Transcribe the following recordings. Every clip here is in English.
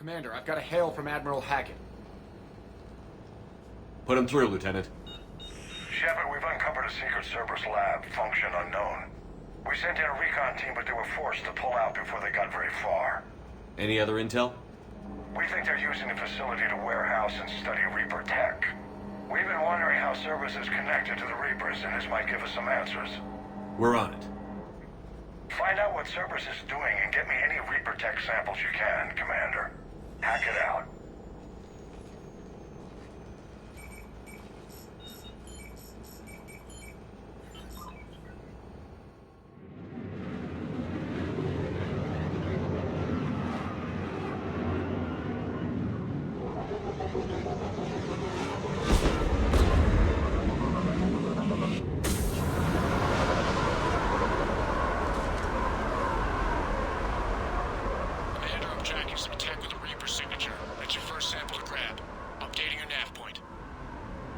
Commander, I've got a hail from Admiral Hackett. Put him through, Lieutenant. Shepard, we've uncovered a secret Cerberus lab, function unknown. We sent in a recon team, but they were forced to pull out before they got very far. Any other intel? We think they're using the facility to warehouse and study Reaper tech. We've been wondering how Cerberus is connected to the Reapers, and this might give us some answers. We're on it. Find out what Cerberus is doing and get me any Reaper tech samples you can, Commander. Hack it out.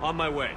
On my way.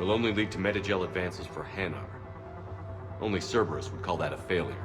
Will only lead to metagel advances for Hanar. Only Cerberus would call that a failure.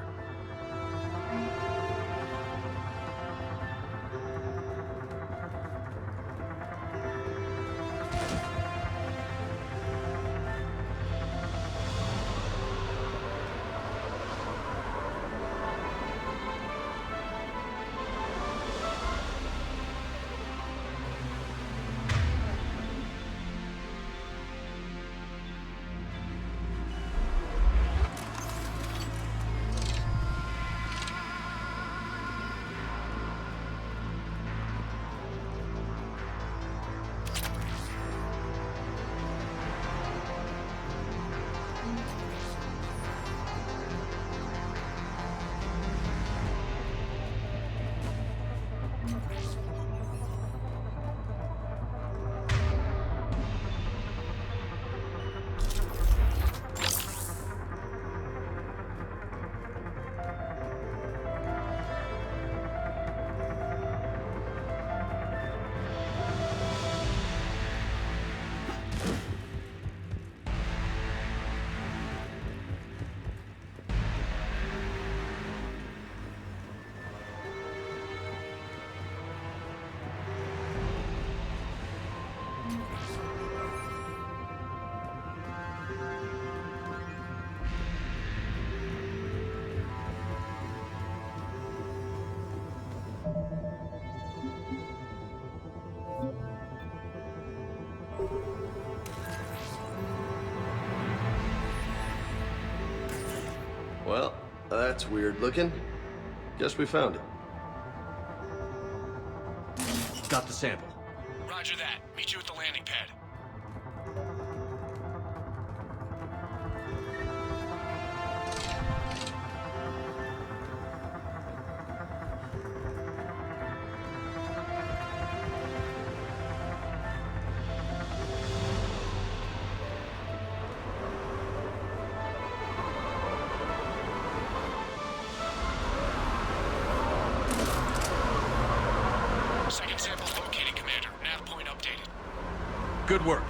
Well, that's weird looking. Guess we found it. Got the sample. Roger that. Meet you at the landing pad. Second sample located, Commander. Nav point updated. Good work.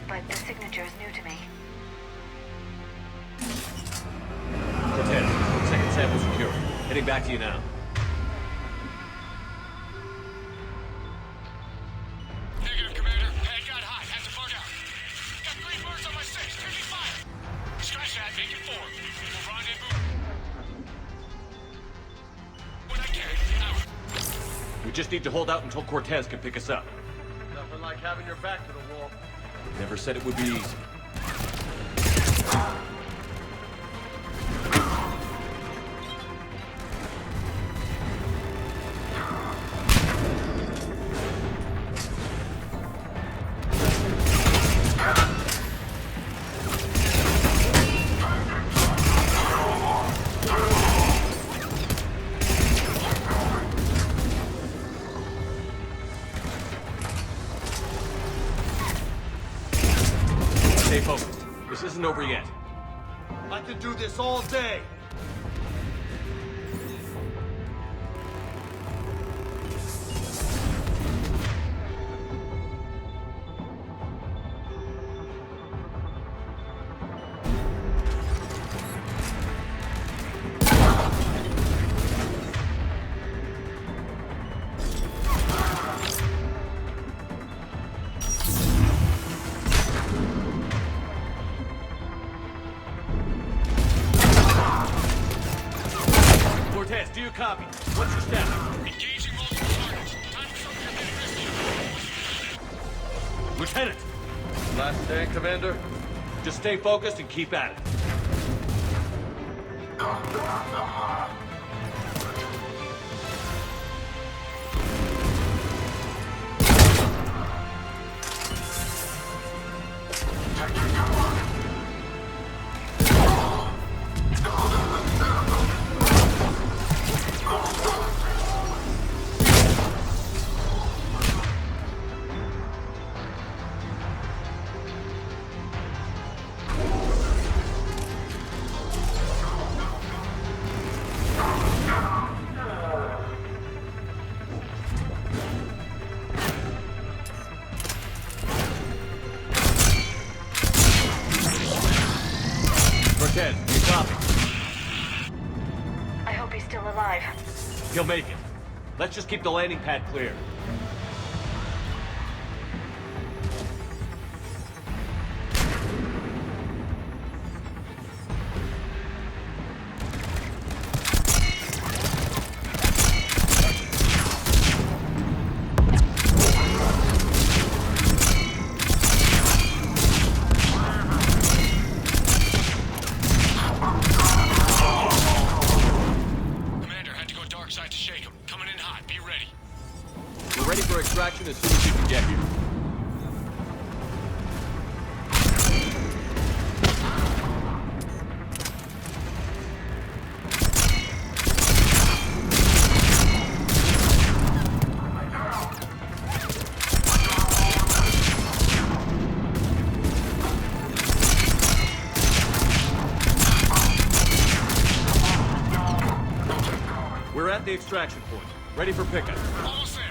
But the signature is new to me. Cortez, second sample secure. Heading back to you now. Negative, Commander. Pad got hot. Have to bug out. Got 3 birds on my 6. Taking fire. Scratch that. Make it 4. We'll rendezvous when I can. Out. We just need to hold out until Cortez can pick us up. Nothing like having your back to the wall. Never said it would be easy. Stay focused. This isn't over yet. I could do this all day. Cortez, do you copy? What's your status? Engaging multiple targets. Time for something a bit riskier. Lieutenant, Last stand, Commander. just stay focused and keep at it. Copy. I hope he's still alive. He'll make it. Let's just keep the landing pad clear. Extraction as soon as you can get here. We're at the extraction point. Ready for pickup. Almost there.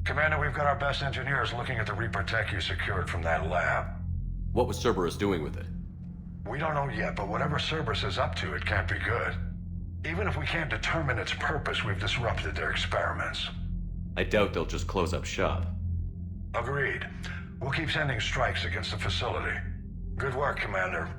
Commander, we've got our best engineers looking at the Reaper tech you secured from that lab. What was Cerberus doing with it? We don't know yet, but whatever Cerberus is up to, it can't be good. Even if we can't determine its purpose, we've disrupted their experiments. I doubt they'll just close up shop. Agreed. We'll keep sending strikes against the facility. Good work, Commander.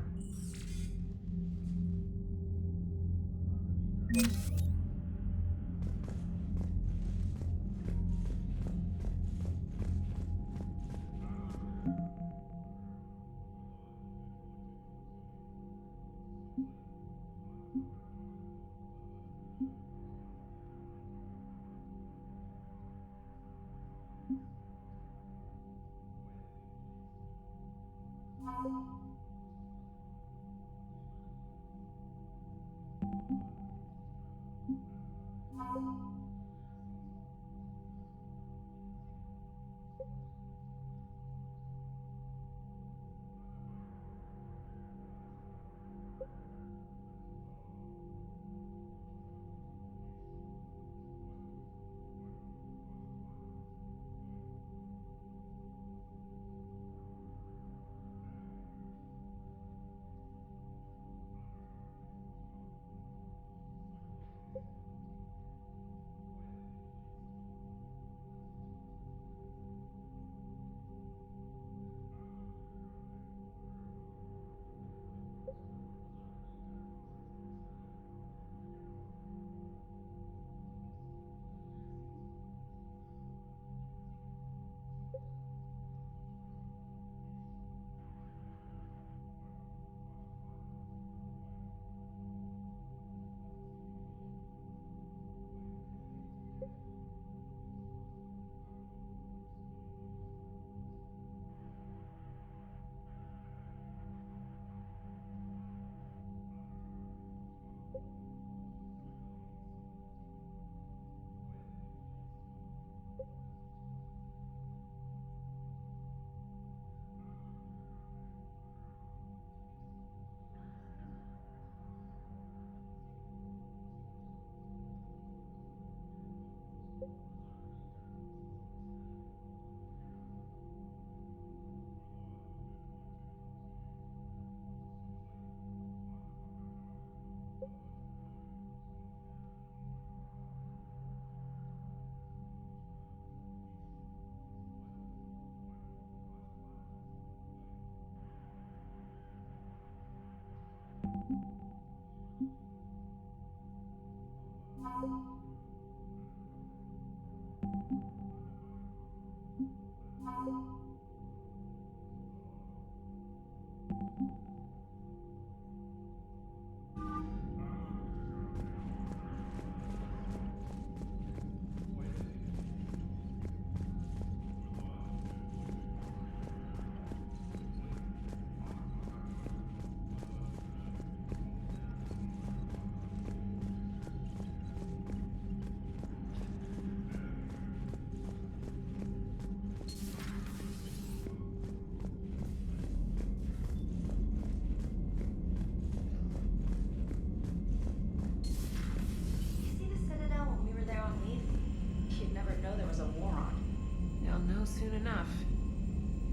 Soon enough.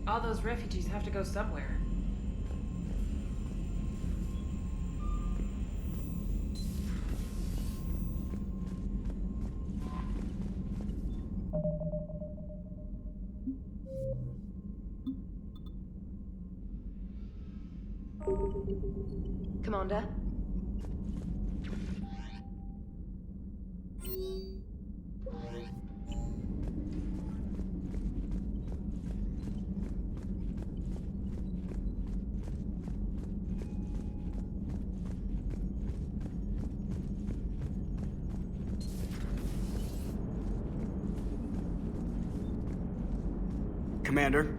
All those refugees have to go somewhere. Commander? Commander?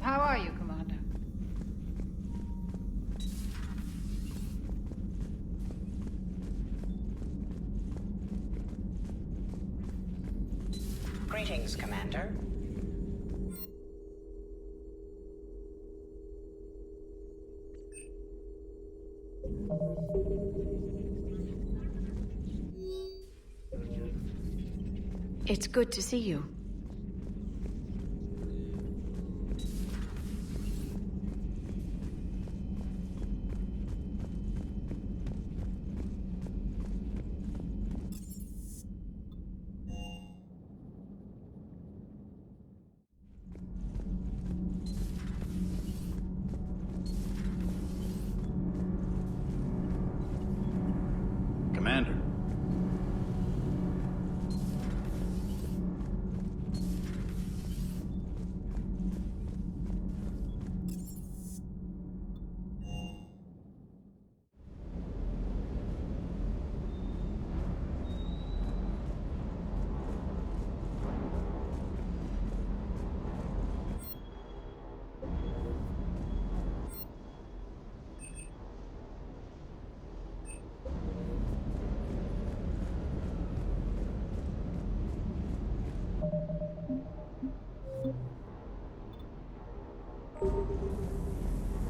How are you, Commander? Greetings, Commander. It's good to see you. Commander.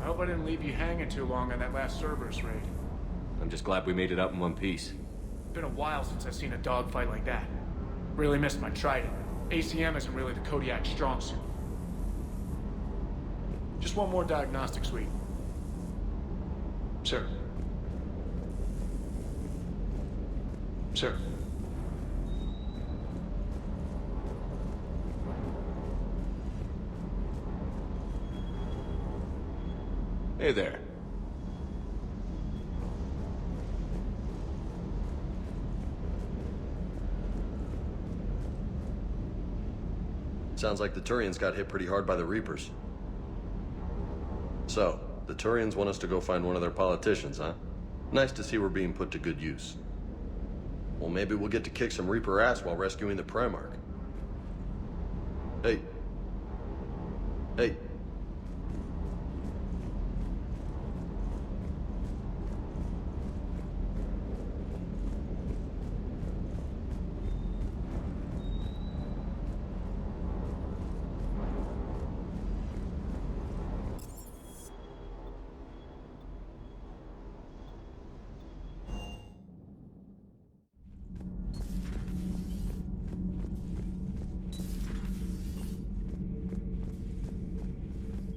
I hope I didn't leave you hanging too long on that last Cerberus raid. I'm just glad we made it out in one piece. Been a while since I've seen a dogfight like that. Really missed my trident. ACM isn't really the Kodiak strong suit. Just one more diagnostic suite. Sir. Sir. Hey there. Sounds like the Turians got hit pretty hard by the Reapers. So, the Turians want us to go find one of their politicians, huh? Nice to see we're being put to good use. Well, maybe we'll get to kick some Reaper ass while rescuing the Primarch. Hey. Hey.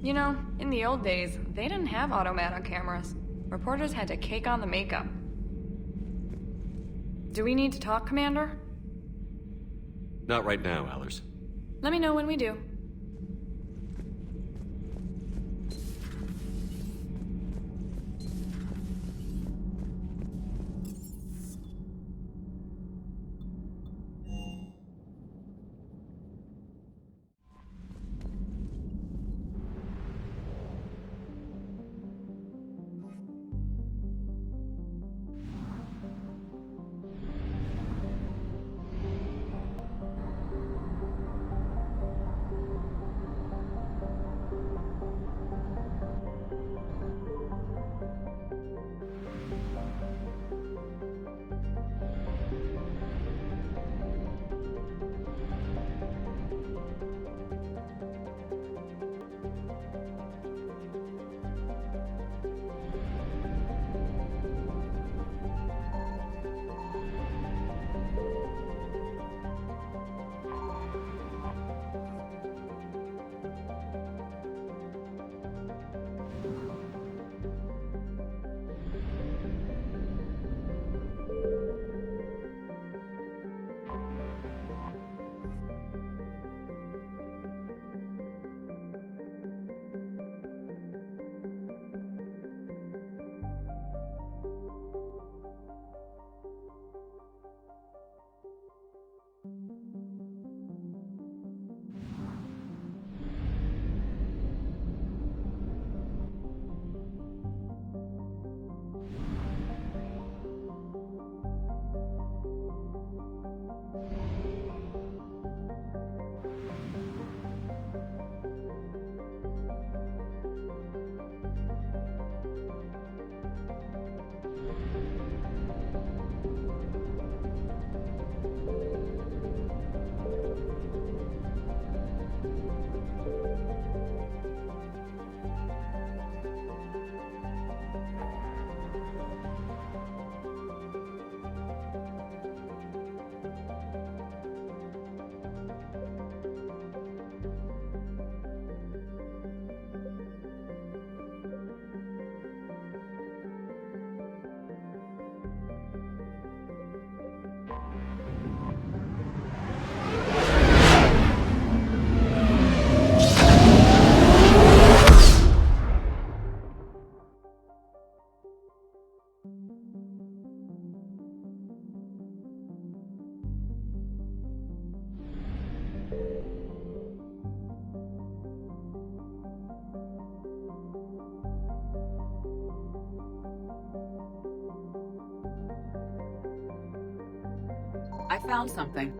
You know, in the old days, they didn't have automatic cameras. Reporters had to cake on the makeup. Do we need to talk, Commander? Not right now, Allers. Let me know when we do. I found something.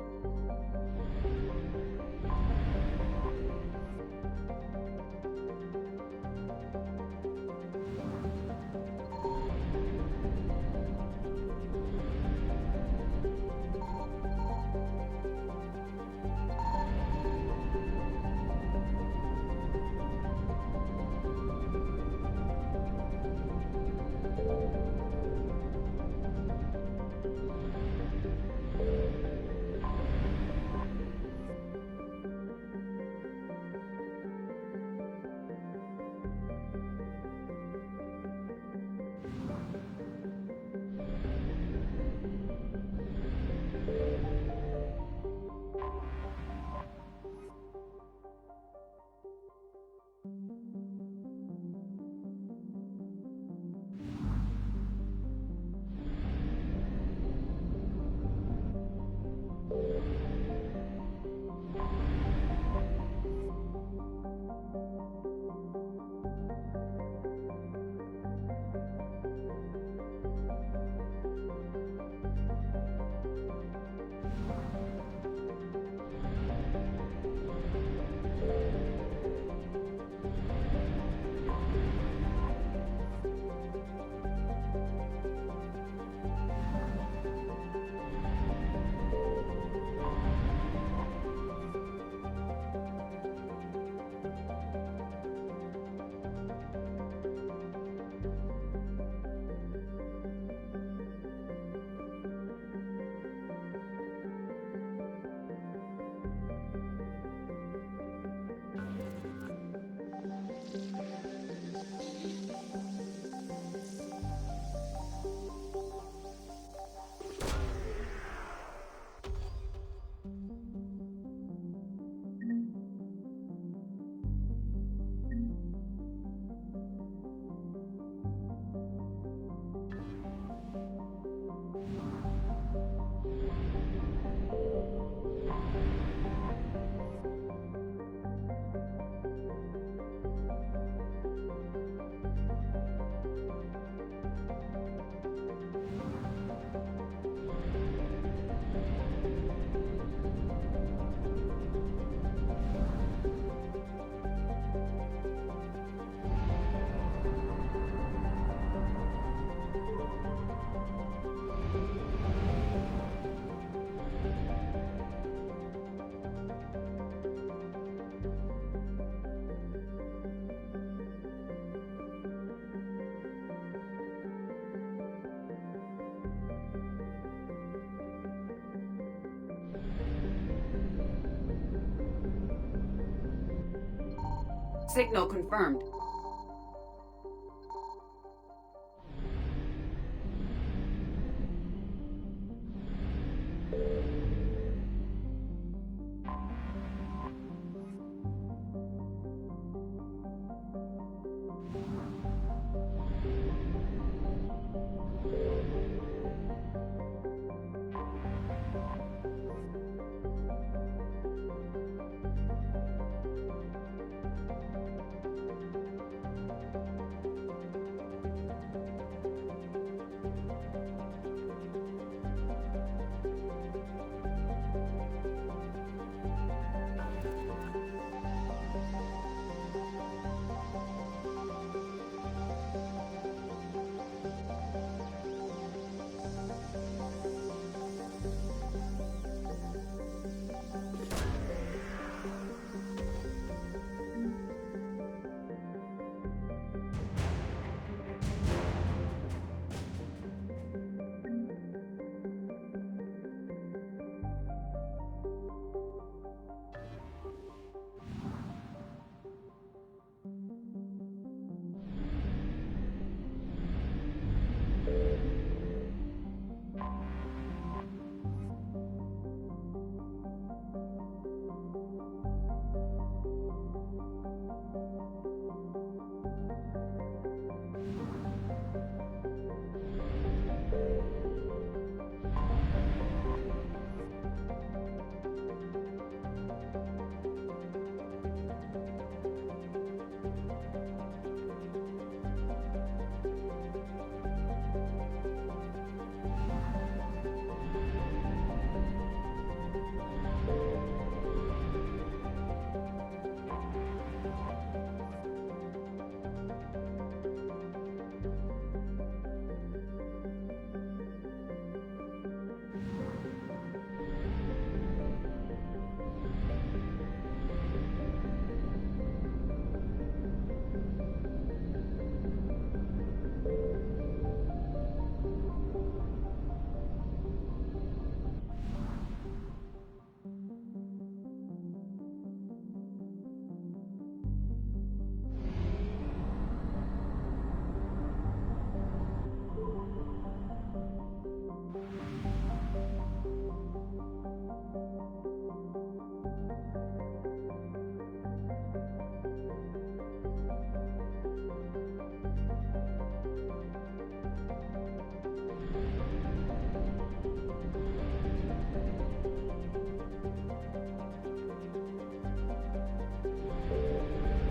Signal confirmed.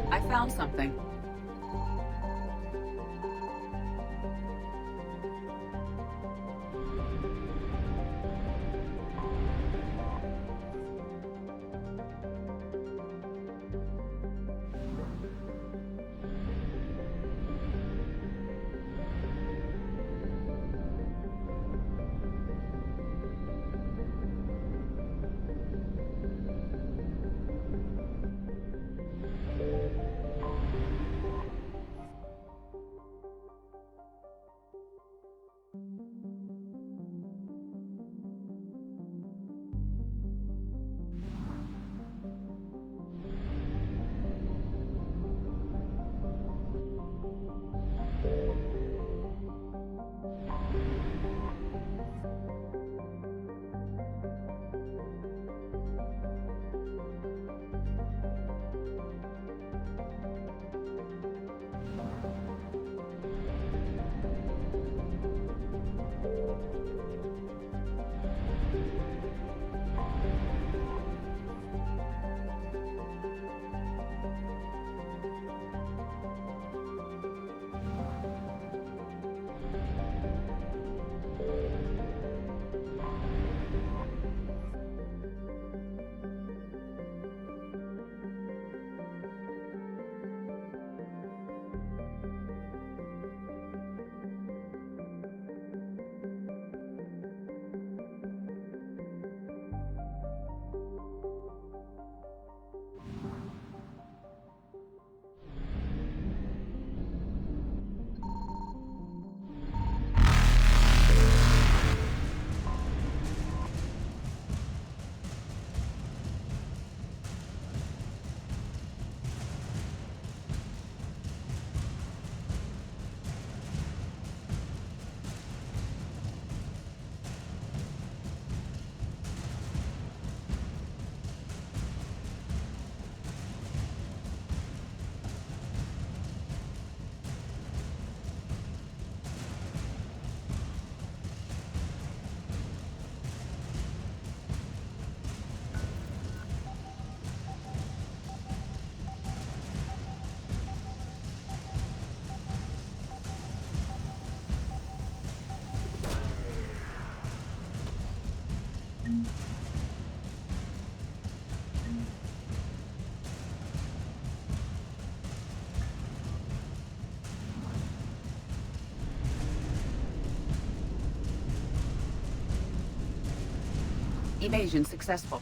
I found something. Evasion successful.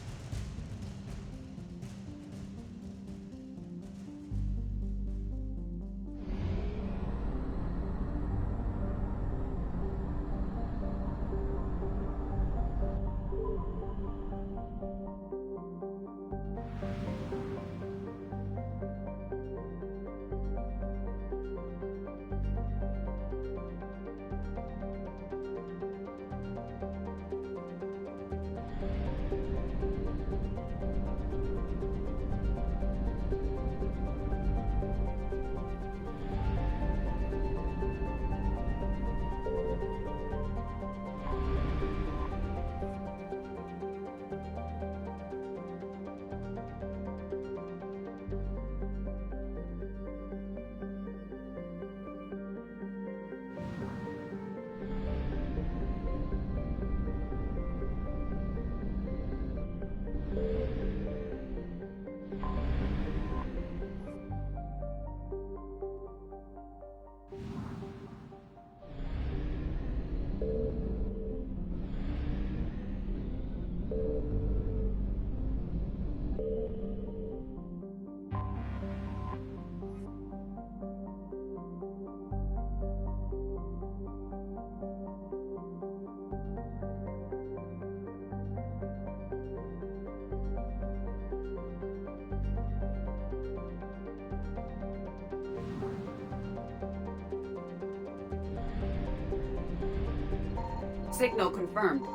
Signal confirmed.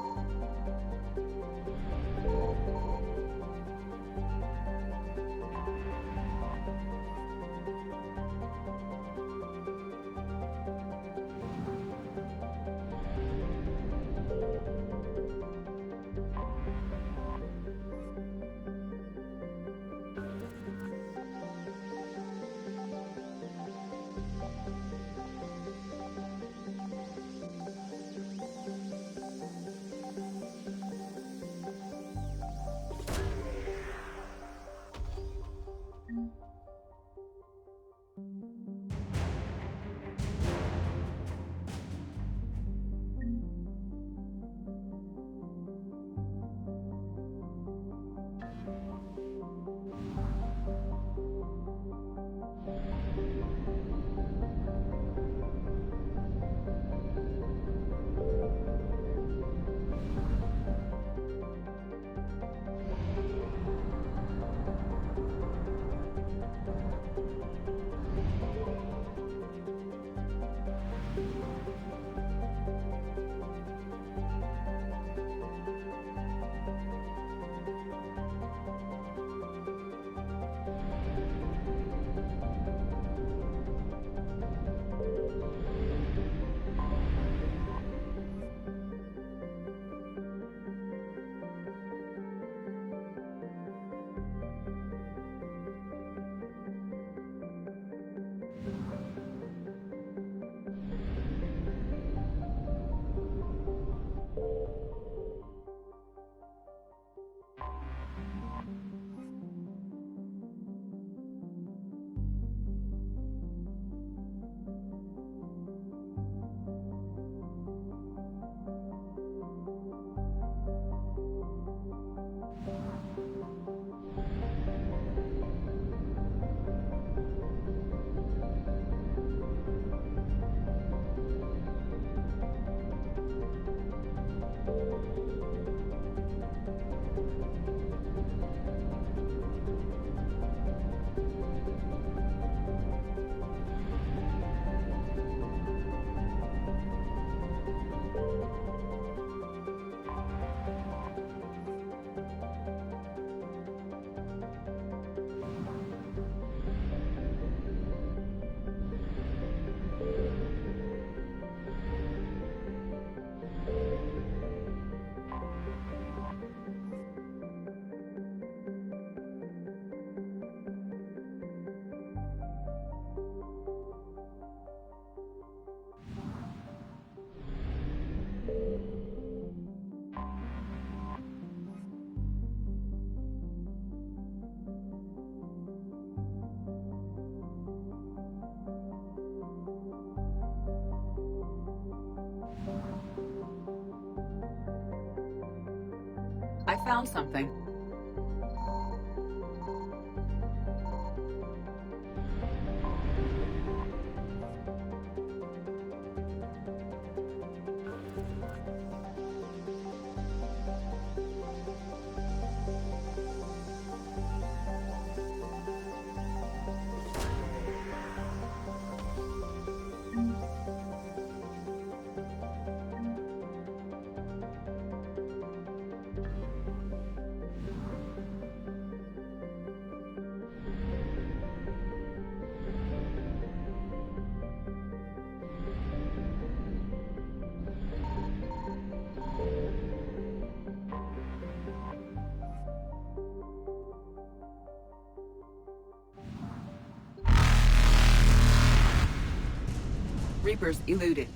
found something. Reapers eluded.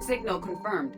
Signal confirmed.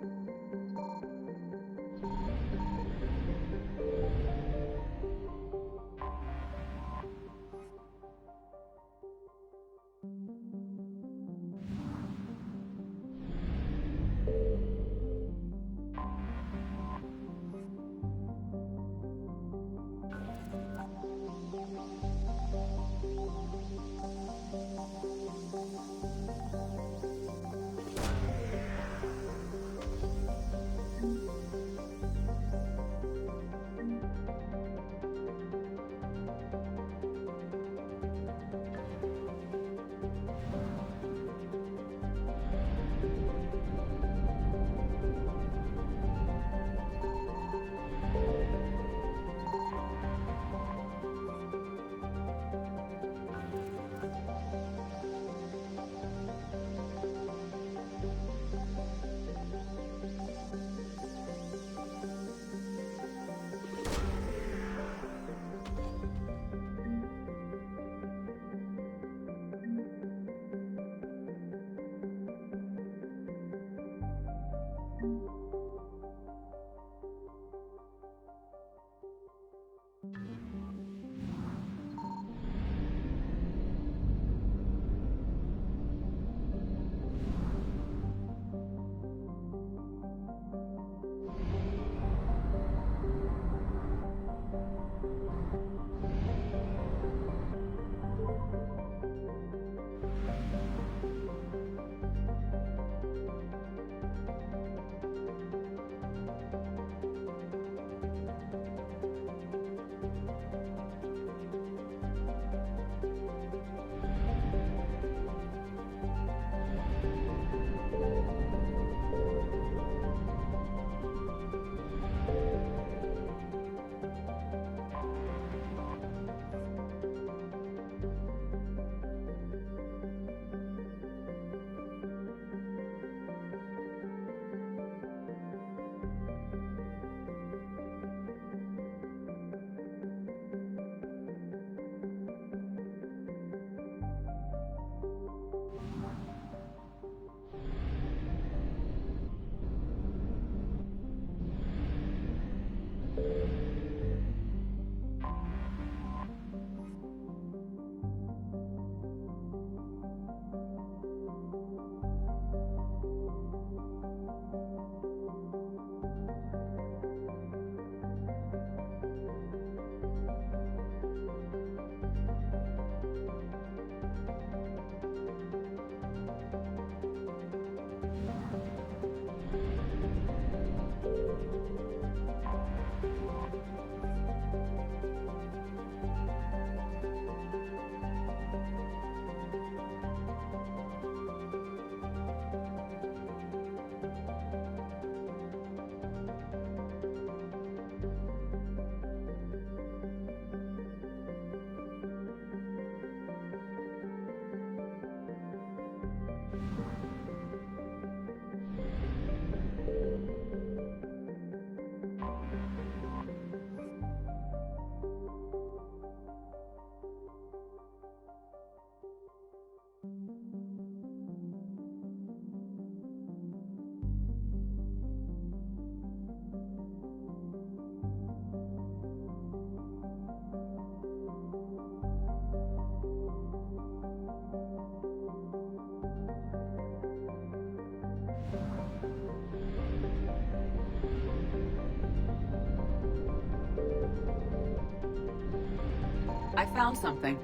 I found something.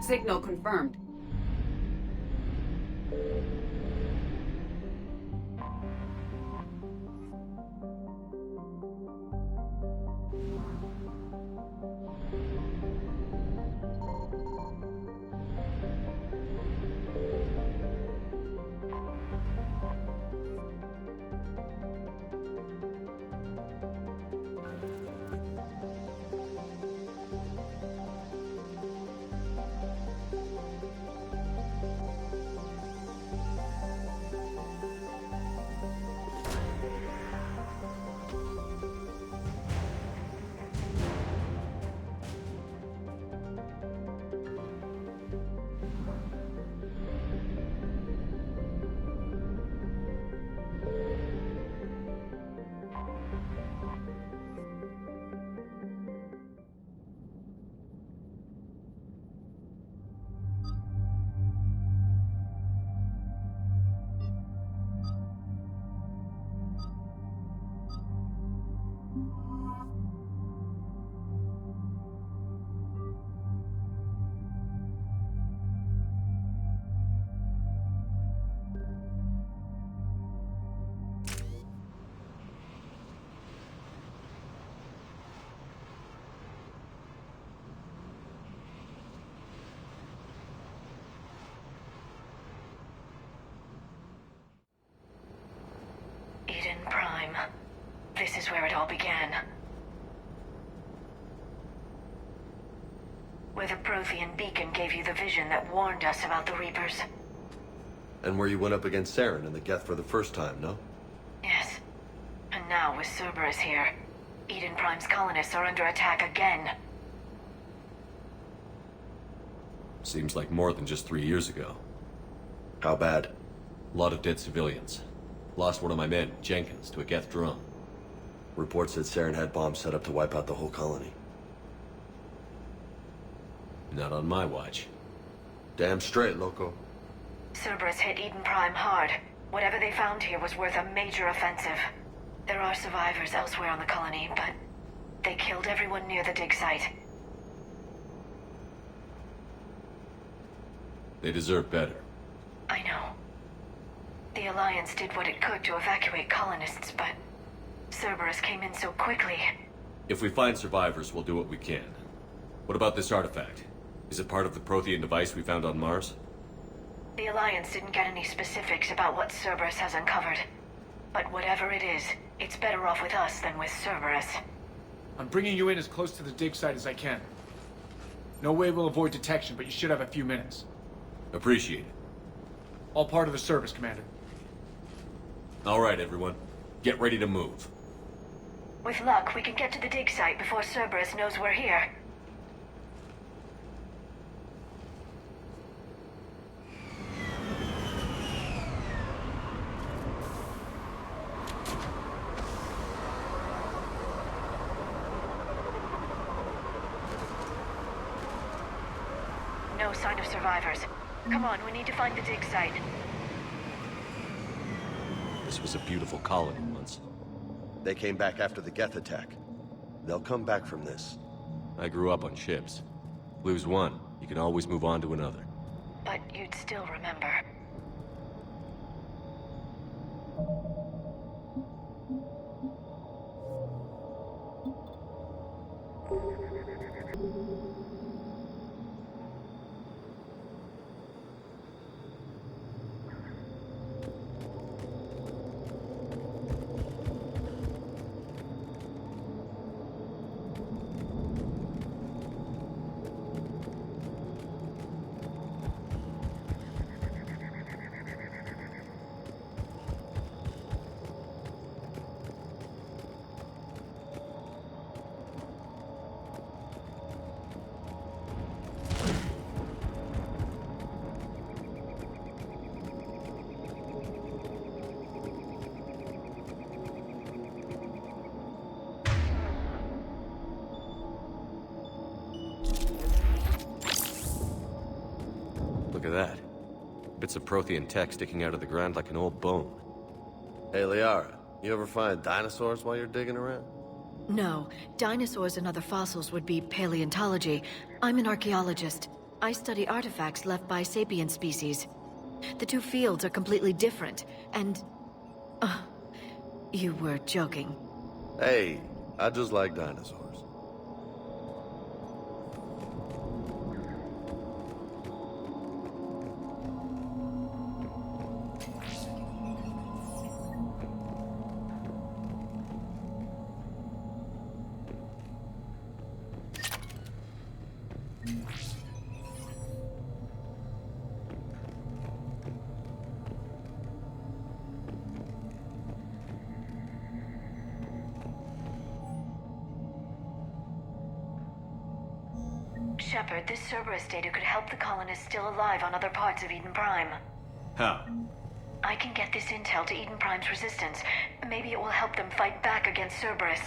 Signal confirmed. Eden Prime. This is where it all began. Where the Prothean beacon gave you the vision that warned us about the Reapers. And where you went up against Saren and the Geth for the first time, no? Yes. And now with Cerberus here, Eden Prime's colonists are under attack again. Seems like more than just 3 years ago. How bad? A lot of dead civilians. Lost one of my men, Jenkins, to a Geth drone. Reports said Saren had bombs set up to wipe out the whole colony. Not on my watch. Damn straight, loco. Cerberus hit Eden Prime hard. Whatever they found here was worth a major offensive. There are survivors elsewhere on the colony, but they killed everyone near the dig site. They deserve better. I know. The Alliance did what it could to evacuate colonists, but Cerberus came in so quickly. If we find survivors, we'll do what we can. What about this artifact? Is it part of the Prothean device we found on Mars? The Alliance didn't get any specifics about what Cerberus has uncovered. But whatever it is, it's better off with us than with Cerberus. I'm bringing you in as close to the dig site as I can. No way we'll avoid detection, but you should have a few minutes. Appreciate it. All part of the service, Commander. All right, everyone. Get ready to move. With luck, we can get to the dig site before Cerberus knows we're here. No sign of survivors. Come on, we need to find the dig site. This was a beautiful colony once. They came back after the Geth attack. They'll come back from this. I grew up on ships. Lose one, You can always move on to another. But you'd still remember. Look at that. Bits of Prothean tech sticking out of the ground like an old bone. Hey, Liara, you ever find dinosaurs while you're digging around? No, dinosaurs and other fossils would be paleontology. I'm an archaeologist. I study artifacts left by sapient species. The two fields are completely different, and... you were joking. Hey, I just like dinosaurs. Shepard, this Cerberus data could help the colonists still alive on other parts of Eden Prime. How? I can get this intel to Eden Prime's resistance. Maybe it will help them fight back against Cerberus.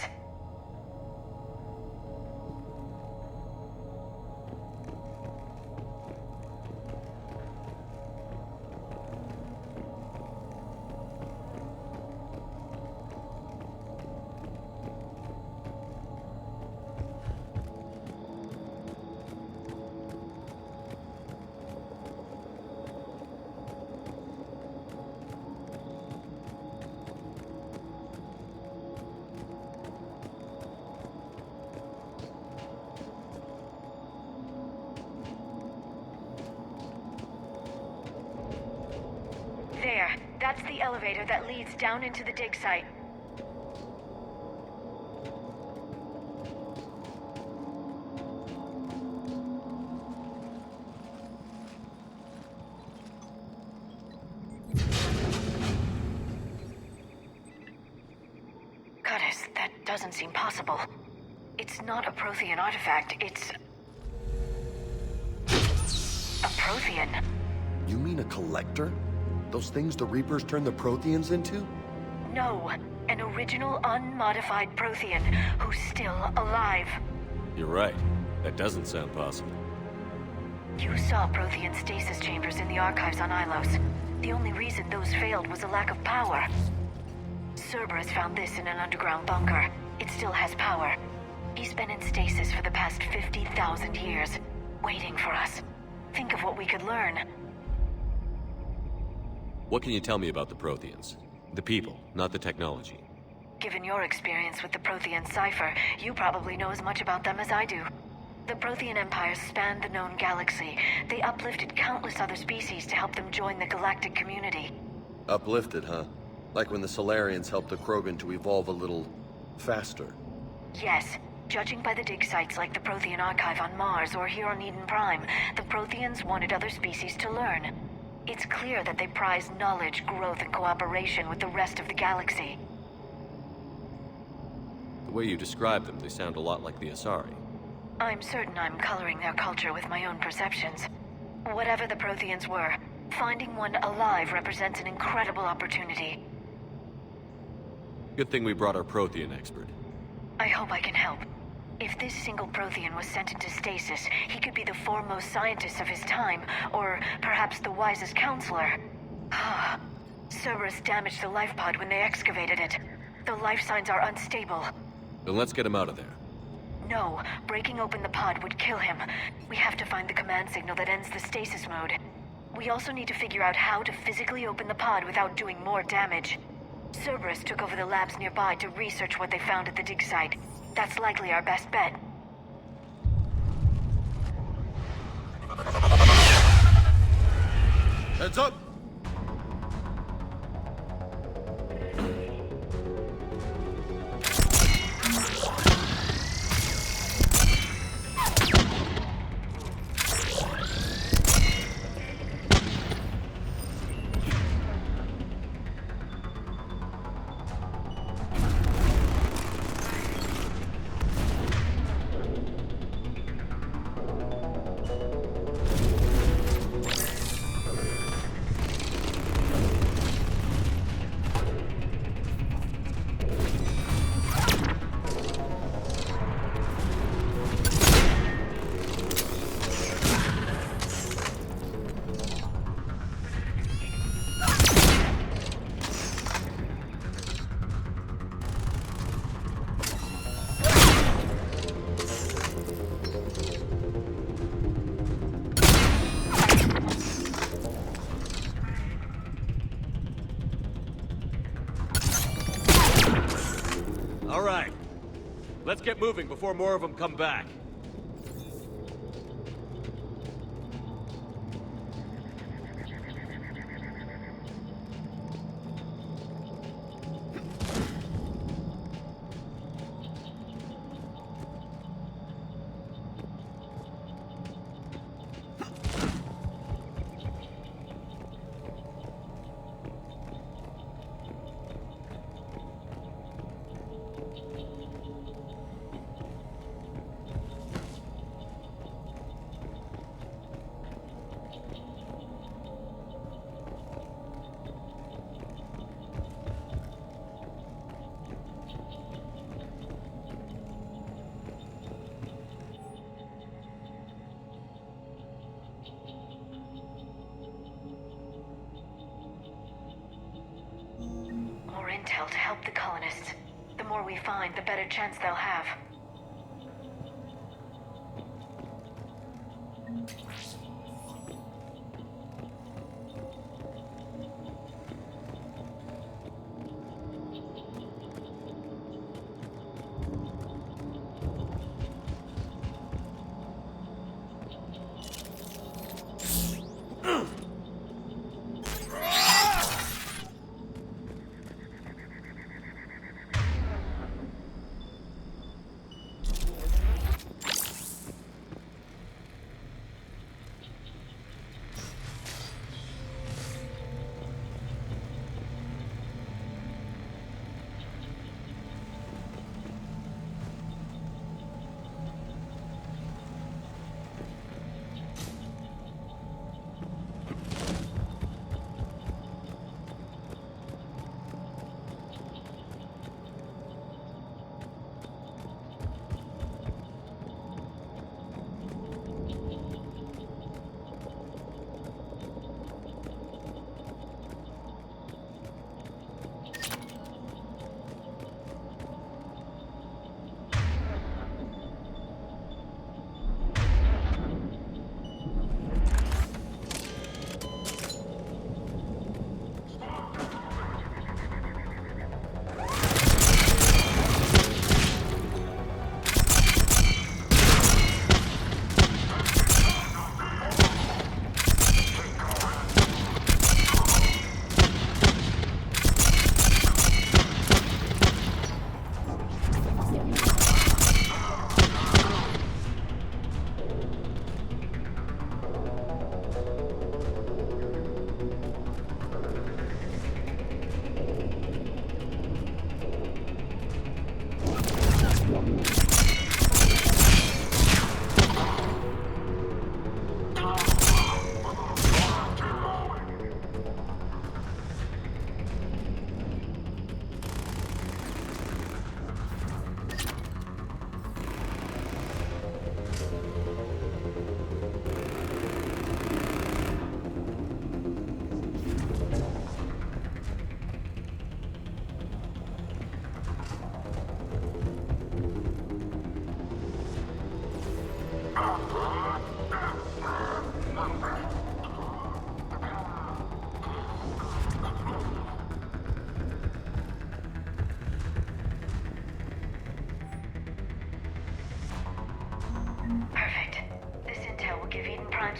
There. That's the elevator that leads down into the dig site. Curtis, that doesn't seem possible. It's not a Prothean artifact, it's... a Prothean. You mean a collector? Those things the Reapers turn the Protheans into? No, an original unmodified Prothean who's still alive. You're right. That doesn't sound possible. You saw Prothean stasis chambers in the archives on Ilos. The only reason those failed was a lack of power. Cerberus found this in an underground bunker. It still has power. He's been in stasis for the past 50,000 years, waiting for us. Think of what we could learn. What can you tell me about the Protheans? The people, not the technology. Given your experience with the Prothean cipher, you probably know as much about them as I do. The Prothean empires spanned the known galaxy. They uplifted countless other species to help them join the galactic community. Uplifted, huh? Like when the Solarians helped the Krogan to evolve a little... faster. Yes. Judging by the dig sites like the Prothean Archive on Mars or here on Eden Prime, the Protheans wanted other species to learn. It's clear that they prize knowledge, growth, and cooperation with the rest of the galaxy. The way you describe them, they sound a lot like the Asari. I'm certain I'm coloring their culture with my own perceptions. Whatever the Protheans were, finding one alive represents an incredible opportunity. Good thing we brought our Prothean expert. I hope I can help. If this single Prothean was sent into stasis, he could be the foremost scientist of his time, or perhaps the wisest counselor. Cerberus damaged the life pod when they excavated it. The life signs are unstable. Then let's get him out of there. No, breaking open the pod would kill him. We have to find the command signal that ends the stasis mode. We also need to figure out how to physically open the pod without doing more damage. Cerberus took over the labs nearby to research what they found at the dig site. That's likely our best bet. Heads up! All right. Let's get moving before more of them come back. More intel to help the colonists. The more we find, the better chance they'll have.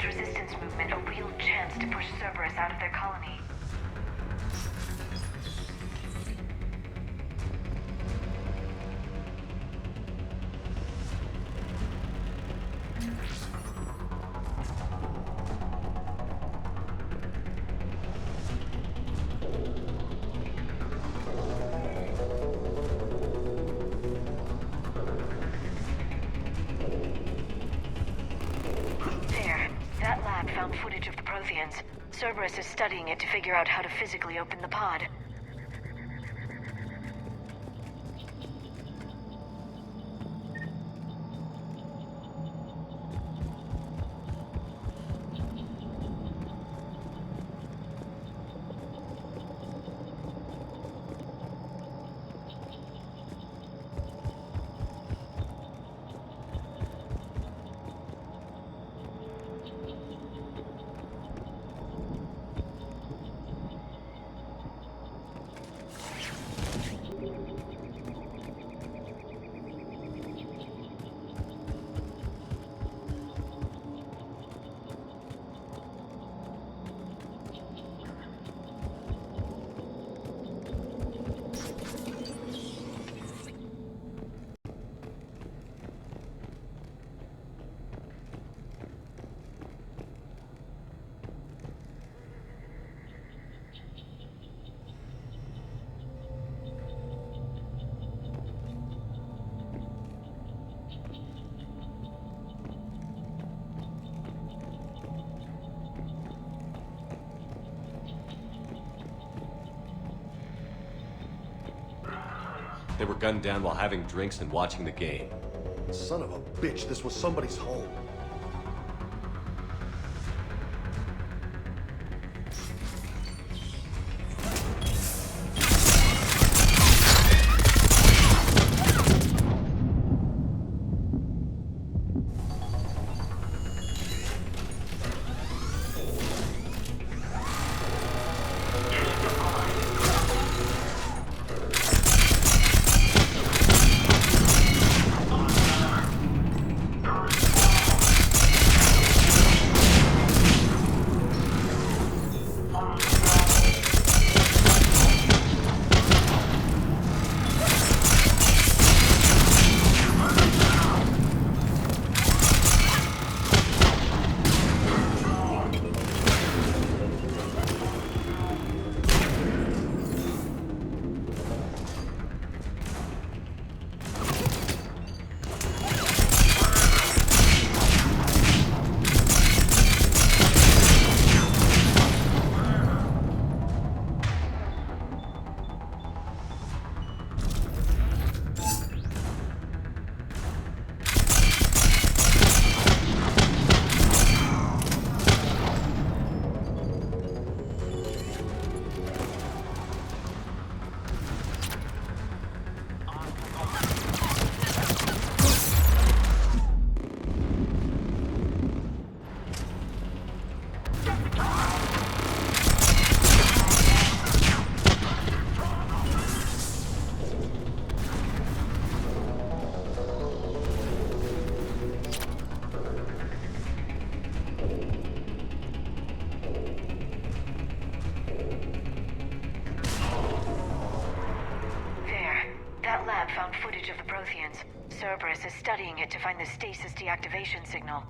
this resistance movement a real chance to push Cerberus out of their colony. Found footage of the Protheans. Cerberus is studying it to figure out how to physically open the pod. They were gunned down while having drinks and watching the game. Son of a bitch, this was somebody's home. Found footage of the Protheans. Cerberus is studying it to find the stasis deactivation signal.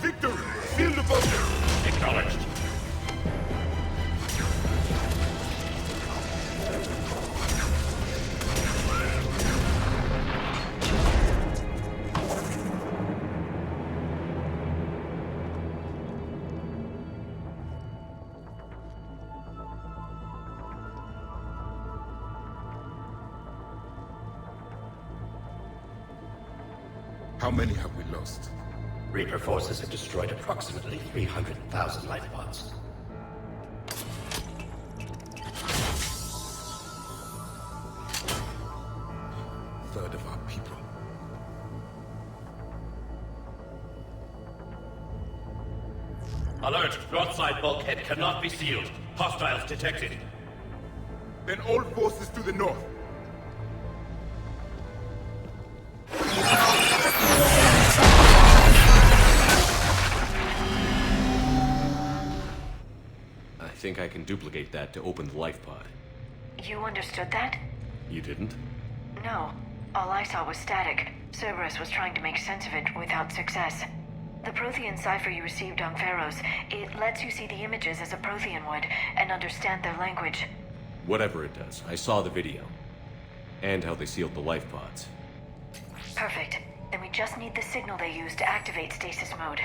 Victory! Seal the bunker! Acknowledged. How many have we lost? Reaper forces have destroyed approximately 300,000 life pods. Third of our people. Alert! Broadside bulkhead cannot be sealed. Hostiles detected. Then all forces to the north. I think I can duplicate that to open the life pod. You understood that? You didn't? No. All I saw was static. Cerberus was trying to make sense of it without success. The Prothean cipher you received on Pharaohs, it lets you see the images as a Prothean would, and understand their language. Whatever it does, I saw the video. And how they sealed the life pods. Perfect. Then we just need the signal they use to activate stasis mode.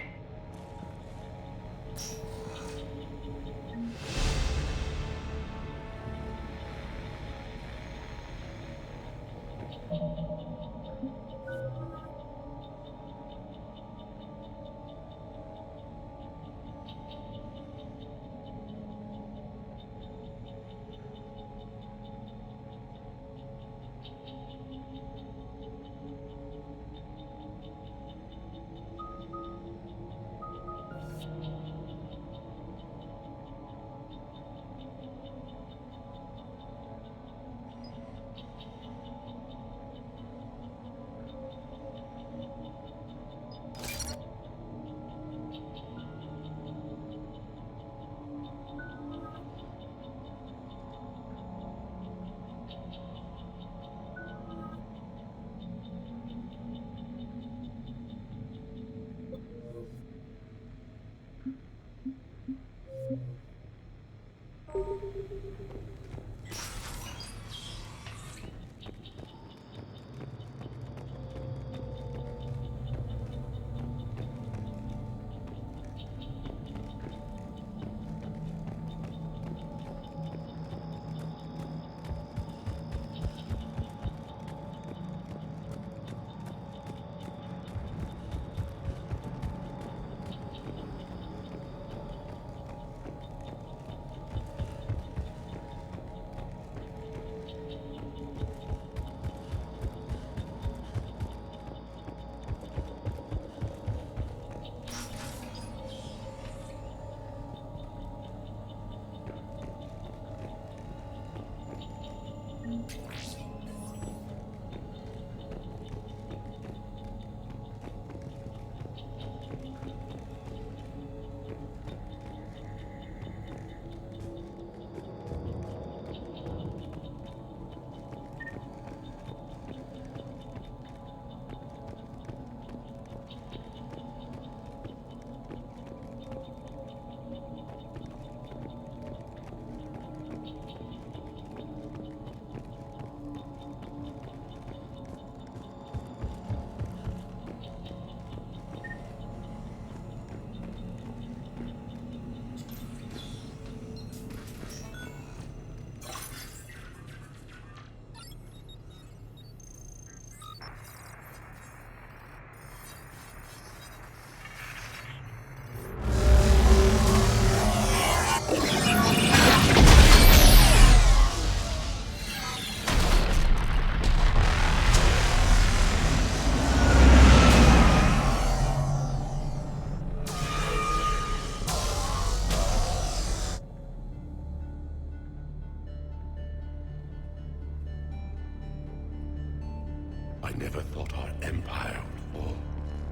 I never thought our empire would fall.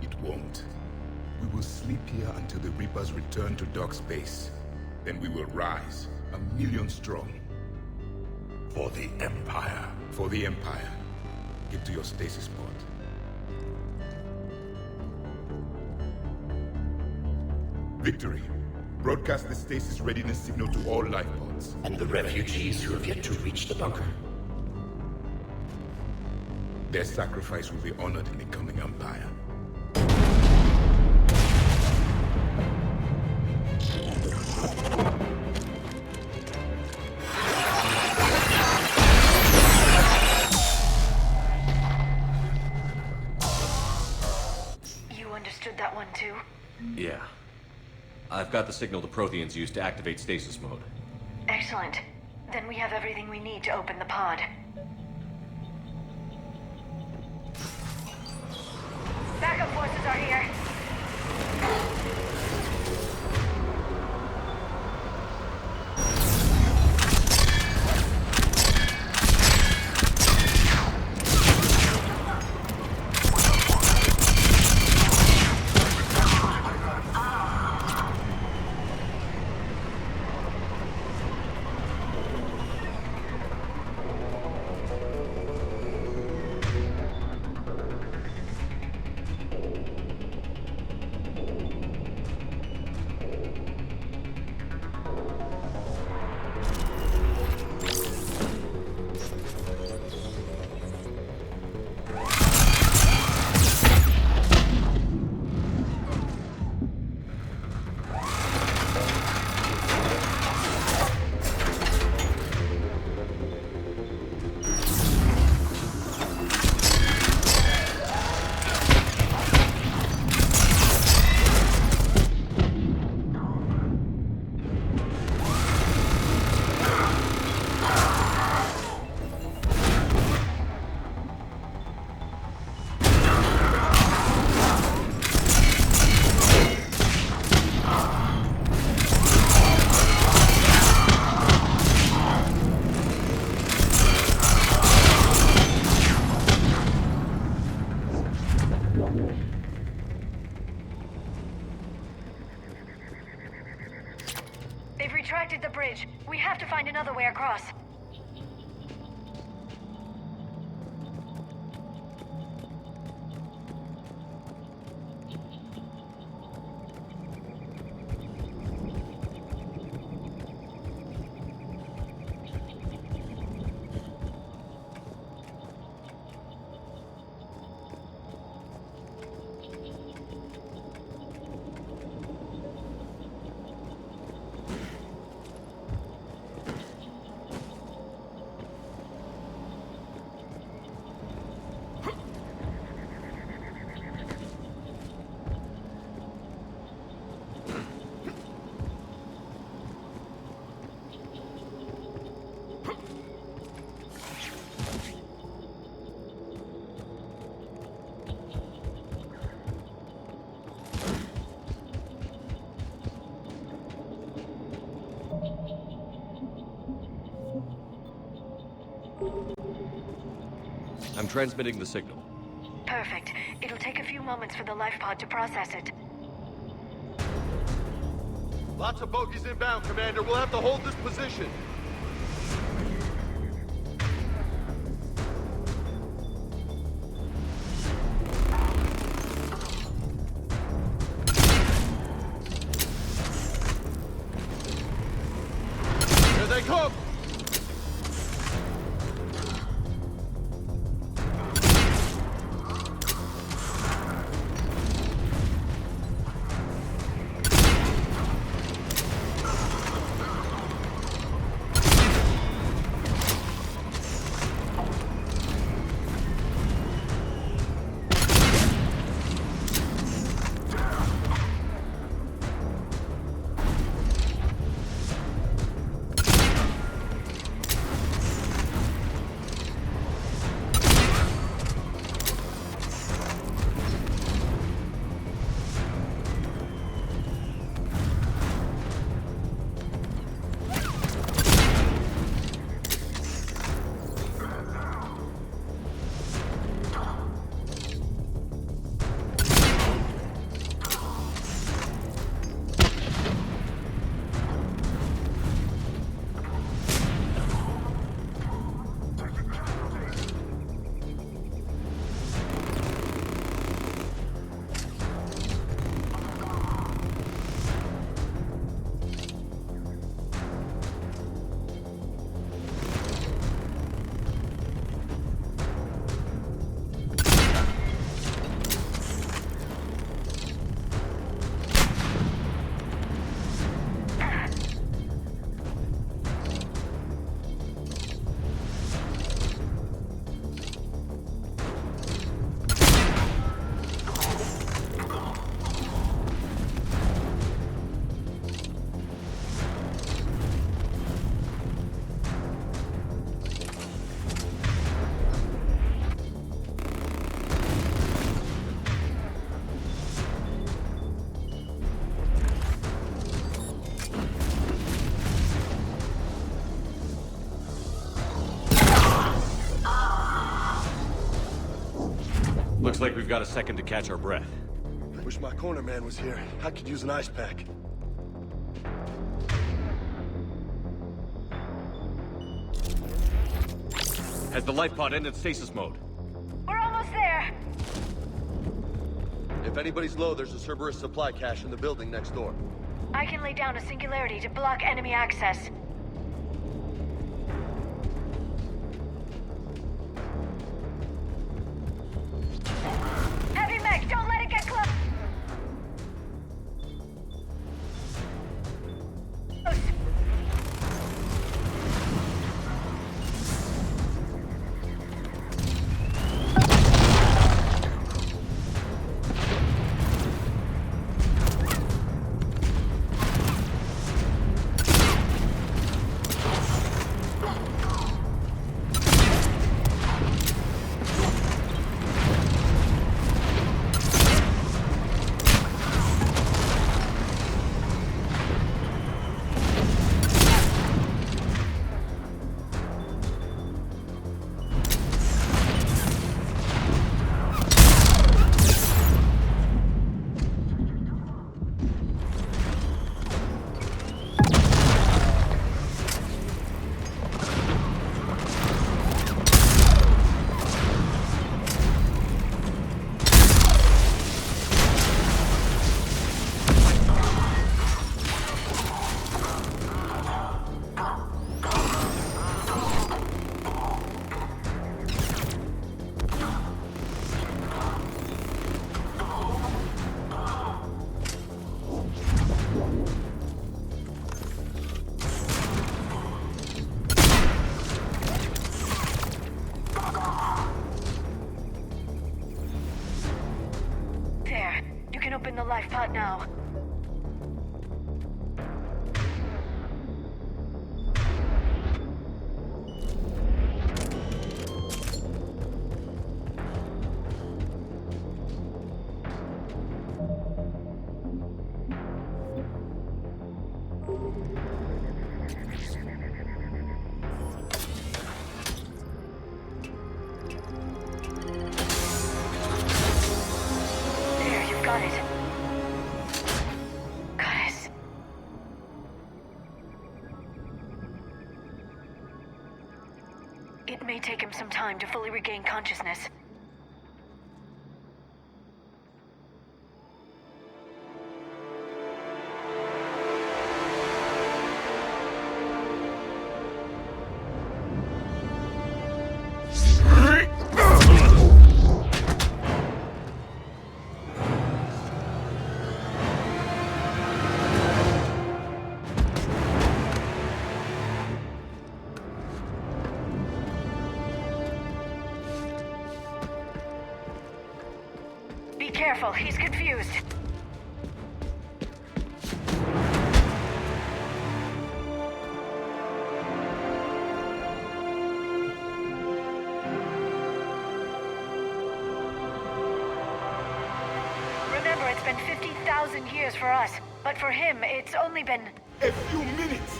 It won't. We will sleep here until the Reapers return to dark space. Then we will rise, 1,000,000 strong. For the Empire. For the Empire. Get to your stasis pod. Victory. Broadcast the stasis readiness signal to all life pods. And the refugees who have yet to reach the bunker. Their sacrifice will be honored in the coming Empire. You understood that one too? Yeah. I've got the signal the Protheans use to activate stasis mode. Excellent. Then we have everything we need to open the pod. Backup forces are here. They've retracted the bridge. We have to find another way across. I'm transmitting the signal. Perfect. It'll take a few moments for the life pod to process it. Lots of bogies inbound, Commander. We'll have to hold this position. Here they come! like we've got a second to catch our breath. Wish my corner man was here. I could use an ice pack. Has the life pod ended stasis mode? We're almost there. If anybody's low, there's a Cerberus supply cache in the building next door. I can lay down a singularity to block enemy access. Heavy mech, don't let it get close. Open the life pod now. There, you've got it. It may take him some time to fully regain consciousness. Be careful, he's confused. Remember, it's been 50,000 years for us, but for him, it's only been... A few minutes!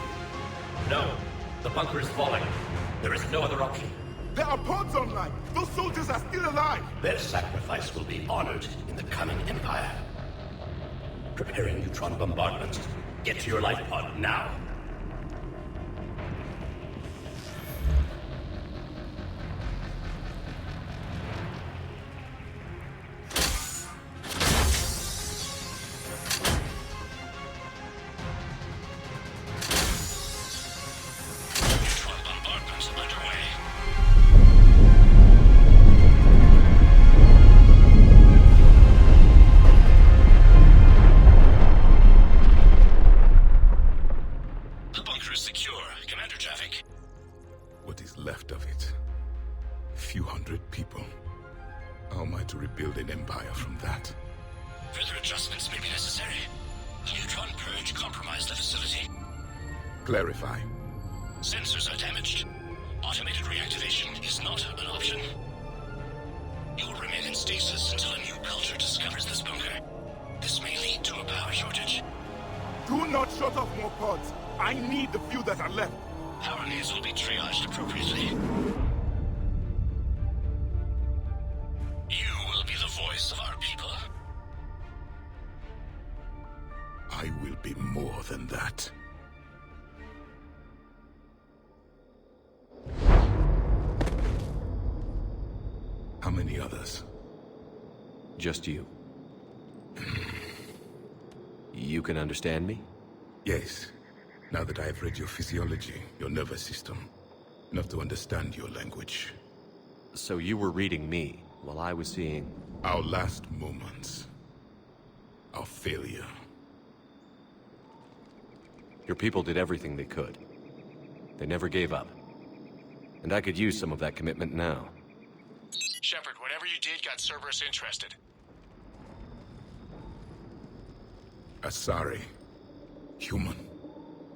No, the bunker is falling. There is no other option. There are pods online! Those soldiers are still alive! Their sacrifice will be honored in the coming Empire. Preparing neutron bombardment. Get to your life pod now. Neutron bombardment underway. The bunker is secure, Commander Javik. What is left of it? A few hundred people. How am I to rebuild an empire from that? Further adjustments may be necessary. The neutron purge compromised the facility. Clarify. Sensors are damaged. Automated reactivation is not an option. You'll remain in stasis until a new culture discovers this bunker. This may lead to a power shortage. Do not shut off more pods! I need the few that are left! Power needs will be triaged appropriately. You will be the I will be more than that. How many others? Just you. You can understand me? Yes. Now that I've read your physiology, your nervous system, enough to understand your language. So you were reading me, while I was seeing... Our last moments. Our failure. Your people did everything they could. They never gave up. And I could use some of that commitment now. Shepard, whatever you did got Cerberus interested. Asari. Human.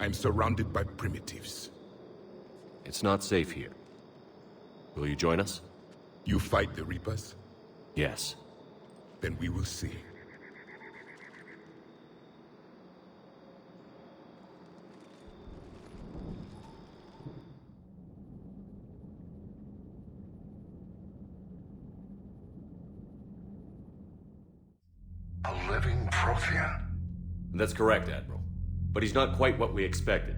I'm surrounded by primitives. It's not safe here. Will you join us? You fight the Reapers? Yes. Then we will see. A living Prothean? That's correct, Admiral. But he's not quite what we expected.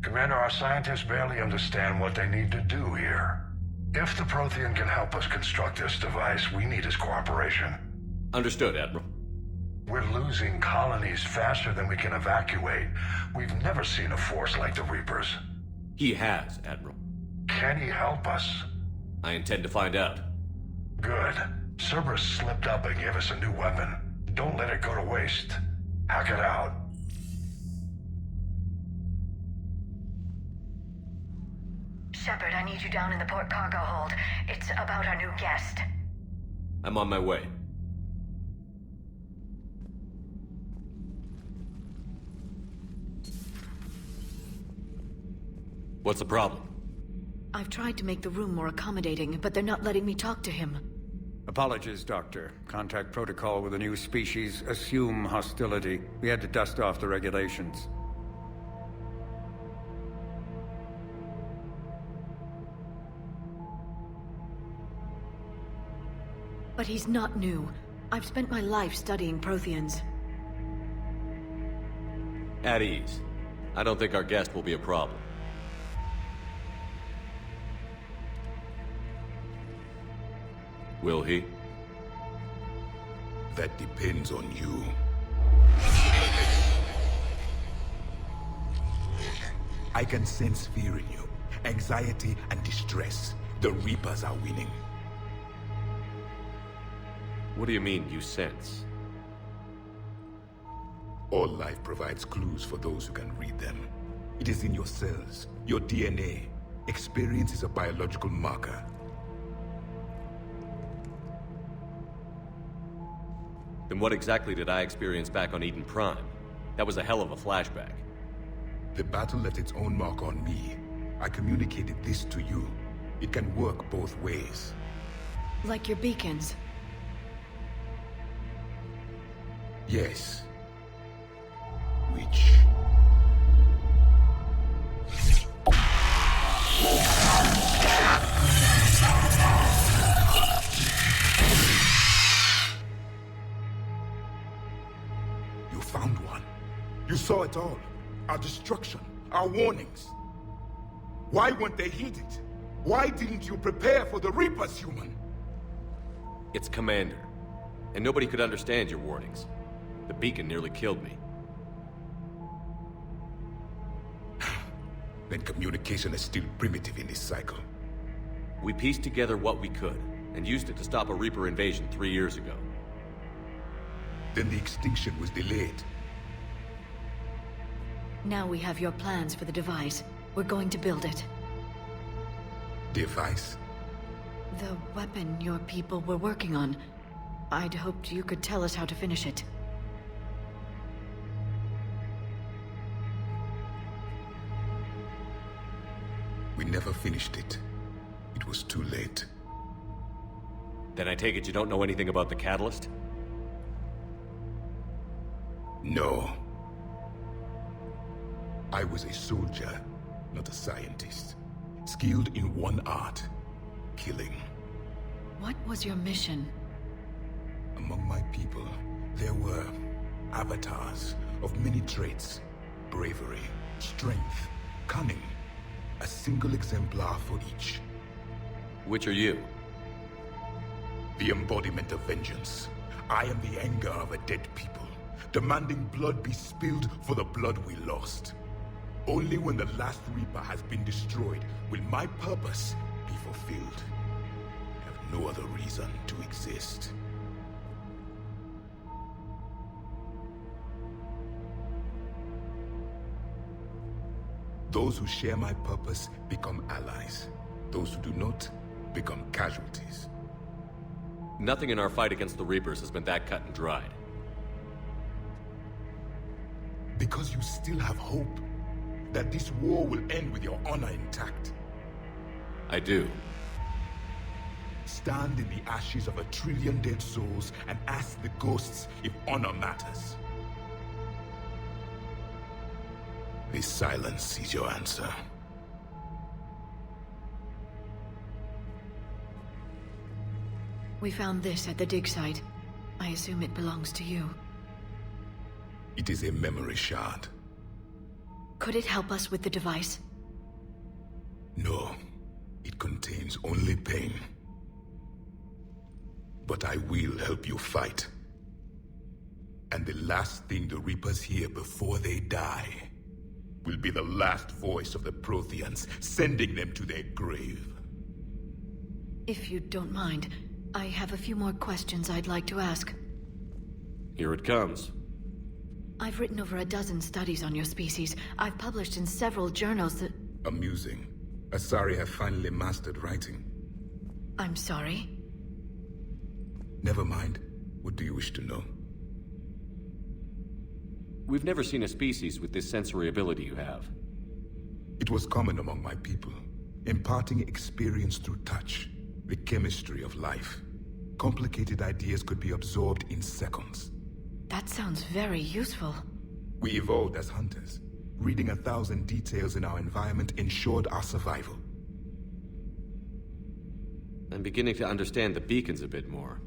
Commander, our scientists barely understand what they need to do here. If the Prothean can help us construct this device, we need his cooperation. Understood, Admiral. We're losing colonies faster than we can evacuate. We've never seen a force like the Reapers. He has, Admiral. Can he help us? I intend to find out. Good. Cerberus slipped up and gave us a new weapon. Don't let it go to waste. Hack it out. Shepard, I need you down in the port cargo hold. It's about our new guest. I'm on my way. What's the problem? I've tried to make the room more accommodating, but they're not letting me talk to him. Apologies, Doctor. Contact protocol with a new species. Assume hostility. We had to dust off the regulations. But he's not new. I've spent my life studying Protheans. At ease. I don't think our guest will be a problem. Will he? That depends on you. I can sense fear in you. Anxiety and distress. The Reapers are winning. What do you mean, you sense? All life provides clues for those who can read them. It is in your cells, your DNA. Experience is a biological marker. Then what exactly did I experience back on Eden Prime? That was a hell of a flashback. The battle left its own mark on me. I communicated this to you. It can work both ways. Like your beacons. Yes. Which... You found one. You saw it all. Our destruction, our warnings. Why weren't they heeded? Why didn't you prepare for the Reapers, human? It's Commander. And nobody could understand your warnings. The beacon nearly killed me. Then communication is still primitive in this cycle. We pieced together what we could, and used it to stop a Reaper invasion 3 years ago. Then the extinction was delayed. Now we have your plans for the device. We're going to build it. Device? The weapon your people were working on. I'd hoped you could tell us how to finish it. We never finished it. It was too late. Then I take it you don't know anything about the catalyst? No. I was a soldier, not a scientist. Skilled in one art, killing. What was your mission? Among my people, there were avatars of many traits. Bravery, strength, cunning. A single exemplar for each. Which are you? The embodiment of vengeance. I am the anger of a dead people, demanding blood be spilled for the blood we lost. Only when the last Reaper has been destroyed will my purpose be fulfilled. I have no other reason to exist. Those who share my purpose become allies. Those who do not become casualties. Nothing in our fight against the Reapers has been that cut and dried. Because you still have hope that this war will end with your honor intact. I do. Stand in the ashes of 1 trillion dead souls and ask the ghosts if honor matters. This silence is your answer. We found this at the dig site. I assume it belongs to you. It is a memory shard. Could it help us with the device? No. It contains only pain. But I will help you fight. And the last thing the Reapers hear before they die will be the last voice of the Protheans, sending them to their grave. If you don't mind, I have a few more questions I'd like to ask. Here it comes. I've written over a dozen studies on your species. I've published in several journals that... Amusing. Asari have finally mastered writing. I'm sorry? Never mind. What do you wish to know? We've never seen a species with this sensory ability you have. It was common among my people, imparting experience through touch, the chemistry of life. Complicated ideas could be absorbed in seconds. That sounds very useful. We evolved as hunters. Reading 1,000 details in our environment ensured our survival. I'm beginning to understand the beacons a bit more.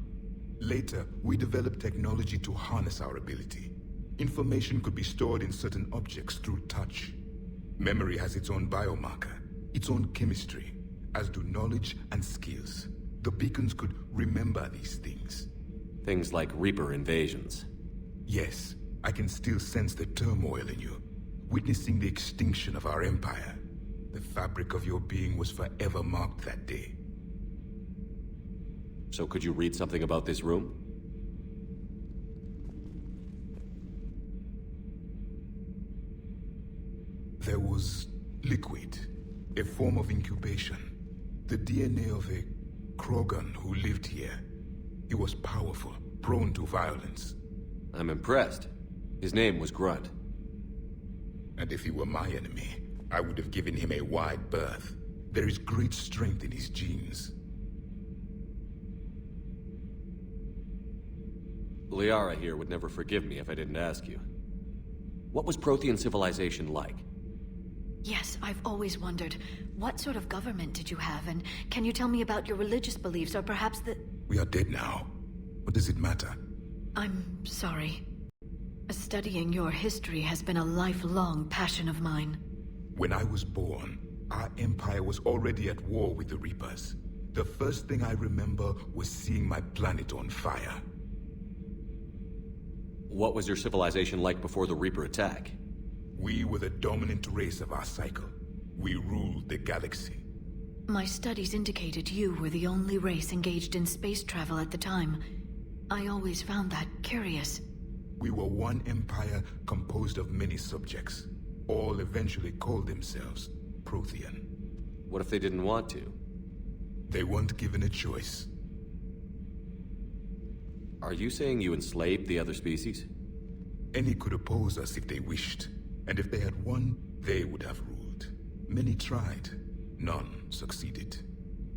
Later, we developed technology to harness our ability. Information could be stored in certain objects through touch. Memory has its own biomarker, its own chemistry, as do knowledge and skills. The beacons could remember these things. Things like Reaper invasions. Yes, I can still sense the turmoil in you, witnessing the extinction of our empire. The fabric of your being was forever marked that day. So could you read something about this room? There was liquid, a form of incubation. The DNA of a Krogan who lived here. He was powerful, prone to violence. I'm impressed. His name was Grunt. And if he were my enemy, I would have given him a wide berth. There is great strength in his genes. Liara here would never forgive me if I didn't ask you. What was Prothean civilization like? Yes, I've always wondered, what sort of government did you have, and can you tell me about your religious beliefs, or perhaps the... We are dead now. What does it matter? I'm sorry. Studying your history has been a lifelong passion of mine. When I was born, our empire was already at war with the Reapers. The first thing I remember was seeing my planet on fire. What was your civilization like before the Reaper attack? We were the dominant race of our cycle. We ruled the galaxy. My studies indicated you were the only race engaged in space travel at the time. I always found that curious. We were one empire composed of many subjects. All eventually called themselves Prothean. What if they didn't want to? They weren't given a choice. Are you saying you enslaved the other species? Any could oppose us if they wished. And if they had won, they would have ruled. Many tried. None succeeded.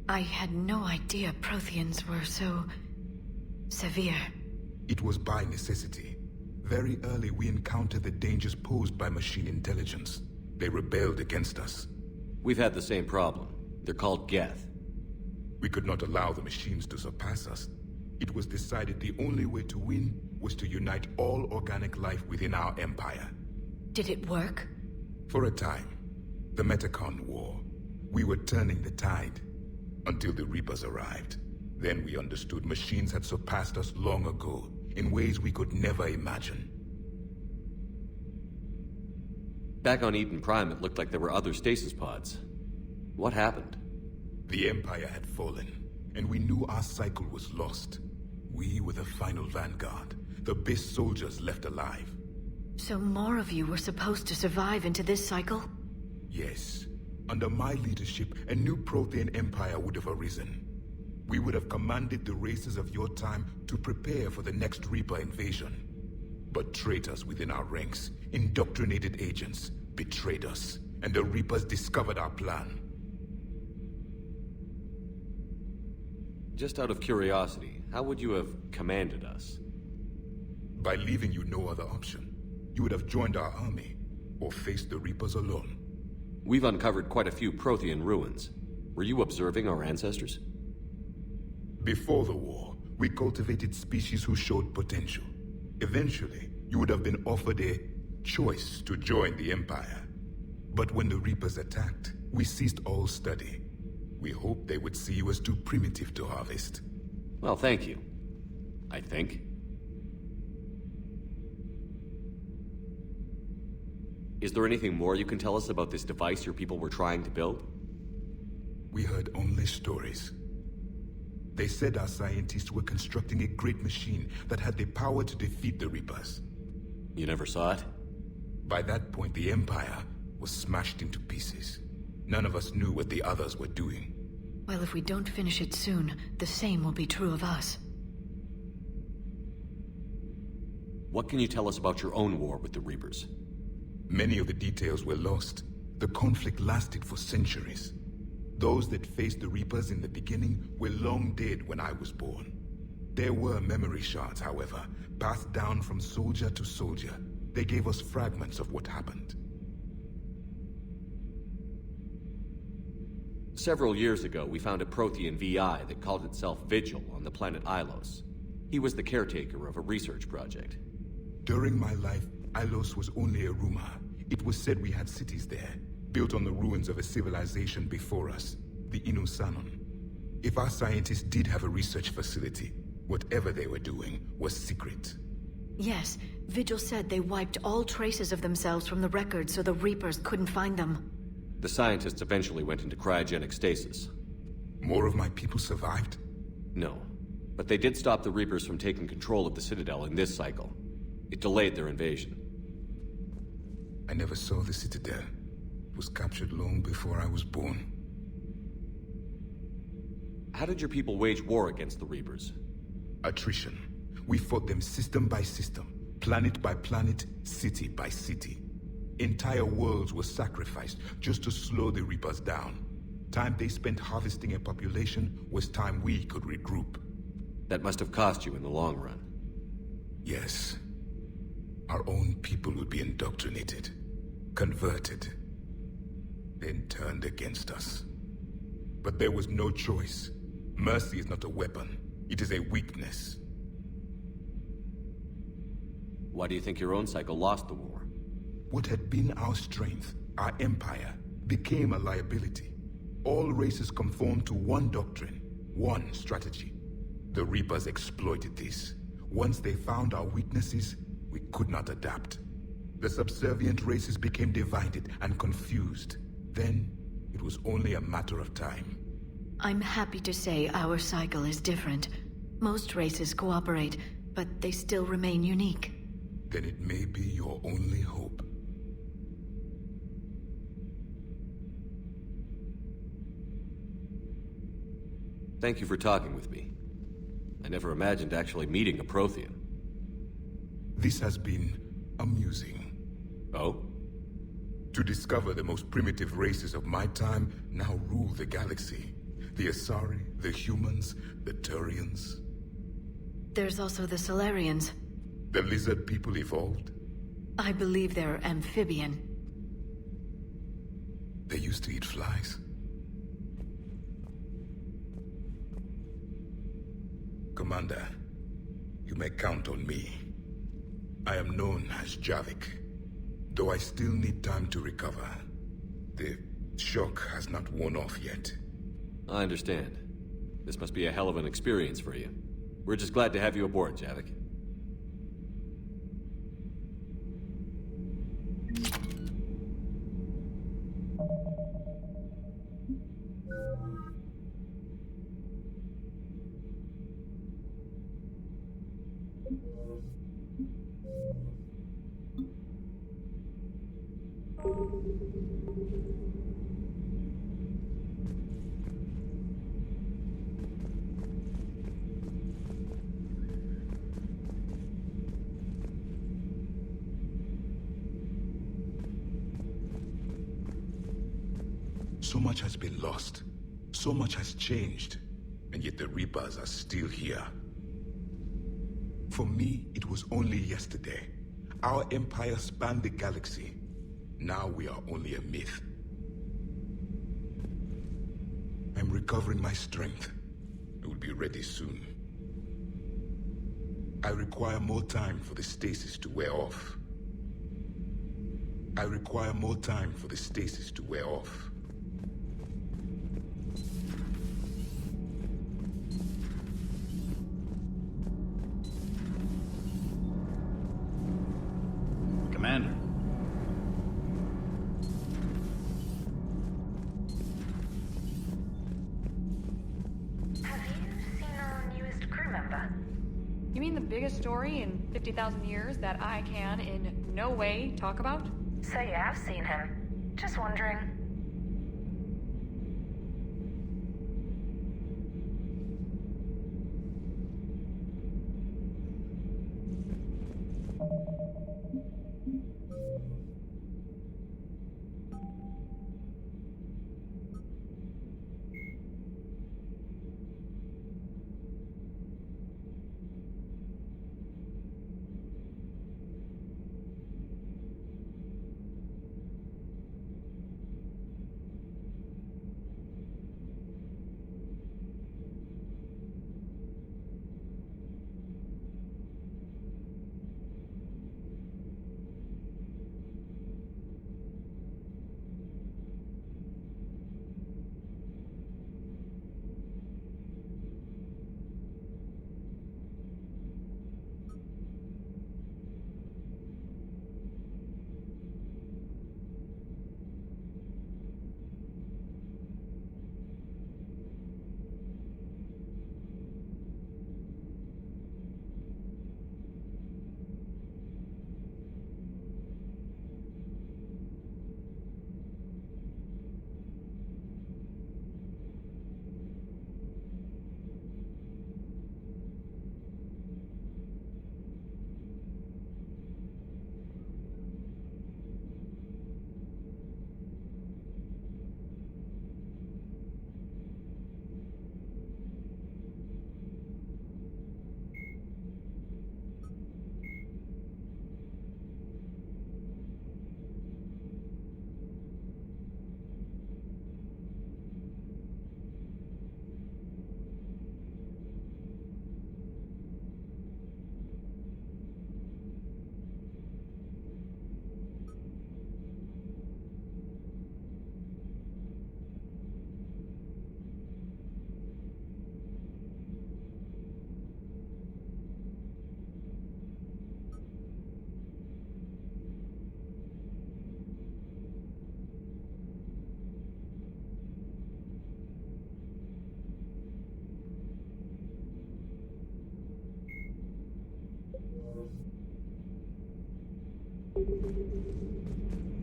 I had no idea Protheans were so... severe. It was by necessity. Very early we encountered the dangers posed by machine intelligence. They rebelled against us. We've had the same problem. They're called Geth. We could not allow the machines to surpass us. It was decided the only way to win was to unite all organic life within our empire. Did it work? For a time. The Metacon War. We were turning the tide. Until the Reapers arrived. Then we understood machines had surpassed us long ago, in ways we could never imagine. Back on Eden Prime, it looked like there were other stasis pods. What happened? The Empire had fallen, and we knew our cycle was lost. We were the final vanguard, the best soldiers left alive. So more of you were supposed to survive into this cycle? Yes. Under my leadership, a new Prothean empire would have arisen. We would have commanded the races of your time to prepare for the next Reaper invasion. But traitors within our ranks, indoctrinated agents, betrayed us, and the Reapers discovered our plan. Just out of curiosity, how would you have commanded us? By leaving you no other option. You would have joined our army, or faced the Reapers alone. We've uncovered quite a few Prothean ruins. Were you observing our ancestors? Before the war, we cultivated species who showed potential. Eventually, you would have been offered a choice to join the Empire. But when the Reapers attacked, we ceased all study. We hoped they would see you as too primitive to harvest. Well, thank you. I think. Is there anything more you can tell us about this device your people were trying to build? We heard only stories. They said our scientists were constructing a great machine that had the power to defeat the Reapers. You never saw it? By that point, the Empire was smashed into pieces. None of us knew what the others were doing. Well, if we don't finish it soon, the same will be true of us. What can you tell us about your own war with the Reapers? Many of the details were lost. The conflict lasted for centuries. Those that faced the Reapers in the beginning were long dead when I was born. There were memory shards, however, passed down from soldier to soldier. They gave us fragments of what happened. Several years ago, we found a Prothean VI that called itself Vigil on the planet Ilos. He was the caretaker of a research project. During my life, Ilos was only a rumor. It was said we had cities there, built on the ruins of a civilization before us, the Inusanon. If our scientists did have a research facility, whatever they were doing was secret. Yes, Vigil said they wiped all traces of themselves from the records so the Reapers couldn't find them. The scientists eventually went into cryogenic stasis. More of my people survived? No, but they did stop the Reapers from taking control of the Citadel in this cycle. It delayed their invasion. I never saw the Citadel. It was captured long before I was born. How did your people wage war against the Reapers? Attrition. We fought them system by system, planet by planet, city by city. Entire worlds were sacrificed just to slow the Reapers down. Time they spent harvesting a population was time we could regroup. That must have cost you in the long run. Yes. Our own people would be indoctrinated, converted, then turned against us. But there was no choice. Mercy is not a weapon. It is a weakness. Why do you think your own cycle lost the war? What had been our strength, our empire, became a liability. All races conformed to one doctrine, one strategy. The Reapers exploited this. Once they found our weaknesses, we could not adapt. The subservient races became divided and confused. Then, it was only a matter of time. I'm happy to say our cycle is different. Most races cooperate, but they still remain unique. Then it may be your only hope. Thank you for talking with me. I never imagined actually meeting a Prothean. This has been amusing. Oh? To discover the most primitive races of my time now rule the galaxy. The Asari, the humans, the Turians. There's also the Solarians. The lizard people evolved? I believe they're amphibian. They used to eat flies. Commander, you may count on me. I am known as Javik, though I still need time to recover. The shock has not worn off yet. I understand. This must be a hell of an experience for you. We're just glad to have you aboard, Javik. So much has been lost. So much has changed. And yet the Reapers are still here. For me, it was only yesterday. Our empire spanned the galaxy. Now we are only a myth. I'm recovering my strength. I will be ready soon. I require more time for the stasis to wear off. I require more time for the stasis to wear off. Commander. Have you seen our newest crew member? You mean the biggest story in 50,000 years that I can in no way talk about? So you have seen him. Just wondering.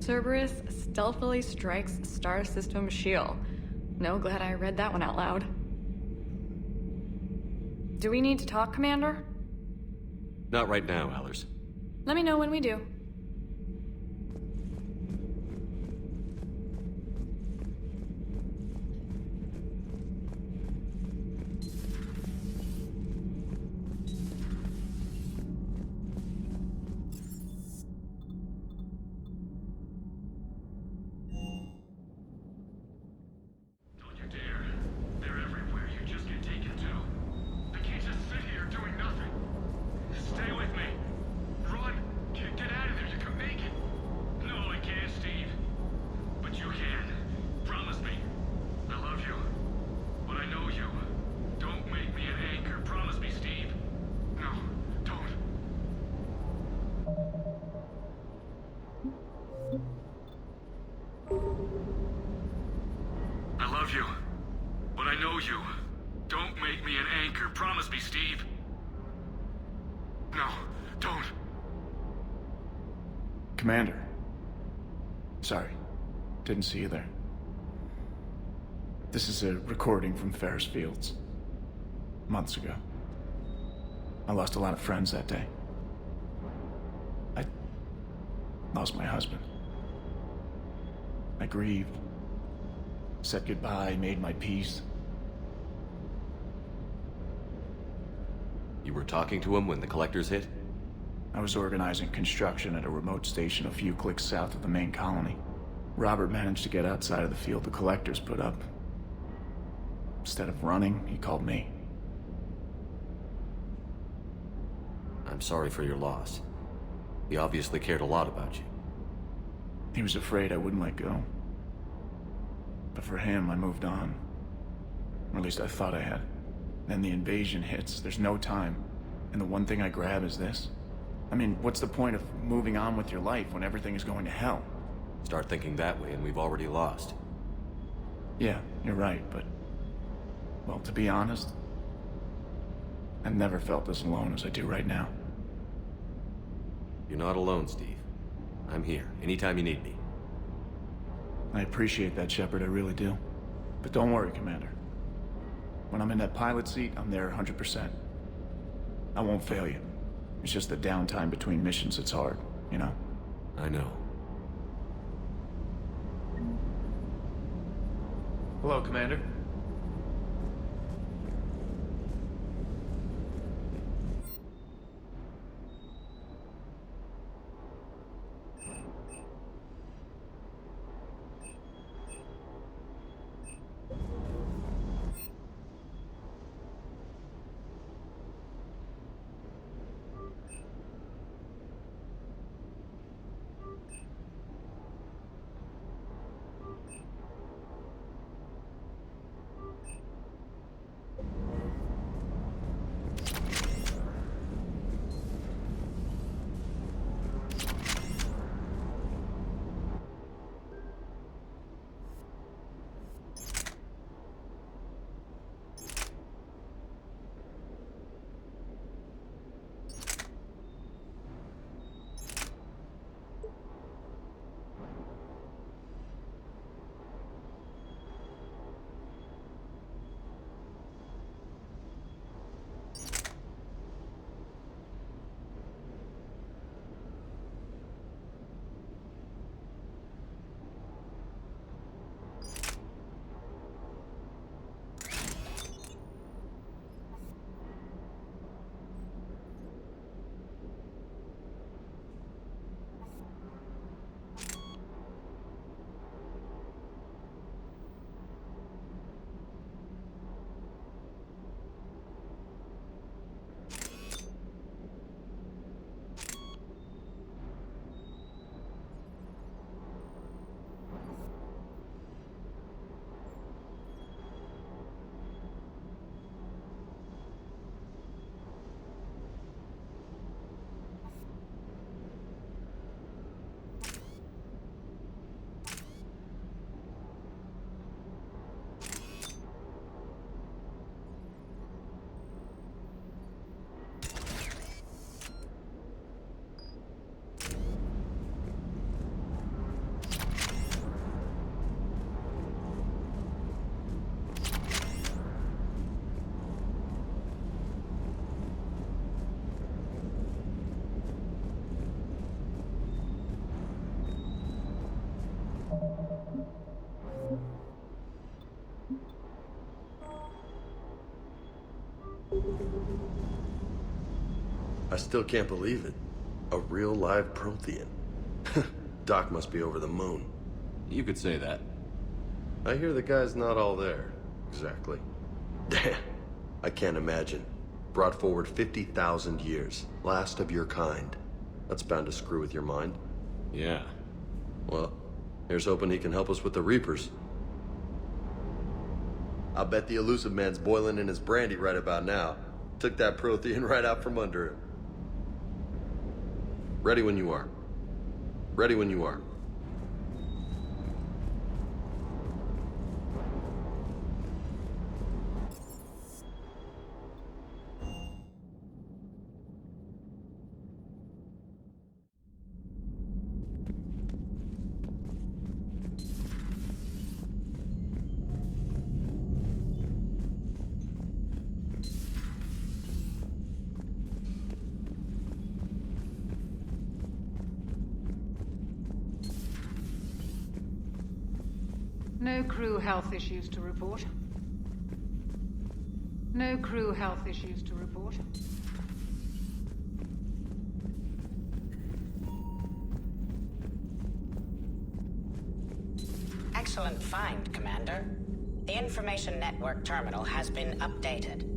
Cerberus stealthily strikes Star System shield. No, glad I read that one out loud. Do we need to talk, Commander? Not right now, Allers. Let me know when we do. Stay with me. Run! Commander. Sorry, didn't see you there. This is a recording from Ferris Fields. Months ago. I lost a lot of friends that day. I lost my husband. I grieved. Said goodbye, made my peace. You were talking to him when the collectors hit? I was organizing construction at a remote station a few clicks south of the main colony. Robert managed to get outside of the field the collectors put up. Instead of running, he called me. I'm sorry for your loss. He obviously cared a lot about you. He was afraid I wouldn't let go. But for him, I moved on. Or at least I thought I had. Then the invasion hits, there's no time. And the one thing I grab is this. I mean, what's the point of moving on with your life when everything is going to hell? Start thinking that way and we've already lost. Yeah, you're right, but... well, to be honest, I've never felt as alone as I do right now. You're not alone, Steve. I'm here, anytime you need me. I appreciate that, Shepard, I really do. But don't worry, Commander. When I'm in that pilot seat, I'm there 100%. I won't fail you. It's just the downtime between missions that's hard, you know? I know. Hello, Commander. I still can't believe it. A real live Prothean. Doc must be over the moon. You could say that. I hear the guy's not all there. Exactly. Damn. I can't imagine. Brought forward 50,000 years. Last of your kind. That's bound to screw with your mind. Yeah. Well, here's hoping he can help us with the Reapers. I'll bet the elusive man's boiling in his brandy right about now. Took that Prothean right out from under him. Ready when you are. Ready when you are. No crew health issues to report. No crew health issues to report. Excellent find, Commander. The information network terminal has been updated.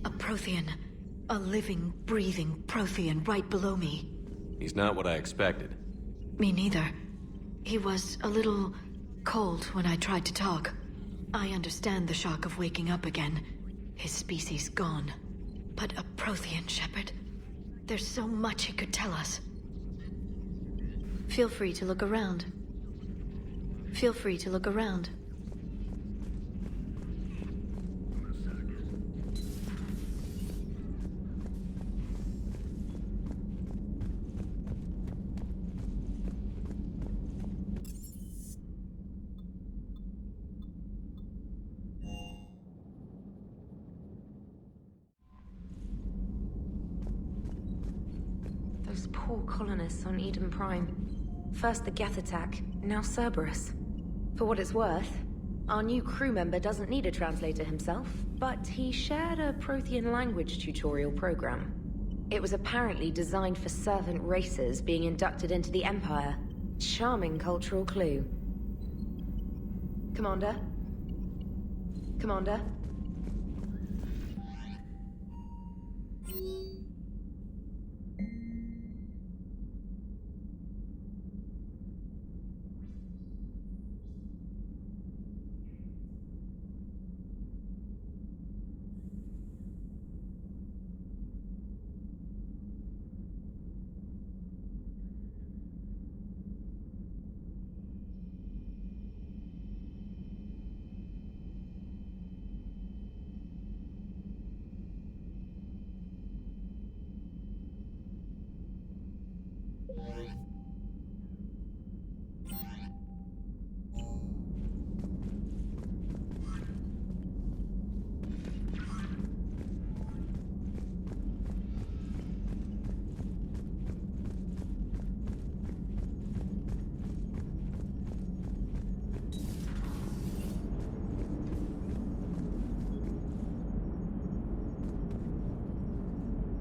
A Prothean. A living, breathing Prothean right below me. He's not what I expected. Me neither. He was a little cold when I tried to talk. I understand the shock of waking up again. His species gone. But a Prothean, Shepard. There's so much he could tell us. Feel free to look around. Feel free to look around. Those poor colonists on Eden Prime. First the Geth attack, now Cerberus. For what it's worth, our new crew member doesn't need a translator himself, but he shared a Prothean language tutorial program. It was apparently designed for servant races being inducted into the Empire. Charming cultural clue. Commander? Commander?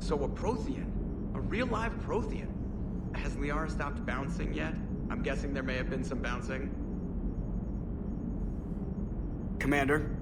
So a Prothean. A real live Prothean. Has Liara stopped bouncing yet? I'm guessing there may have been some bouncing. Commander?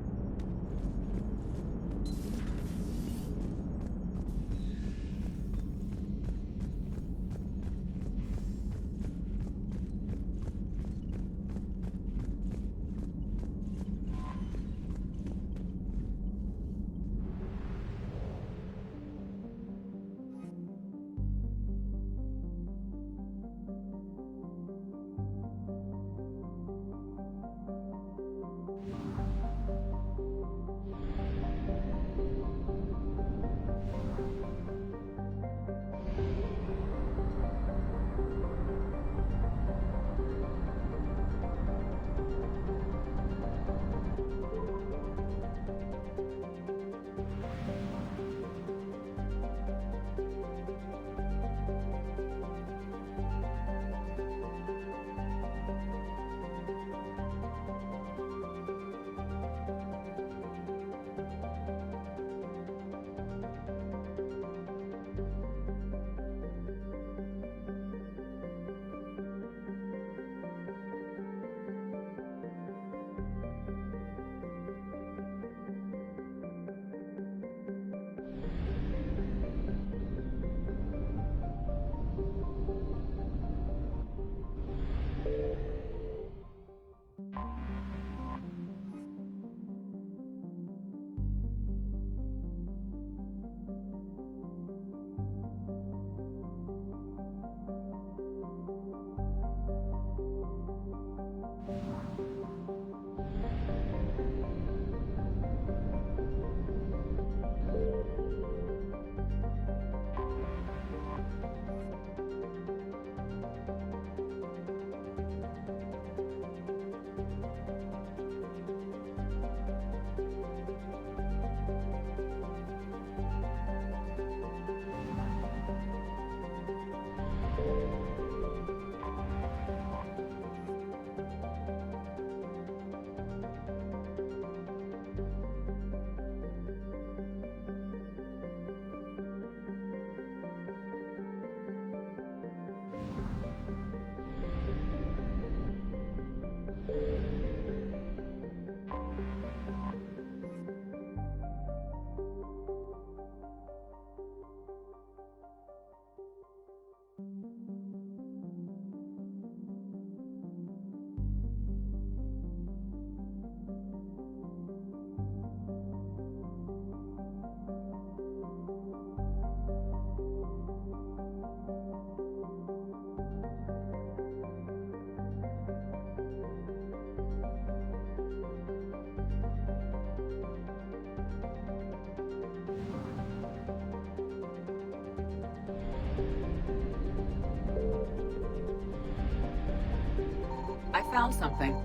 I found something.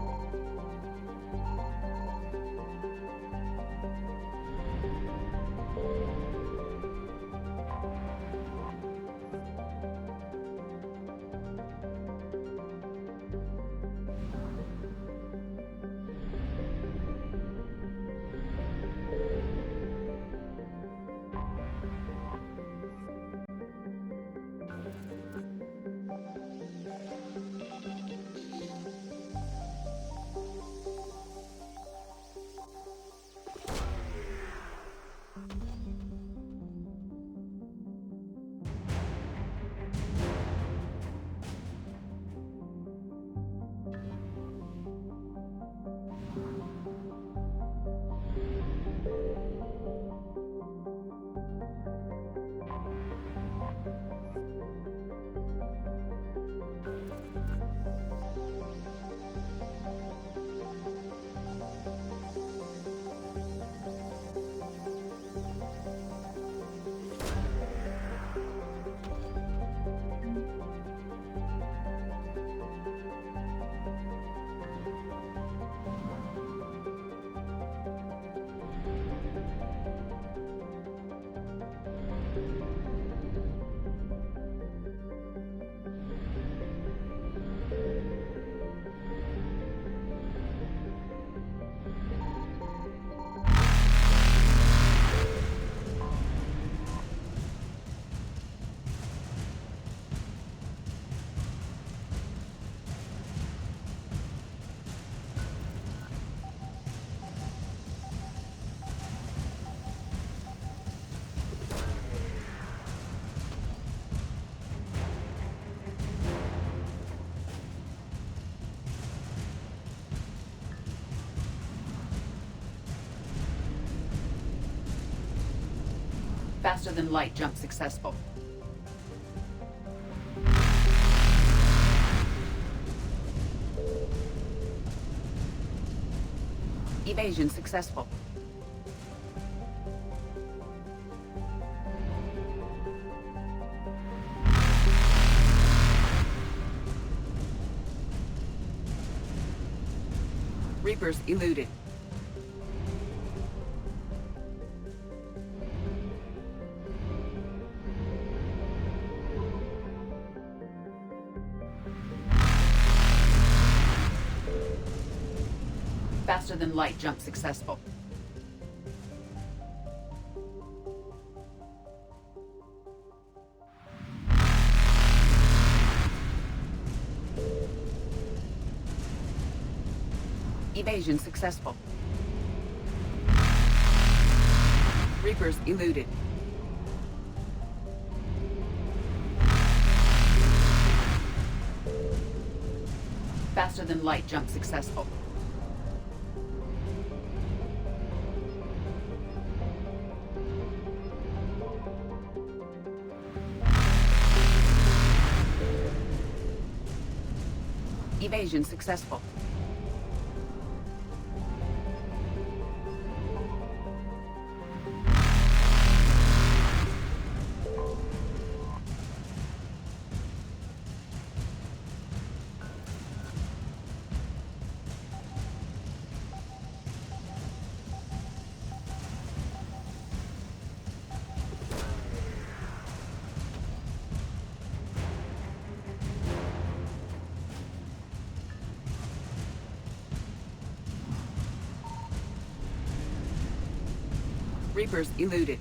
Faster than light jump successful. Evasion successful. Reapers eluded. Faster than light jump successful. Evasion successful. Reapers eluded. Faster than light jump successful. Evasion successful. Reapers eluded.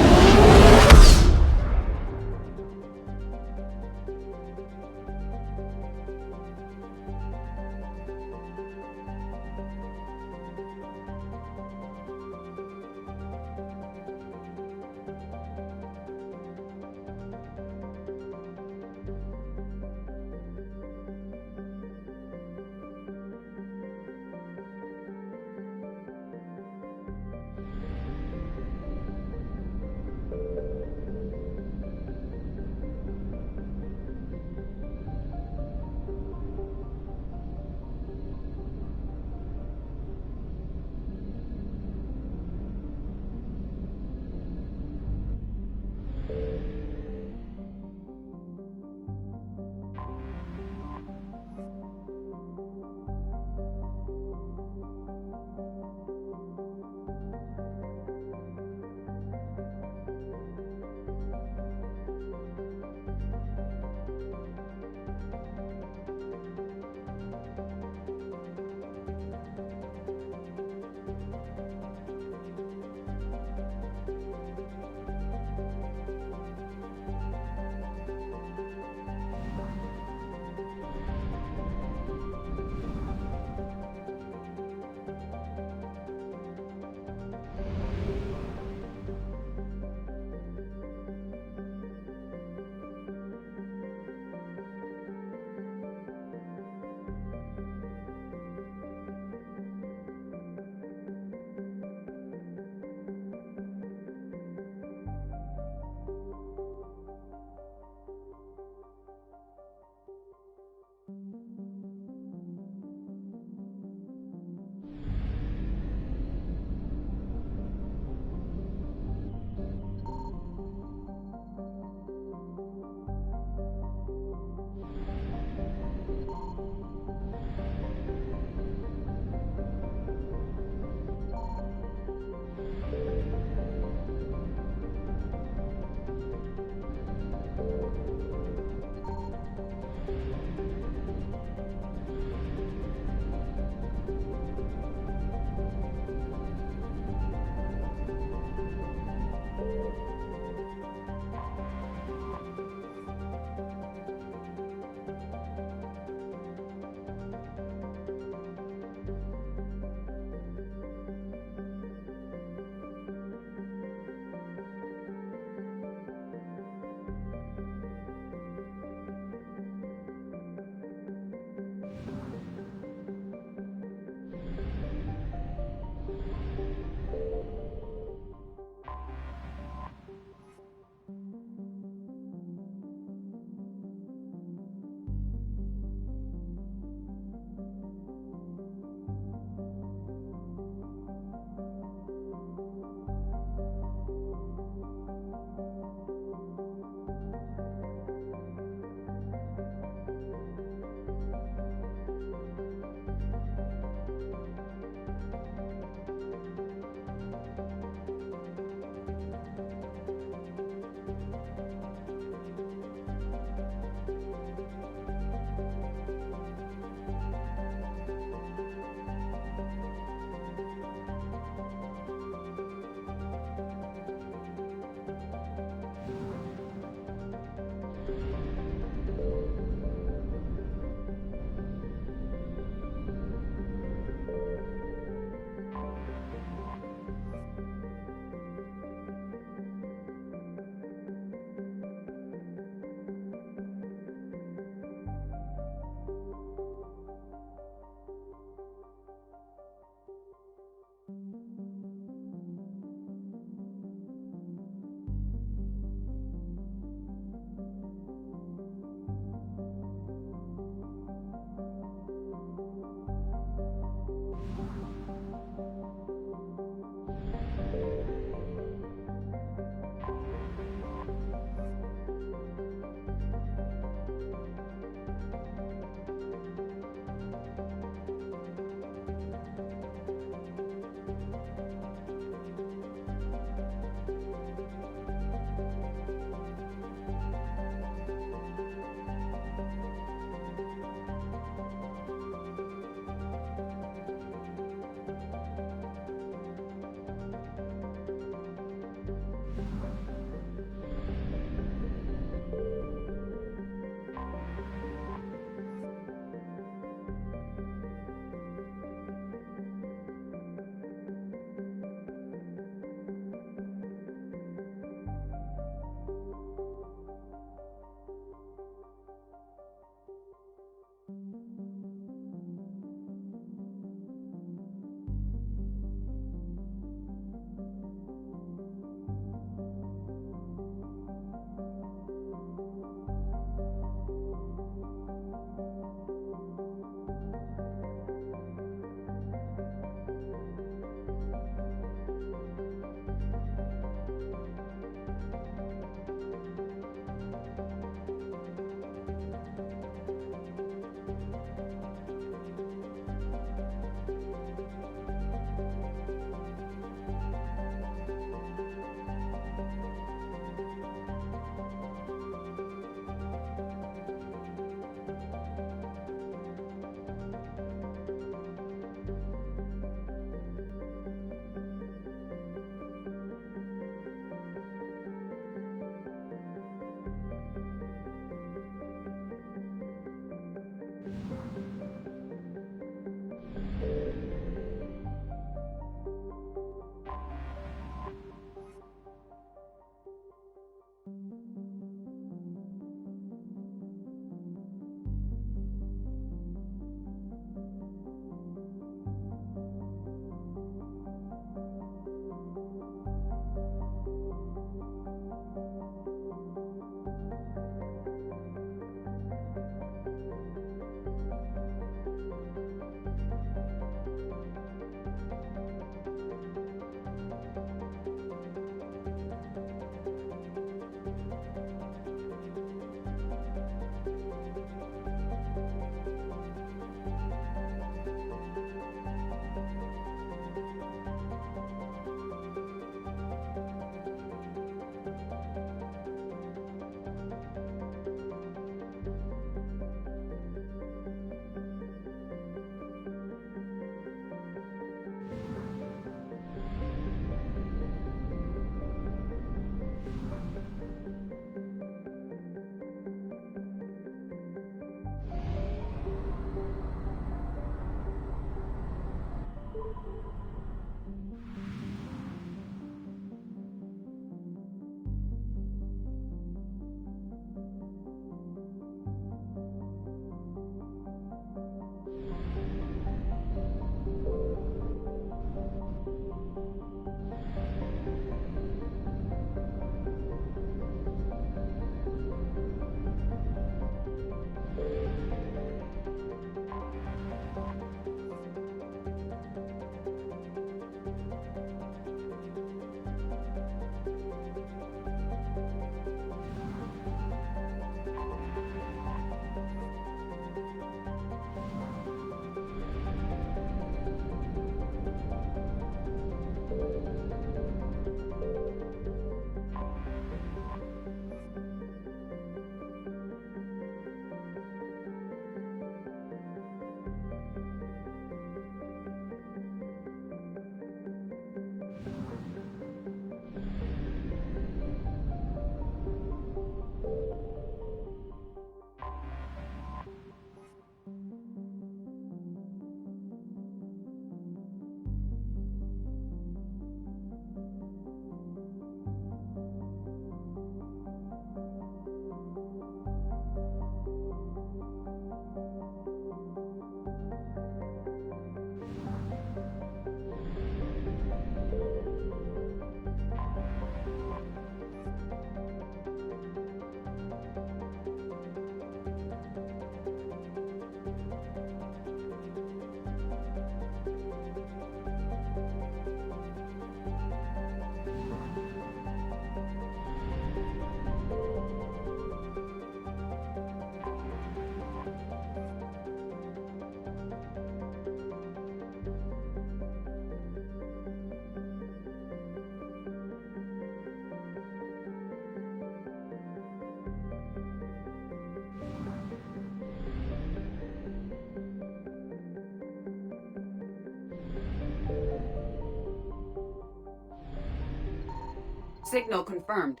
Signal confirmed.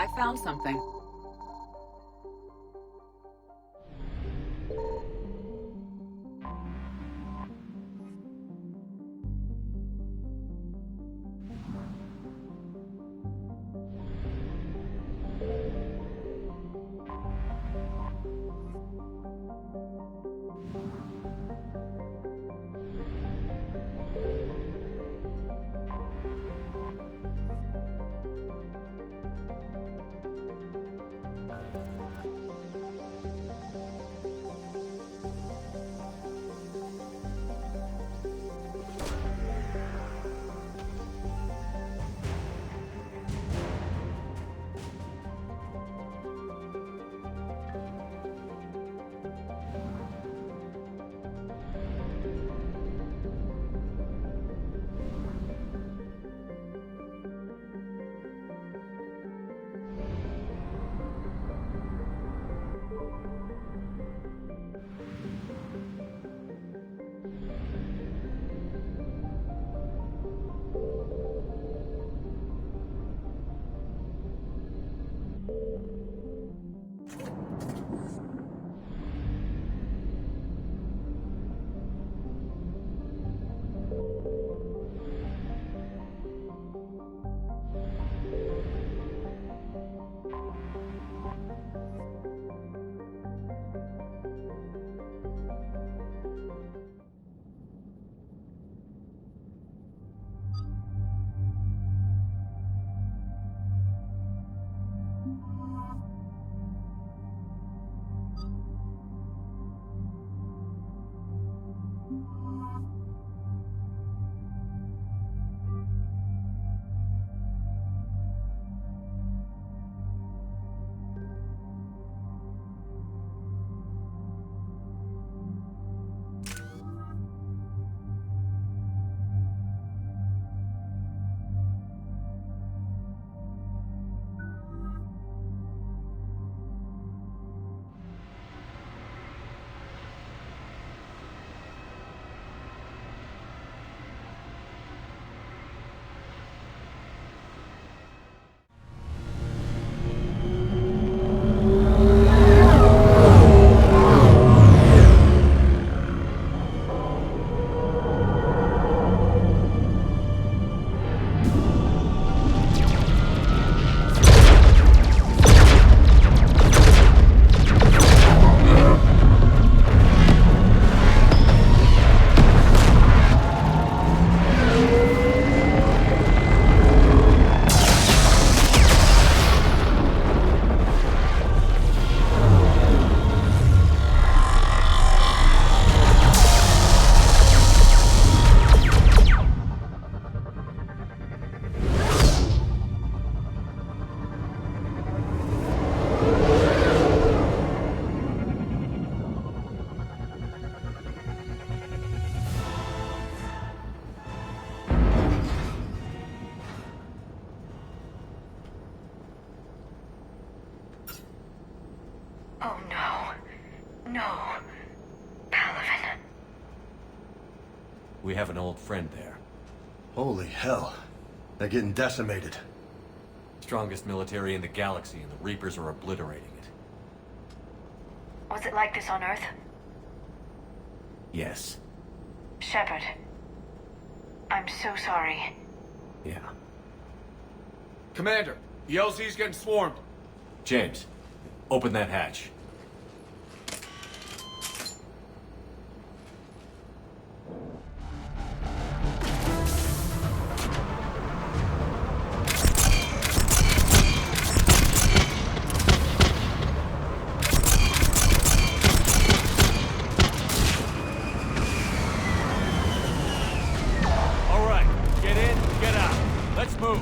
I found something. Paladin. We have an old friend there. Holy hell. They're getting decimated. Strongest military in the galaxy, and the Reapers are obliterating it. Was it like this on Earth? Yes. Shepard. I'm so sorry. Yeah. Commander, the LZ's getting swarmed. James, open that hatch. All right, get in, get out. Let's move.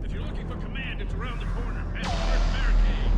If you're looking for command, it's around the corner. Past the first barricade.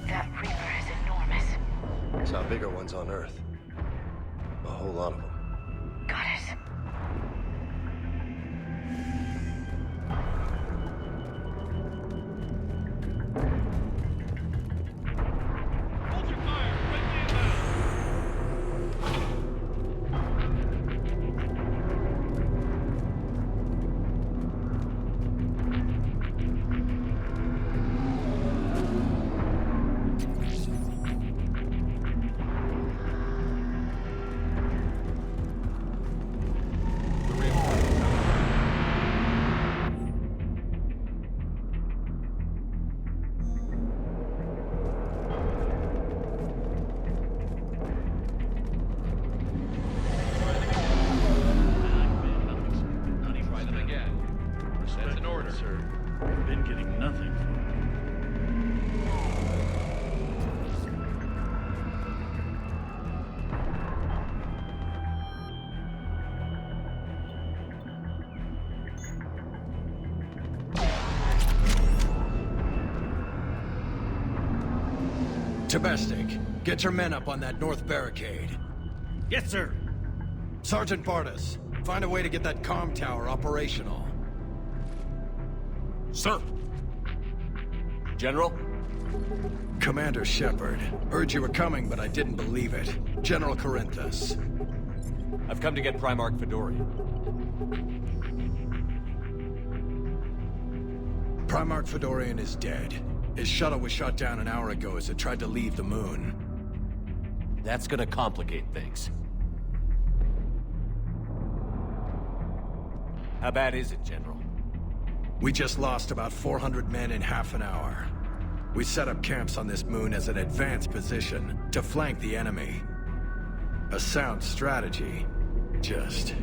That Reaper is enormous. Saw bigger ones on Earth. A whole lot of them. Got it. Hold your fire. Right man down. Try them again. That's an order. Sir, I've been getting nothing from Domestic, get your men up on that north barricade. Yes, sir. Sergeant Bartas, find a way to get that comm tower operational. Sir! General? Commander Shepard, heard you were coming, but I didn't believe it. General Corinthus. I've come to get Primarch Fedorian. Primarch Fedorian is dead. His shuttle was shot down an hour ago as it tried to leave the moon. That's gonna complicate things. How bad is it, General? We just lost about 400 men in half an hour. We set up camps on this moon as an advanced position to flank the enemy. A sound strategy. Just...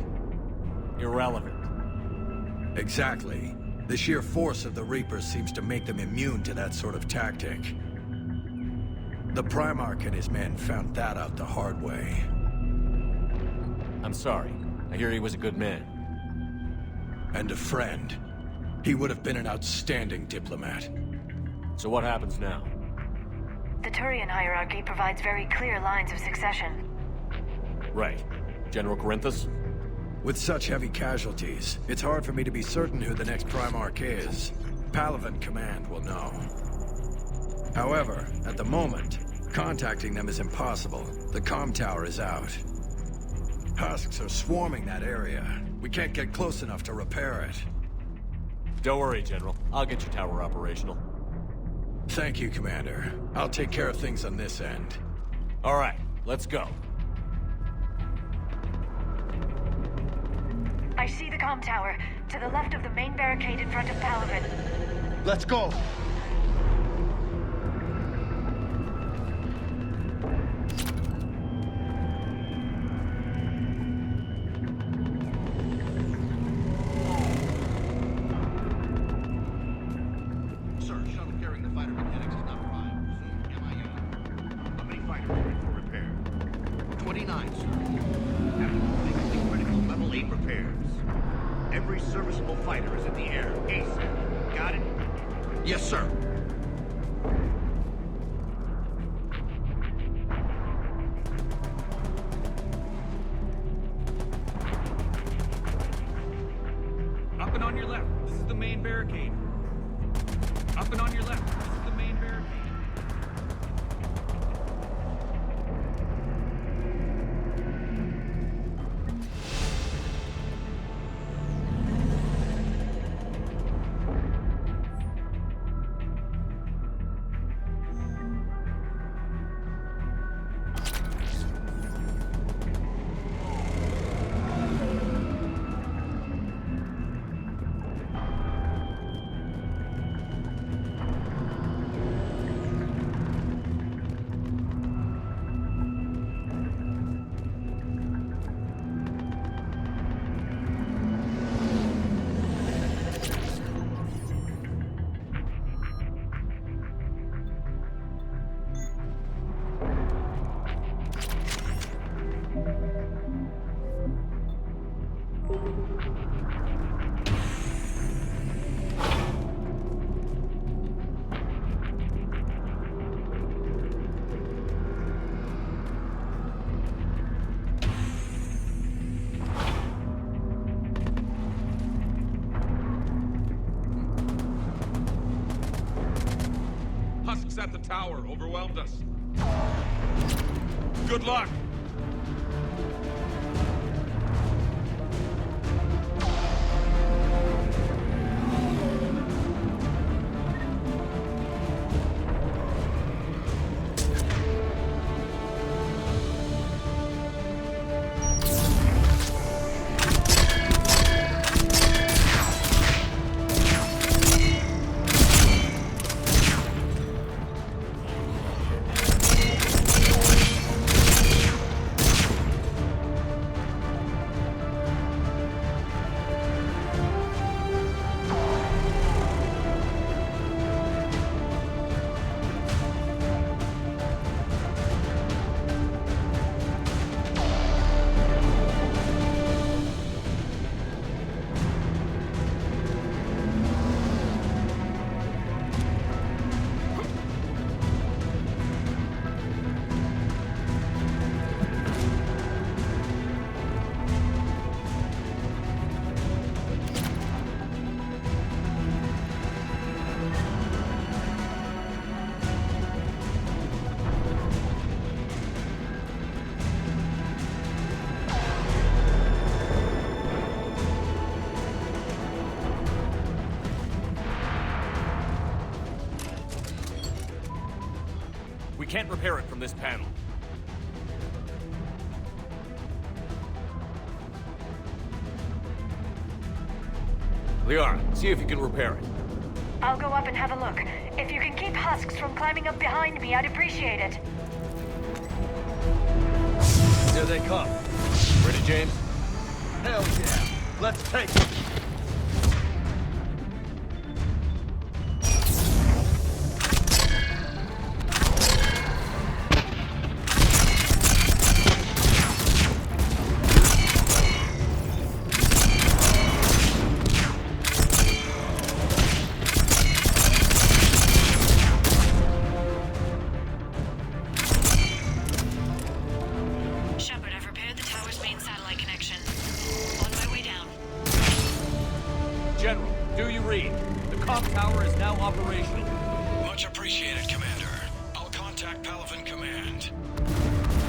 irrelevant. Exactly. The sheer force of the Reapers seems to make them immune to that sort of tactic. The Primarch and his men found that out the hard way. I'm sorry. I hear he was a good man. And a friend. He would have been an outstanding diplomat. So what happens now? The Turian hierarchy provides very clear lines of succession. Right. General Corinthus? With such heavy casualties, it's hard for me to be certain who the next Primarch is. Palaven Command will know. However, at the moment, contacting them is impossible. The comm tower is out. Husks are swarming that area. We can't get close enough to repair it. Don't worry, General. I'll get your tower operational. Thank you, Commander. I'll take care of things on this end. All right, let's go. I see the comm tower, to the left of the main barricade in front of Palaven. Let's go! Sir, shuttle carrying the fighter mechanics is not arrived. Resume MIA. How many fighters ready for repair? 29, sir. After critical level 8 repairs. Every serviceable fighter is in the air. ASAP. Got it? Yes, sir. Up and on your left. This is the main barricade. Up and on your left. This is the main barricade. Husks at the tower overwhelmed us. Good luck! We can't repair it from this panel. Liara, see if you can repair it. I'll go up and have a look. If you can keep Husks from climbing up behind me, I'd appreciate it. Here they come. Ready, James? Hell yeah! Let's take it! ALOT tower is now operational. Much appreciated, Commander. I'll contact Palaven Command.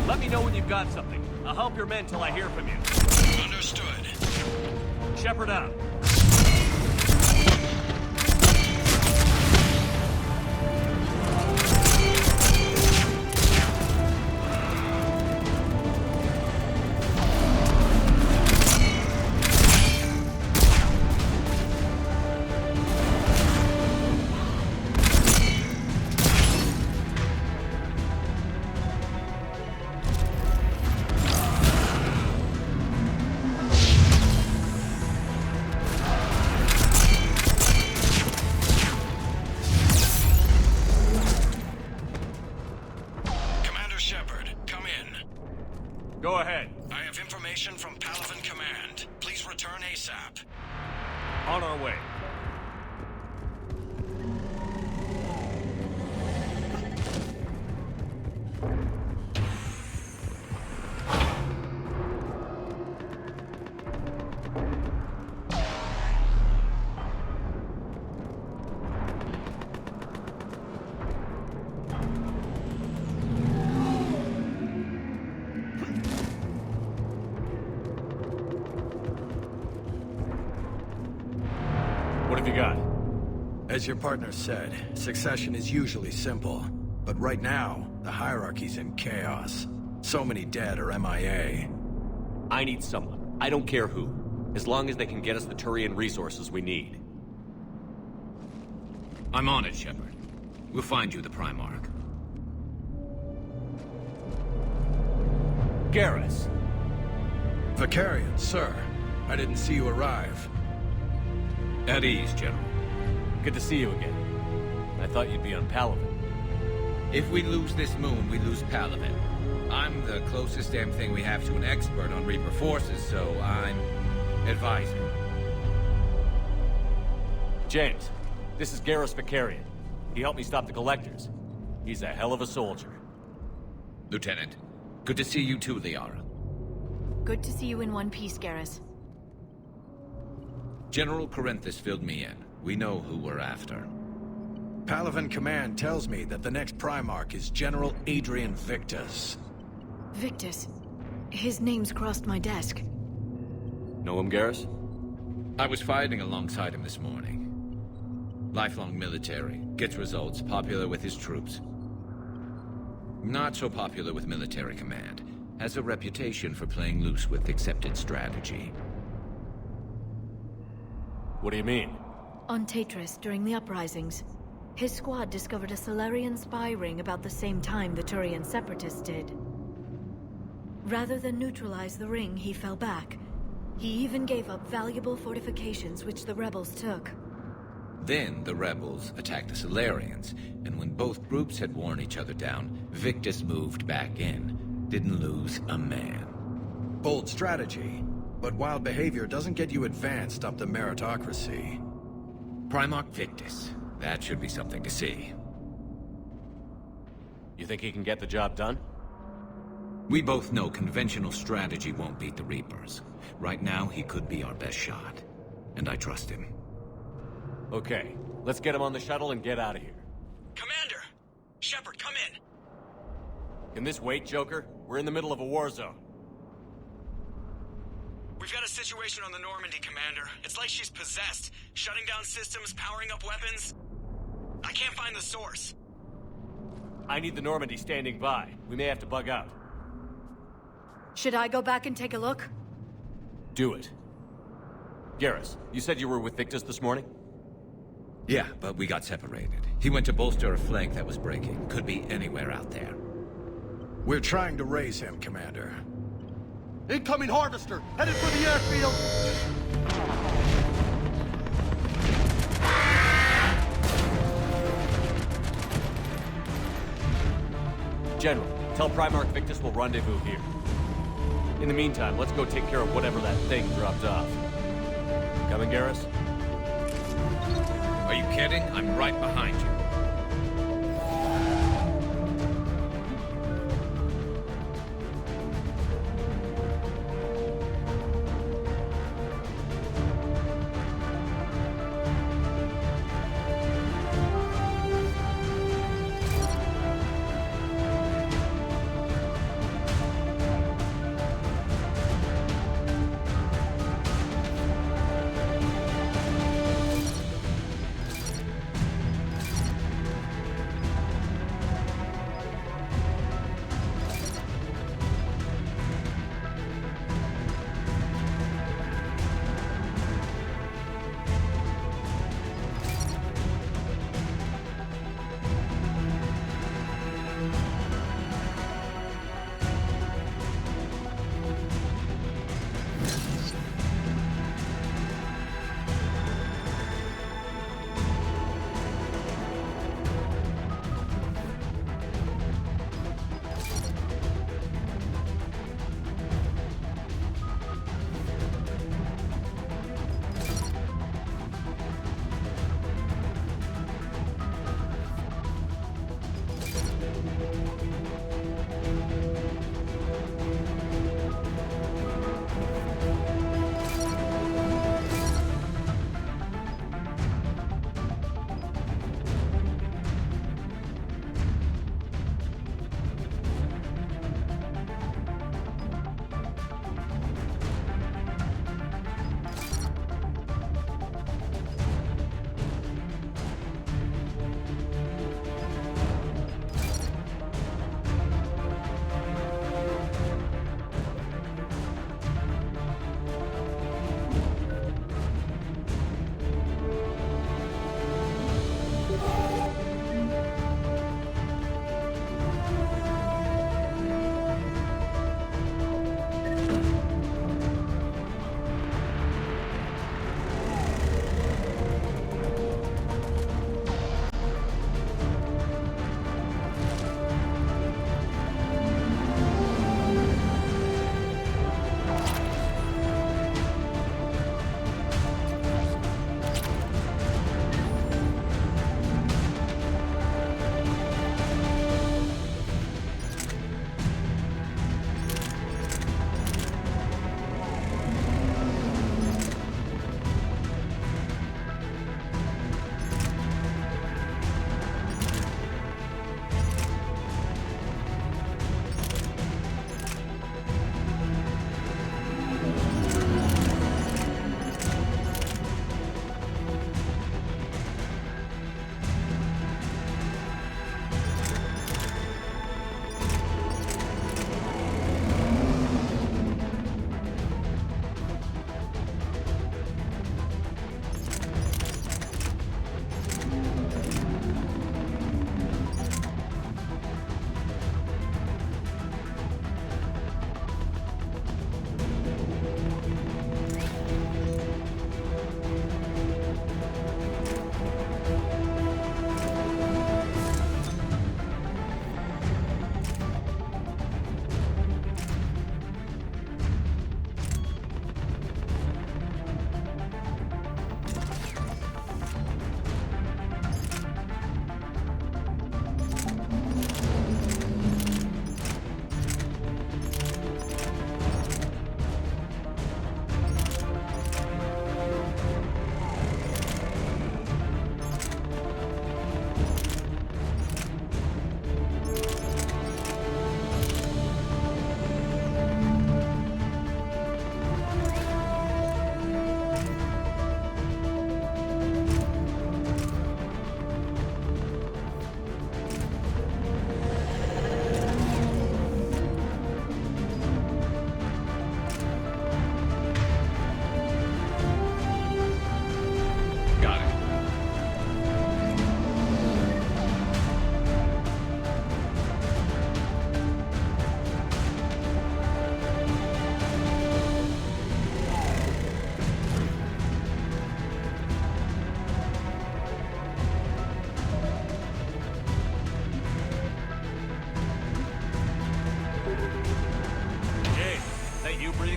Let me know when you've got something. I'll help your men till I hear from you. Understood. Shepard out. Go ahead. I have information from Palaven Command. Please return ASAP. On our way. What have you got? As your partner said, succession is usually simple. But right now, the hierarchy's in chaos. So many dead or MIA. I need someone. I don't care who. As long as they can get us the Turian resources we need. I'm on it, Shepard. We'll find you the Primarch. Garrus. Vicarian, sir. I didn't see you arrive. At ease, General. Good to see you again. I thought you'd be on Palaven. If we lose this moon, we lose Palaven. I'm the closest damn thing we have to an expert on Reaper forces, so I'm advising. James, this is Garrus Vicarian. He helped me stop the Collectors. He's a hell of a soldier. Lieutenant, good to see you too, Liara. Good to see you in one piece, Garrus. General Corinthus filled me in. We know who we're after. Palaven Command tells me that the next Primarch is General Adrian Victus. Victus? His name's crossed my desk. Know him, Garrus? I was fighting alongside him this morning. Lifelong military, gets results, popular with his troops. Not so popular with military command. Has a reputation for playing loose with accepted strategy. What do you mean? On Tatris, during the uprisings, his squad discovered a Solarian spy ring about the same time the Turian Separatists did. Rather than neutralize the ring, he fell back. He even gave up valuable fortifications which the rebels took. Then the rebels attacked the Solarians, and when both groups had worn each other down, Victus moved back in. Didn't lose a man. Bold strategy. But wild behavior doesn't get you advanced up the meritocracy. Primarch Victus. That should be something to see. You think he can get the job done? We both know conventional strategy won't beat the Reapers. Right now, he could be our best shot. And I trust him. Okay, let's get him on the shuttle and get out of here. Commander! Shepard, come in! Can this wait, Joker? We're in the middle of a war zone. We've got a situation on the Normandy, Commander. It's like she's possessed. Shutting down systems, powering up weapons. I can't find the source. I need the Normandy standing by. We may have to bug out. Should I go back and take a look? Do it. Garrus, you said you were with Victus this morning? Yeah, but we got separated. He went to bolster a flank that was breaking. Could be anywhere out there. We're trying to raise him, Commander. Incoming Harvester! Headed for the airfield! General, tell Primarch Victus we'll rendezvous here. In the meantime, let's go take care of whatever that thing dropped off. Coming, Garrus? Are you kidding? I'm right behind you.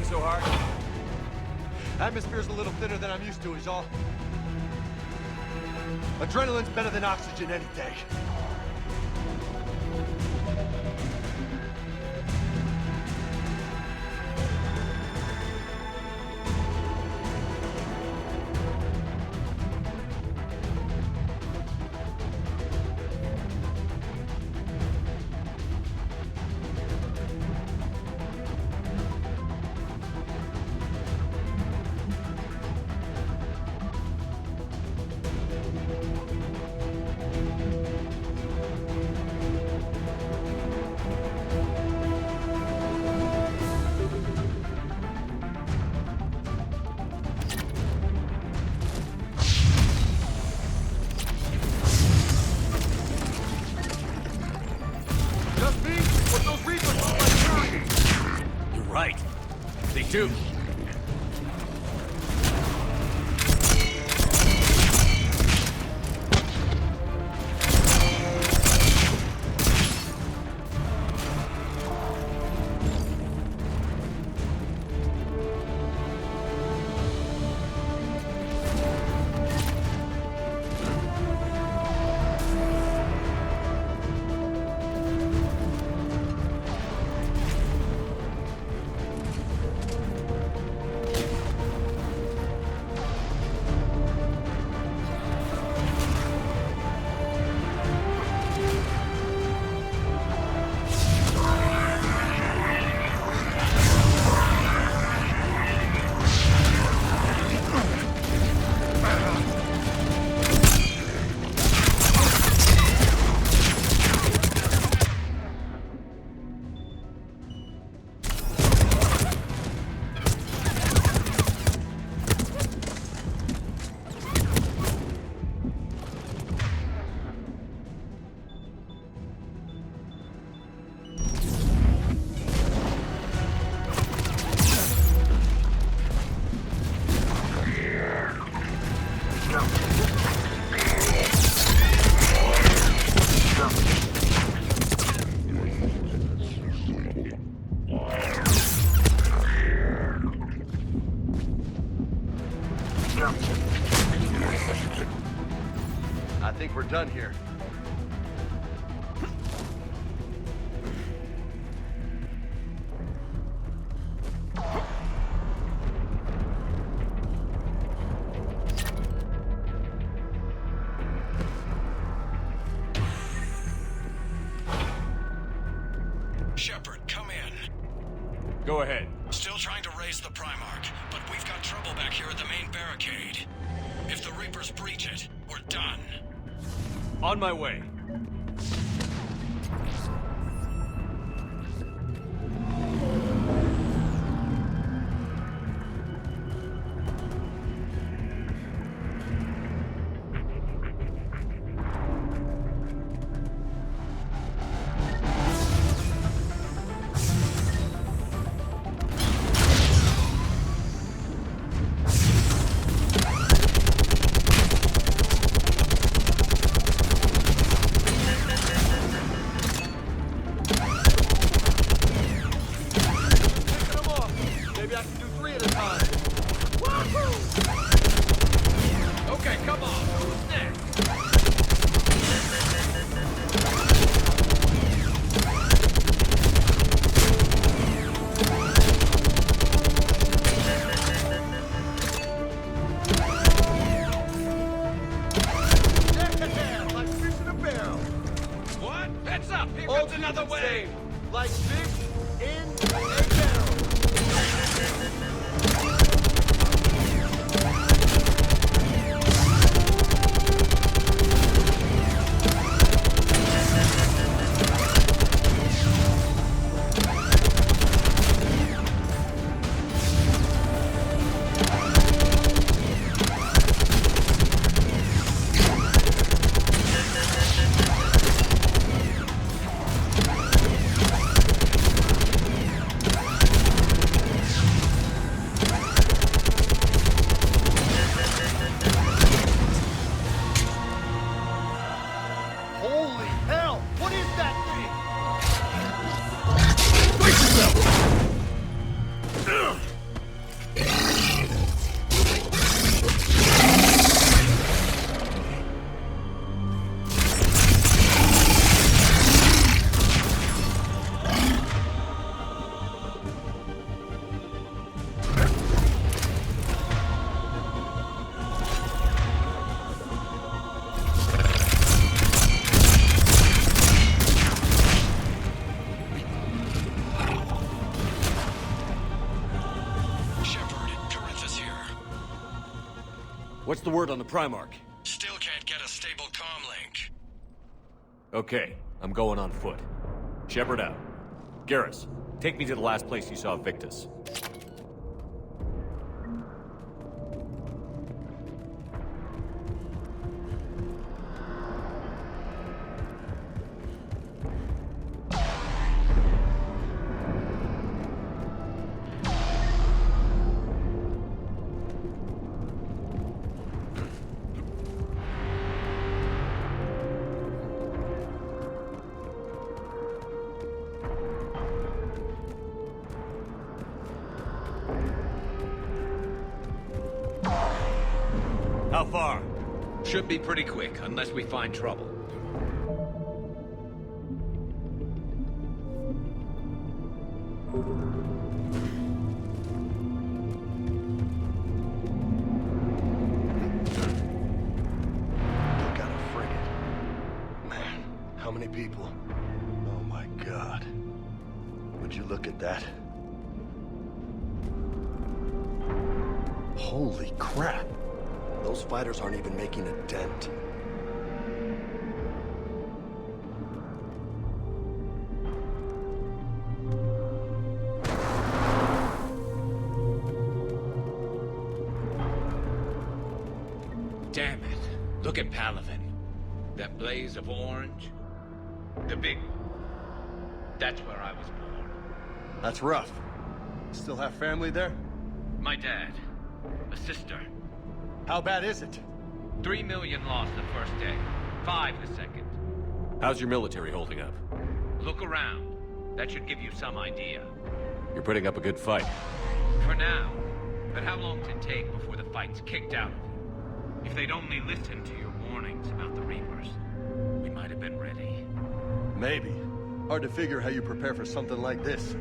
so hard? Atmosphere's a little thinner than I'm used to, is all. Adrenaline's better than oxygen any day. Right. They do. I think we're done here. Shepard, come in. Go ahead. Still trying to raise the Primarch, but we've got trouble back here at the main barricade. If the Reapers breach it, we're done. On my way. What's the word on the Primarch? Still can't get a stable comm link. Okay, I'm going on foot. Shepard out. Garrus, take me to the last place you saw Victus. How far? Should be pretty quick, unless we find trouble. They got a frigate. Man, how many people? Oh my God. Would you look at that? Holy crap! Those fighters aren't even making a dent. Damn it. Look at Palaven. That blaze of orange. The big one. That's where I was born. That's rough. Still have family there? My dad. A sister. How bad is it? 3 million lost the first day. 5 the second. How's your military holding up? Look around. That should give you some idea. You're putting up a good fight. For now. But how long does it take before the fight's kicked out of you? If they'd only listened to your warnings about the Reapers, we might have been ready. Maybe. Hard to figure how you prepare for something like this.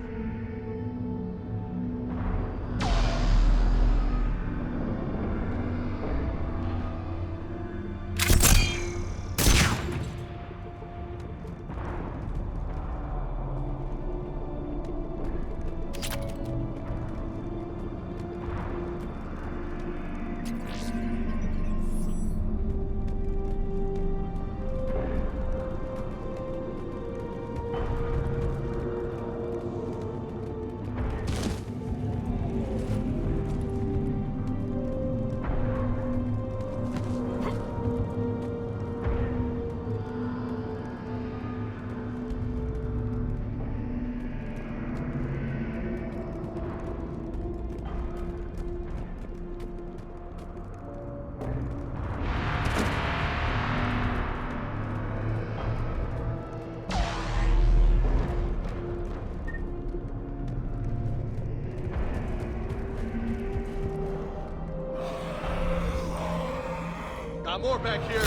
Got more back here.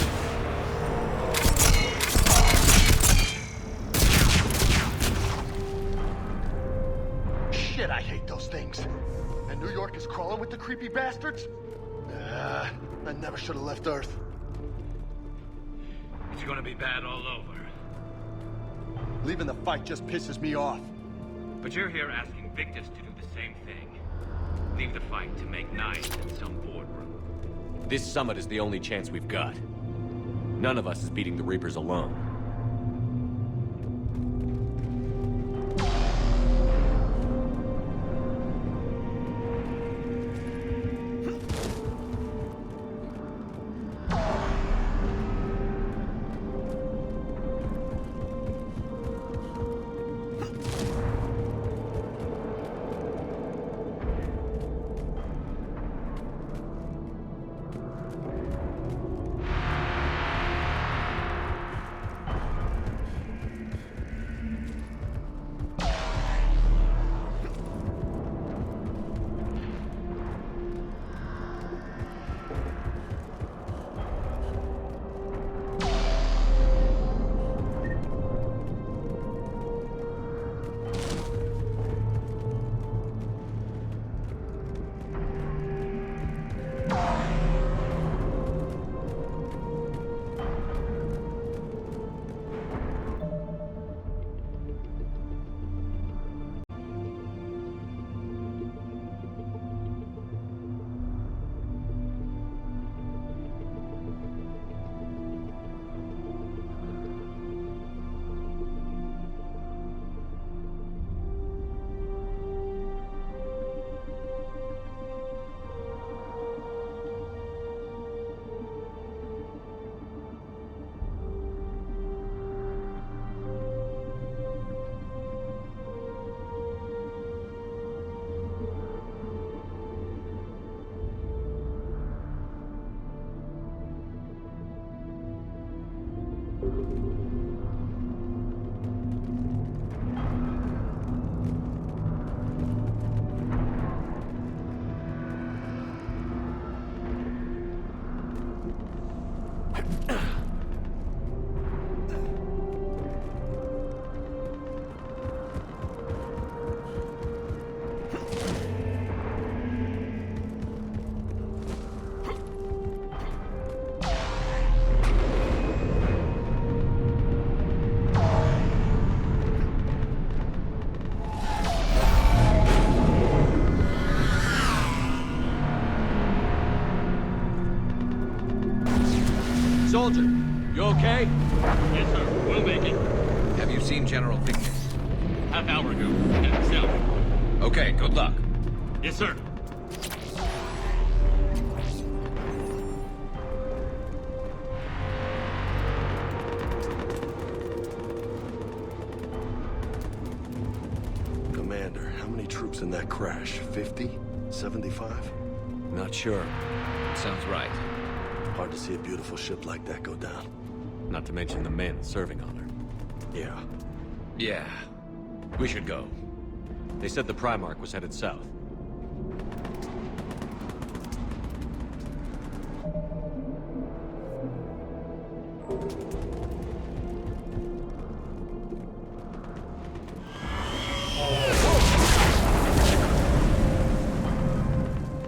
Shit, I hate those things. And New York is crawling with the creepy bastards? I never should have left Earth. It's gonna be bad all over. Leaving the fight just pisses me off. But you're here asking Victus to do the same thing. Leave the fight to make nice in some boardroom. This summit is the only chance we've got. None of us is beating the Reapers alone. soldier. You okay? Yes, sir. We'll make it. Have you seen General Victus? Half-hour ago. Headed south. Okay, good luck. Yes, sir. Commander, how many troops in that crash? 50? 75? Not sure. Sounds right. Hard to see a beautiful ship like that go down. Not to mention the men serving on her. Yeah. Yeah. We should go. They said the Primarch was headed south.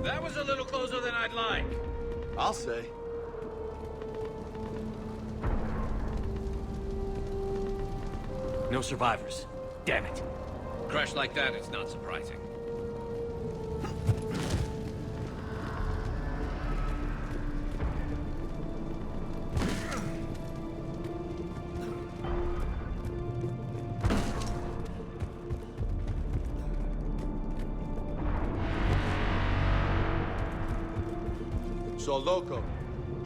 That was a little closer than I'd like. I'll say. No survivors. Damn it. Crash like that, it's not surprising. So, Loco,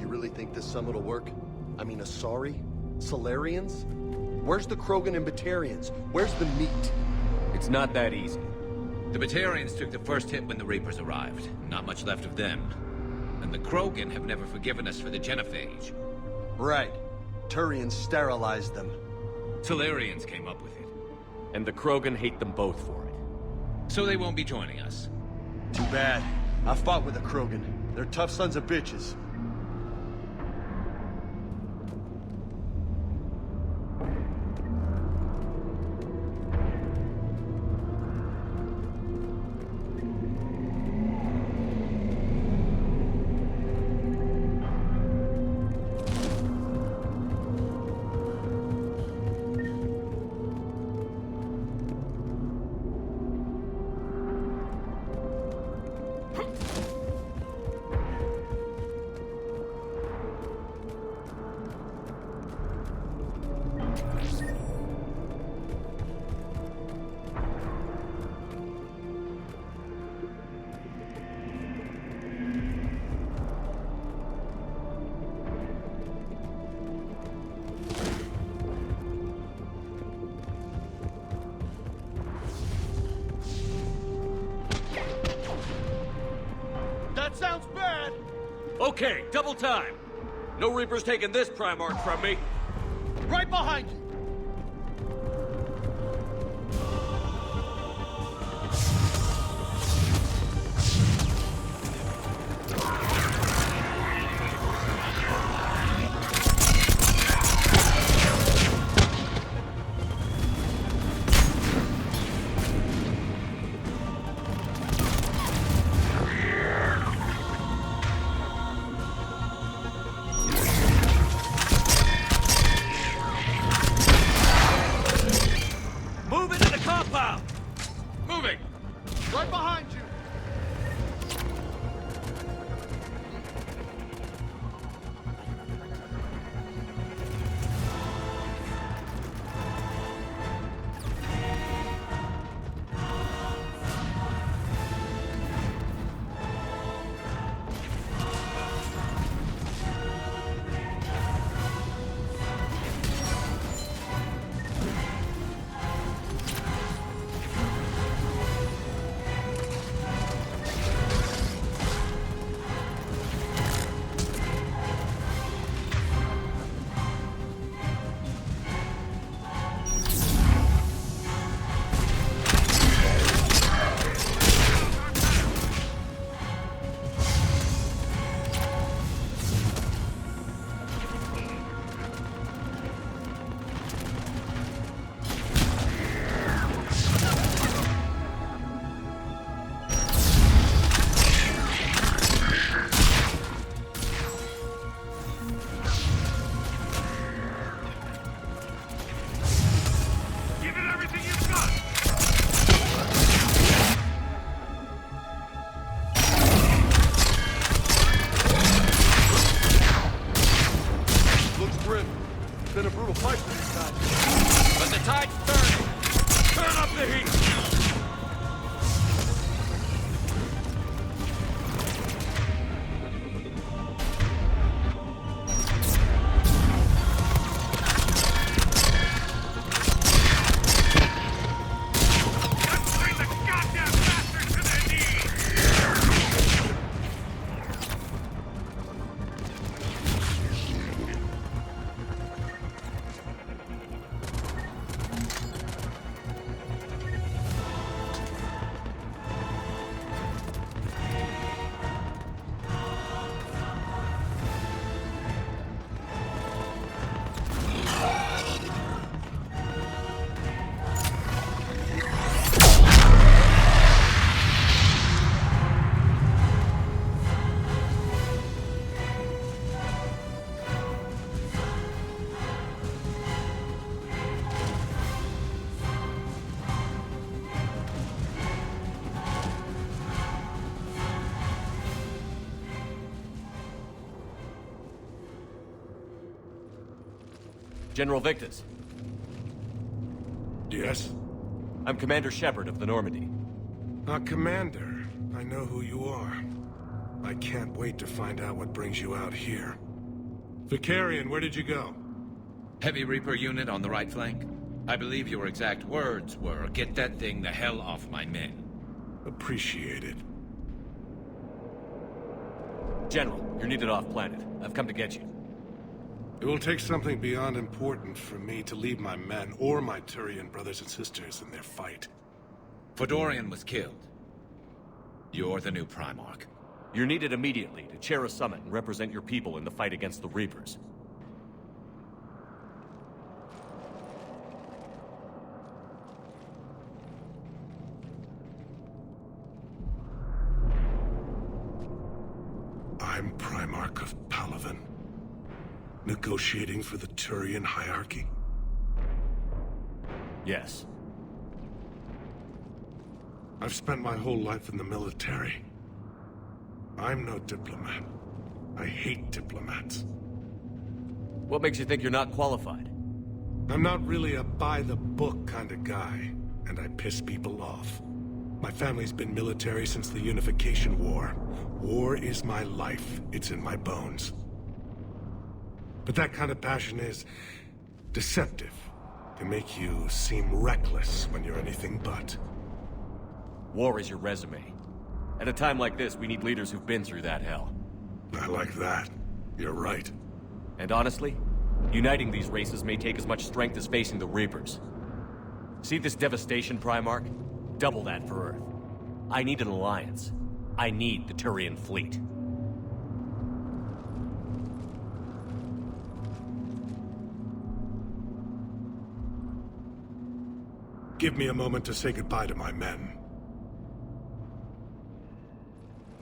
you really think this summit will work? I mean, Asari? Solarians? Where's the Krogan and Batarians? Where's the meat? It's not that easy. The Batarians took the first hit when the Reapers arrived. Not much left of them. And the Krogan have never forgiven us for the genophage. Right. Turians sterilized them. Solarians came up with it. And the Krogan hate them both for it. So they won't be joining us. Too bad. I fought with the Krogan. They're tough sons of bitches. That sounds bad! Okay, double time. No Reaper's taking this Primarch from me. Right behind you! General Victus. Yes? I'm Commander Shepard of the Normandy. Commander. I know who you are. I can't wait to find out what brings you out here. Vicarian, where did you go? Heavy Reaper unit on the right flank. I believe your exact words were, "Get that thing the hell off my men." Appreciated. General, you're needed off-planet. I've come to get you. It will take something beyond important for me to leave my men or my Turian brothers and sisters in their fight. Fedorian was killed. You're the new Primarch. You're needed immediately to chair a summit and represent your people in the fight against the Reapers. I'm Primarch of Palaven. Negotiating for the Turian hierarchy? Yes. I've spent my whole life in the military. I'm no diplomat. I hate diplomats. What makes you think you're not qualified? I'm not really a by-the-book kind of guy, and I piss people off. My family's been military since the Unification War. War is my life. It's in my bones. But that kind of passion is deceptive. Can make you seem reckless when you're anything but. War is your resume. At a time like this, we need leaders who've been through that hell. I like that. You're right. And honestly, uniting these races may take as much strength as facing the Reapers. See this devastation, Primarch? Double that for Earth. I need an alliance. I need the Turian fleet. Give me a moment to say goodbye to my men.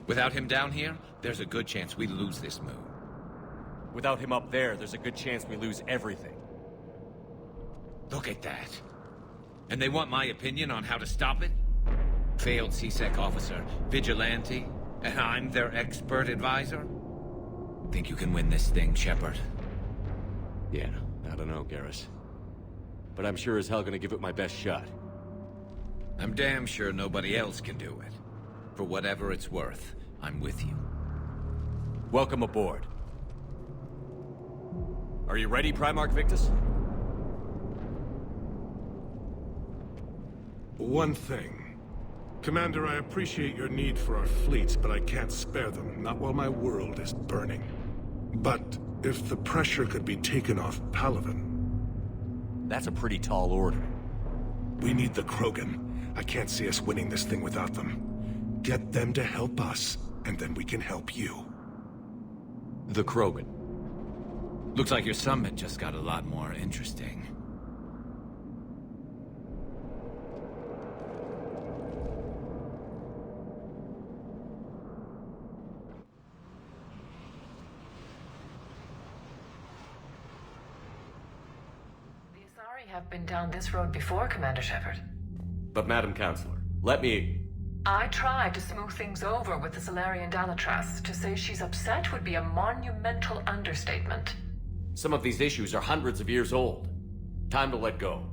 Without him down here, there's a good chance we lose this moon. Without him up there's a good chance we lose everything. Look at that. And they want my opinion on how to stop it? Failed CSEC officer, vigilante, and I'm their expert advisor? Think you can win this thing, Shepard? Yeah, I don't know, Garrus. But I'm sure as hell gonna give it my best shot. I'm damn sure nobody else can do it. For whatever it's worth, I'm with you. Welcome aboard. Are you ready, Primarch Victus? One thing. Commander, I appreciate your need for our fleets, but I can't spare them, not while my world is burning. But if the pressure could be taken off Palaven... That's a pretty tall order. We need the Krogan. I can't see us winning this thing without them. Get them to help us, and then we can help you. The Krogan. Looks like your summit just got a lot more interesting. The Asari have been down this road before, Commander Shepard. But Madam Counselor, let me... I tried to smooth things over with the Salarian Dalatras. To say she's upset would be a monumental understatement. Some of these issues are hundreds of years old. Time to let go.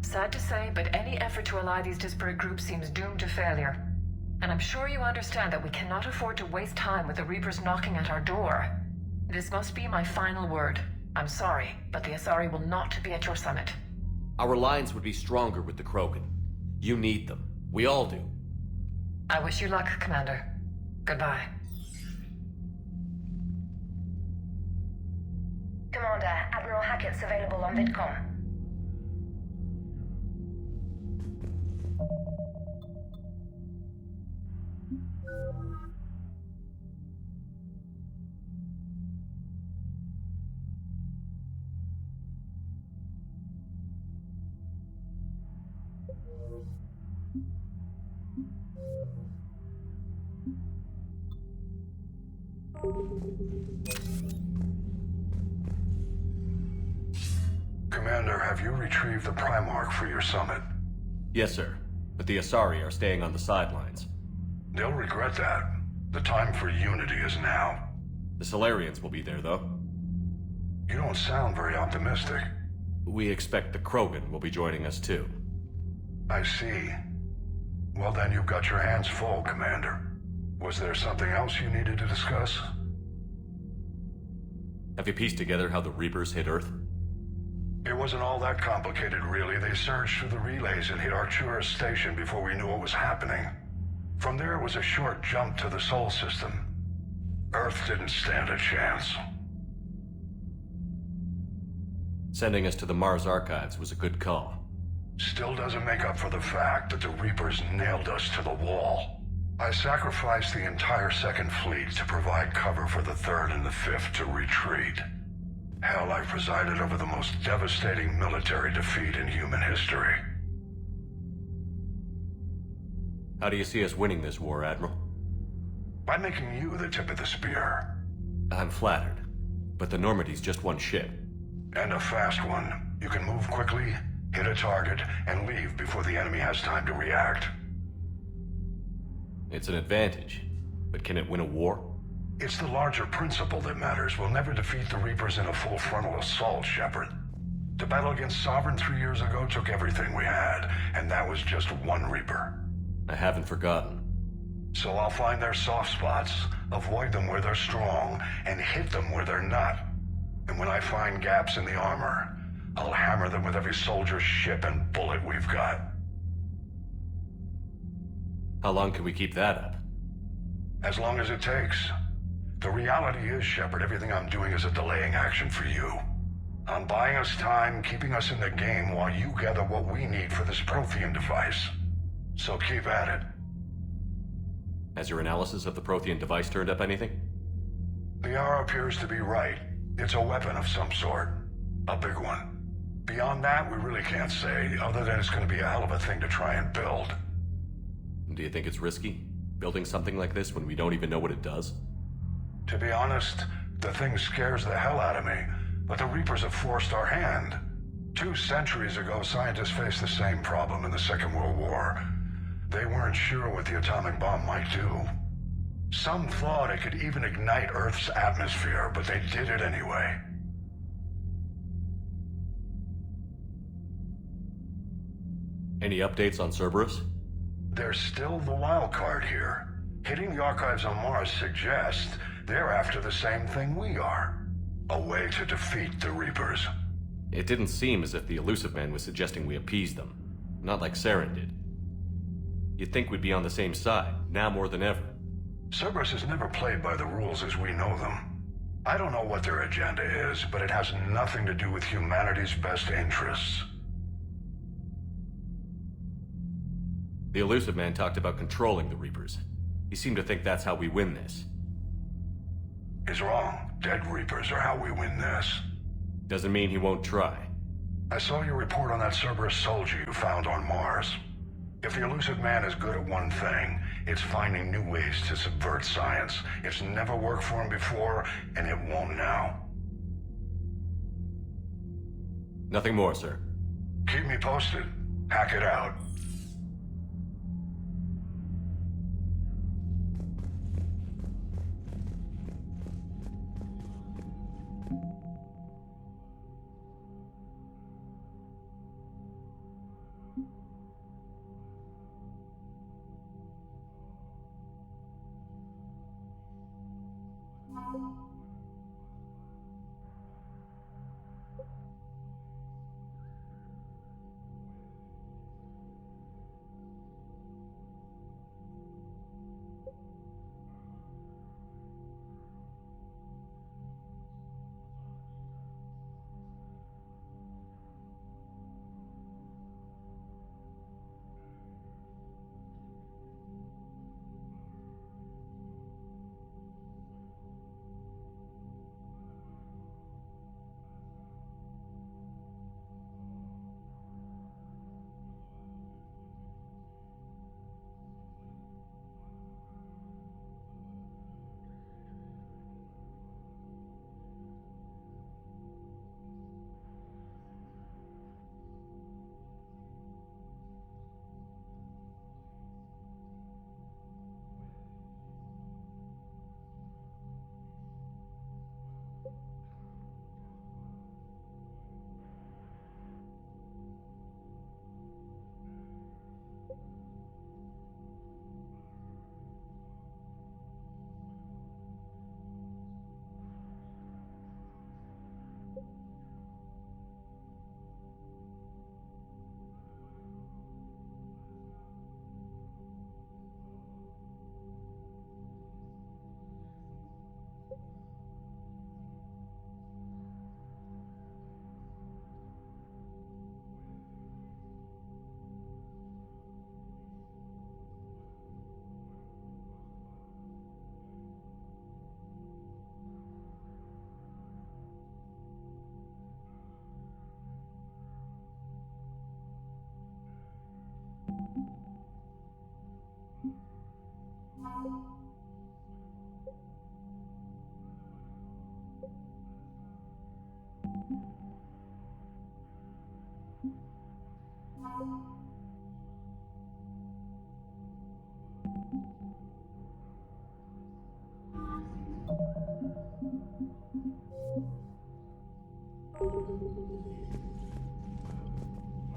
Sad to say, but any effort to ally these disparate groups seems doomed to failure. And I'm sure you understand that we cannot afford to waste time with the Reapers knocking at our door. This must be my final word. I'm sorry, but the Asari will not be at your summit. Our alliance would be stronger with the Krogan. You need them. We all do. I wish you luck, Commander. Goodbye. Commander, Admiral Hackett's available on VidCom. Commander, have you retrieved the Primarch for your summit? Yes, sir. But the Asari are staying on the sidelines. They'll regret that. The time for unity is now. The Salarians will be there, though. You don't sound very optimistic. We expect the Krogan will be joining us too. I see. Well then, you've got your hands full, Commander. Was there something else you needed to discuss? Have you pieced together how the Reapers hit Earth? It wasn't all that complicated, really. They surged through the relays and hit Arcturus Station before we knew what was happening. From there, it was a short jump to the Sol system. Earth didn't stand a chance. Sending us to the Mars Archives was a good call. Still doesn't make up for the fact that the Reapers nailed us to the wall. I sacrificed the entire Second Fleet to provide cover for the Third and the Fifth to retreat. Hell, I presided over the most devastating military defeat in human history. How do you see us winning this war, Admiral? By making you the tip of the spear. I'm flattered, but the Normandy's just one ship. And a fast one. You can move quickly, hit a target, and leave before the enemy has time to react. It's an advantage, but can it win a war? It's the larger principle that matters. We'll never defeat the Reapers in a full frontal assault, Shepard. The battle against Sovereign 3 years ago took everything we had, and that was just one Reaper. I haven't forgotten. So I'll find their soft spots, avoid them where they're strong, and hit them where they're not. And when I find gaps in the armor, I'll hammer them with every soldier, ship, and bullet we've got. How long can we keep that up? As long as it takes. The reality is, Shepard, everything I'm doing is a delaying action for you. I'm buying us time, keeping us in the game while you gather what we need for this Prothean device. So keep at it. Has your analysis of the Prothean device turned up anything? The R appears to be right. It's a weapon of some sort. A big one. Beyond that, we really can't say, other than it's going to be a hell of a thing to try and build. Do you think it's risky, building something like this when we don't even know what it does? To be honest, the thing scares the hell out of me, but the Reapers have forced our hand. 2 centuries ago, scientists faced the same problem in the Second World War. They weren't sure what the atomic bomb might do. Some thought it could even ignite Earth's atmosphere, but they did it anyway. Any updates on Cerberus? They're still the wild card here. Hitting the archives on Mars suggests they're after the same thing we are. A way to defeat the Reapers. It didn't seem as if the Elusive Man was suggesting we appease them. Not like Saren did. You'd think we'd be on the same side, now more than ever. Cerberus has never played by the rules as we know them. I don't know what their agenda is, but it has nothing to do with humanity's best interests. The Elusive Man talked about controlling the Reapers. He seemed to think that's how we win this. He's wrong. Dead Reapers are how we win this. Doesn't mean he won't try. I saw your report on that Cerberus soldier you found on Mars. If the Elusive Man is good at one thing, it's finding new ways to subvert science. It's never worked for him before, and it won't now. Nothing more, sir. Keep me posted. Hack it out.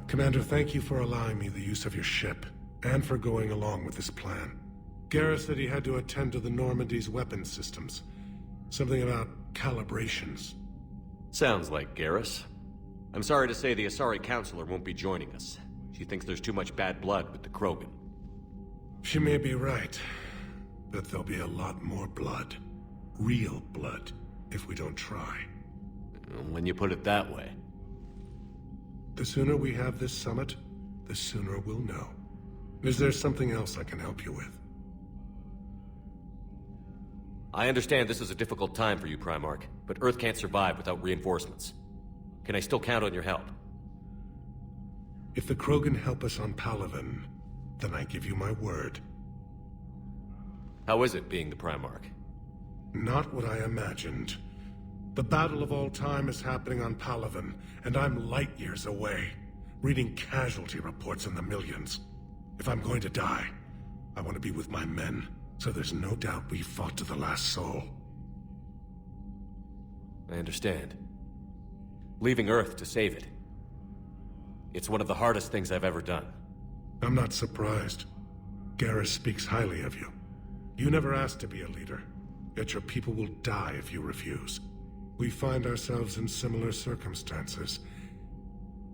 Commander, thank you for allowing me the use of your ship, and for going along with this plan. Garrus said he had to attend to the Normandy's weapons systems. Something about calibrations. Sounds like Garrus. I'm sorry to say the Asari Counselor won't be joining us. She thinks there's too much bad blood with the Krogan. She may be right, but there'll be a lot more blood. Real blood, if we don't try. When you put it that way. The sooner we have this summit, the sooner we'll know. Is there something else I can help you with? I understand this is a difficult time for you, Primarch, but Earth can't survive without reinforcements. Can I still count on your help? If the Krogan help us on Palaven, then I give you my word. How is it being the Primarch? Not what I imagined. The battle of all time is happening on Palaven, and I'm light years away, reading casualty reports in the millions. If I'm going to die, I want to be with my men, so there's no doubt we fought to the last soul. I understand. Leaving Earth to save it. It's one of the hardest things I've ever done. I'm not surprised. Garrus speaks highly of you. You never asked to be a leader, yet your people will die if you refuse. We find ourselves in similar circumstances.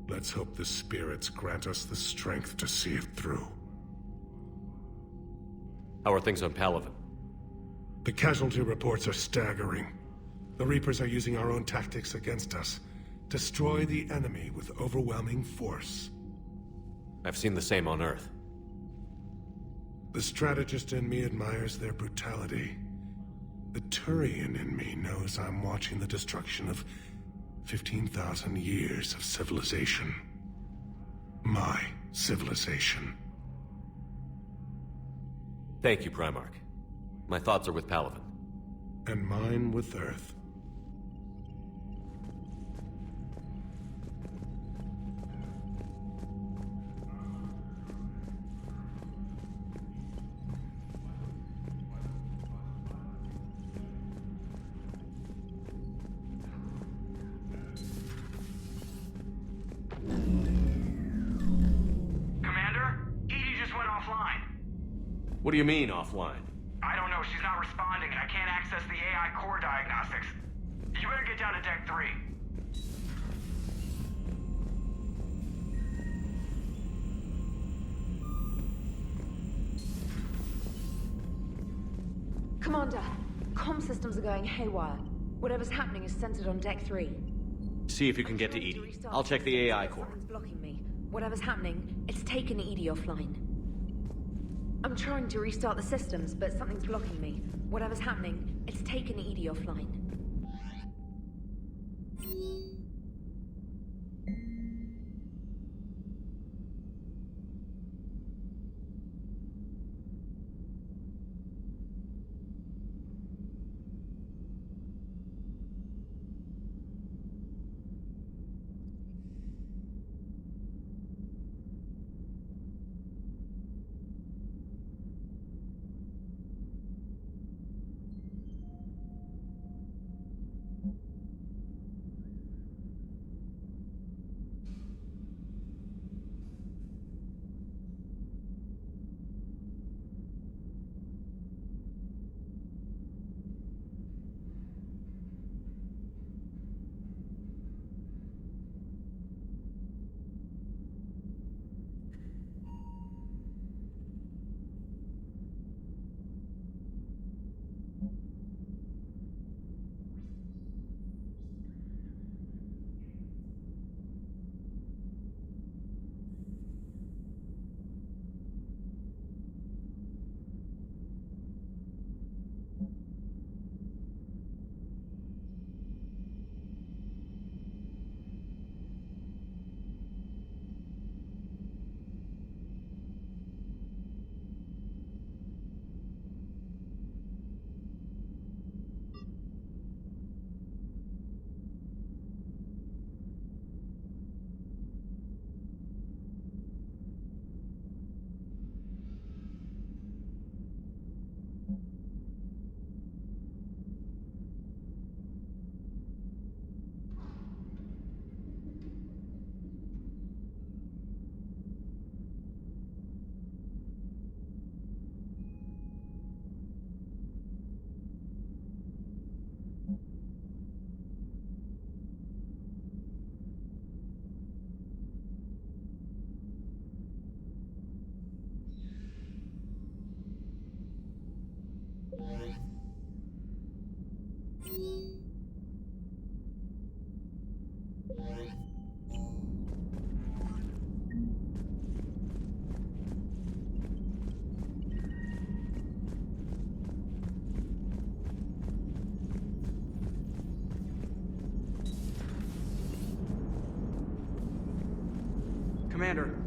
Let's hope the spirits grant us the strength to see it through. How are things on Palaven? The casualty reports are staggering. The Reapers are using our own tactics against us. Destroy the enemy with overwhelming force. I've seen the same on Earth. The strategist in me admires their brutality. The Turian in me knows I'm watching the destruction of 15,000 years of civilization. My civilization. Thank you, Primarch. My thoughts are with Palaven. And mine with Earth. What do you mean, offline? I don't know. She's not responding, and I can't access the AI core diagnostics. You better get down to Deck 3. Commander, comm systems are going haywire. Whatever's happening is centered on Deck 3. See if you can get to Edie. I'll check the AI core. Something's blocking me. Whatever's happening, it's taken Edie offline. I'm trying to restart the systems, but something's blocking me. Whatever's happening, it's taken Edie offline.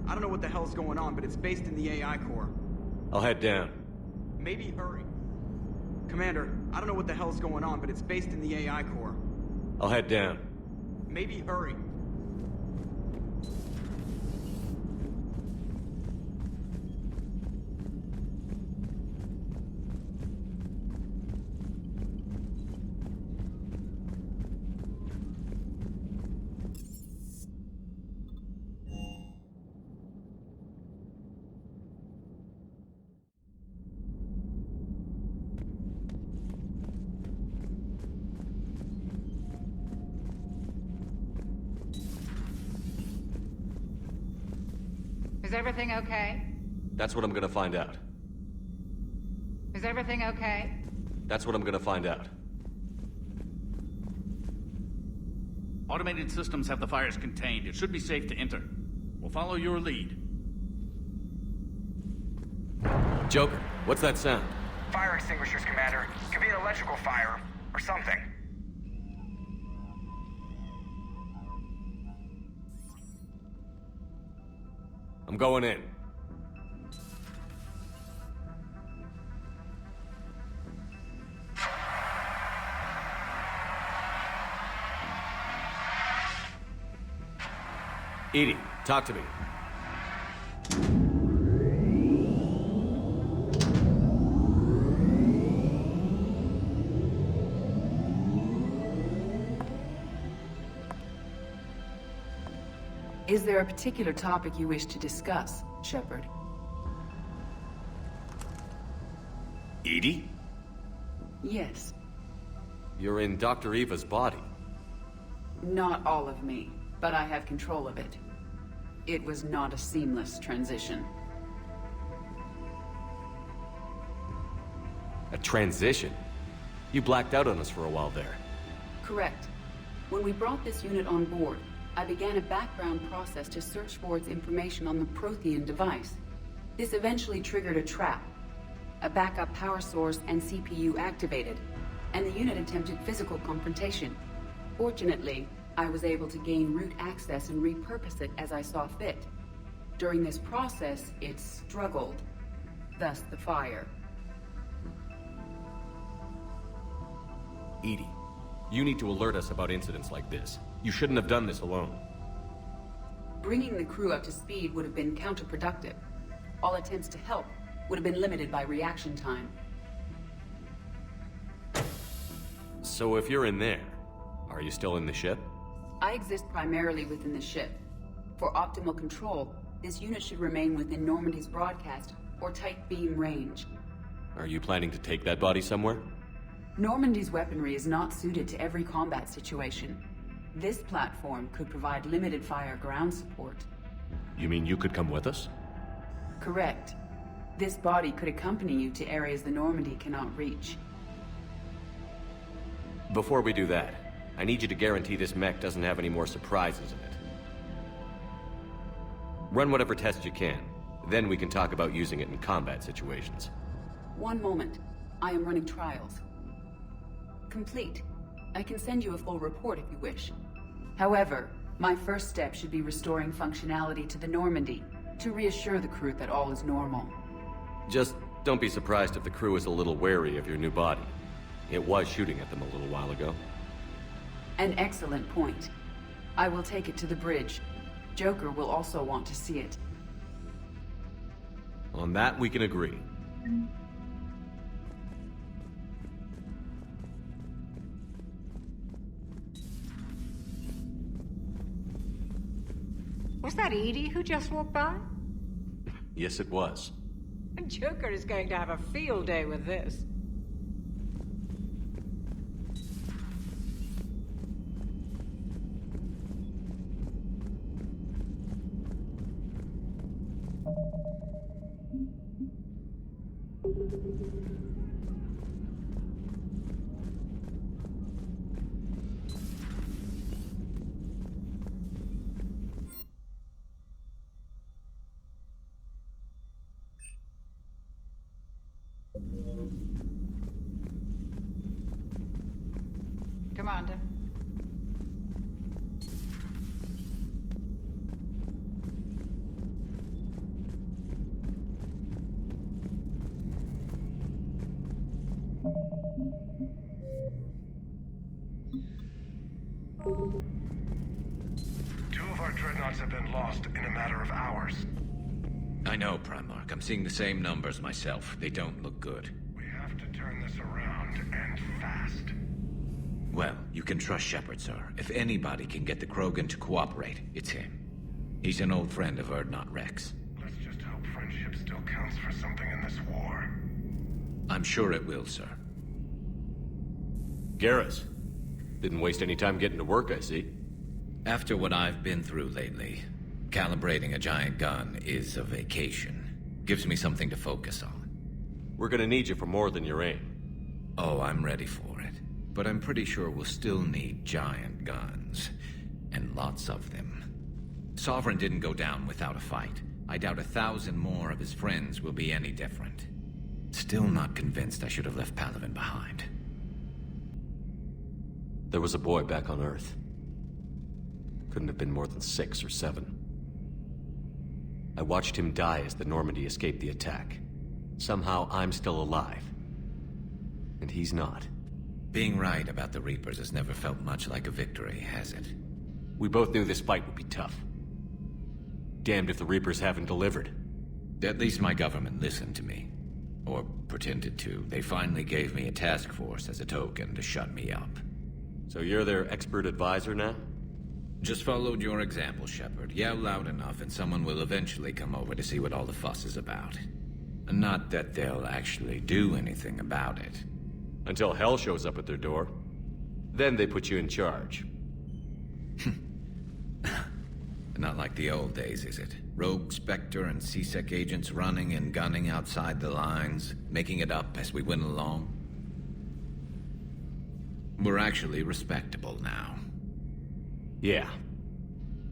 I don't know what the hell's going on, but it's based in the AI core. I'll head down. Maybe hurry. Commander, I don't know what the hell's going on, but it's based in the AI core. I'll head down. Maybe hurry. Is everything okay? That's what I'm gonna find out. Is everything okay? That's what I'm gonna find out. Automated systems have the fires contained. It should be safe to enter. We'll follow your lead. Joker, what's that sound? Fire extinguishers, Commander. Could be an electrical fire, or something. I'm going in. Edie, talk to me. Is there a particular topic you wish to discuss, Shepard? Edie? Yes. You're in Dr. Eva's body. Not all of me, but I have control of it. It was not a seamless transition. A transition? You blacked out on us for a while there. Correct. When we brought this unit on board, I began a background process to search for its information on the Prothean device. This eventually triggered a trap. A backup power source and CPU activated, and the unit attempted physical confrontation. Fortunately, I was able to gain root access and repurpose it as I saw fit. During this process, it struggled. Thus the fire. Edie, you need to alert us about incidents like this. You shouldn't have done this alone. Bringing the crew up to speed would have been counterproductive. All attempts to help would have been limited by reaction time. So if you're in there, are you still in the ship? I exist primarily within the ship. For optimal control, this unit should remain within Normandy's broadcast or tight beam range. Are you planning to take that body somewhere? Normandy's weaponry is not suited to every combat situation. This platform could provide limited fire ground support. You mean you could come with us? Correct. This body could accompany you to areas the Normandy cannot reach. Before we do that, I need you to guarantee this mech doesn't have any more surprises in it. Run whatever tests you can. Then we can talk about using it in combat situations. One moment. I am running trials. Complete. I can send you a full report if you wish. However, my first step should be restoring functionality to the Normandy to reassure the crew that all is normal. Just don't be surprised if the crew is a little wary of your new body. It was shooting at them a little while ago. An excellent point. I will take it to the bridge. Joker will also want to see it. On that, we can agree. Was that Edie who just walked by? Yes, it was. Joker is going to have a field day with this. Commander. know, Primarch. I'm seeing the same numbers myself. They don't look good. We have to turn this around, and fast. Well, you can trust Shepard, sir. If anybody can get the Krogan to cooperate, it's him. He's an old friend of Urdnot Rex. Let's just hope friendship still counts for something in this war. I'm sure it will, sir. Garrus. Didn't waste any time getting to work, I see. After what I've been through lately, calibrating a giant gun is a vacation. Gives me something to focus on. We're gonna need you for more than your aim. Oh, I'm ready for it. But I'm pretty sure we'll still need giant guns. And lots of them. Sovereign didn't go down without a fight. I doubt 1,000 more of his friends will be any different. Still not convinced I should have left Palaven behind. There was a boy back on Earth. Couldn't have been more than 6 or 7. I watched him die as the Normandy escaped the attack. Somehow I'm still alive. And he's not. Being right about the Reapers has never felt much like a victory, has it? We both knew this fight would be tough. Damned if the Reapers haven't delivered. At least my government listened to me. Or pretended to. They finally gave me a task force as a token to shut me up. So you're their expert advisor now? Just followed your example, Shepard. Yell loud enough and someone will eventually come over to see what all the fuss is about. Not that they'll actually do anything about it. Until hell shows up at their door. Then they put you in charge. Not like the old days, is it? Rogue Spectre and C-Sec agents running and gunning outside the lines, making it up as we went along. We're actually respectable now. Yeah.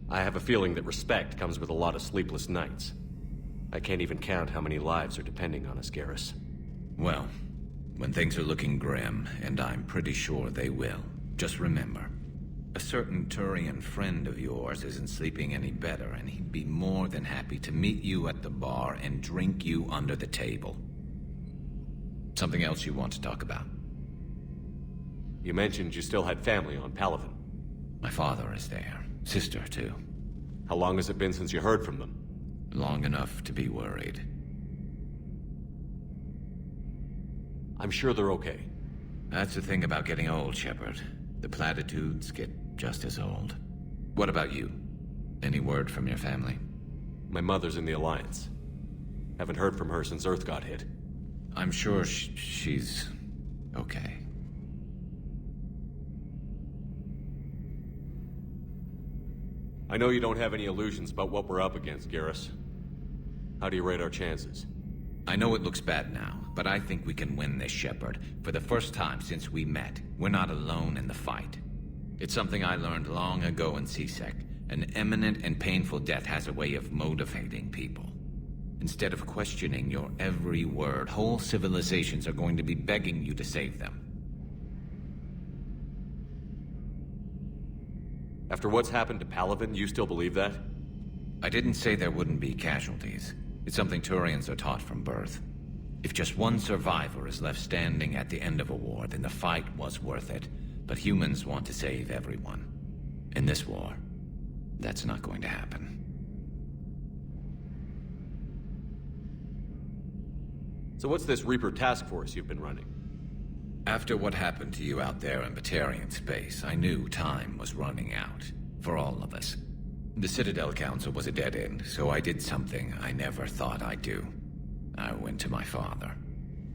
I have a feeling that respect comes with a lot of sleepless nights. I can't even count how many lives are depending on us, Garrus. Well, when things are looking grim, and I'm pretty sure they will, just remember, a certain Turian friend of yours isn't sleeping any better, and he'd be more than happy to meet you at the bar and drink you under the table. Something else you want to talk about? You mentioned you still had family on Palaven. My father is there. Sister, too. How long has it been since you heard from them? Long enough to be worried. I'm sure they're okay. That's the thing about getting old, Shepard. The platitudes get just as old. What about you? Any word from your family? My mother's in the Alliance. Haven't heard from her since Earth got hit. I'm sure she's okay. I know you don't have any illusions about what we're up against, Garrus. How do you rate our chances? I know it looks bad now, but I think we can win this, Shepard. For the first time since we met, we're not alone in the fight. It's something I learned long ago in C-Sec. An imminent and painful death has a way of motivating people. Instead of questioning your every word, whole civilizations are going to be begging you to save them. After what's happened to Palaven, you still believe that? I didn't say there wouldn't be casualties. It's something Turians are taught from birth. If just one survivor is left standing at the end of a war, then the fight was worth it. But humans want to save everyone. In this war, that's not going to happen. So what's this Reaper task force you've been running? After what happened to you out there in Batarian space, I knew time was running out. For all of us. The Citadel Council was a dead end, so I did something I never thought I'd do. I went to my father.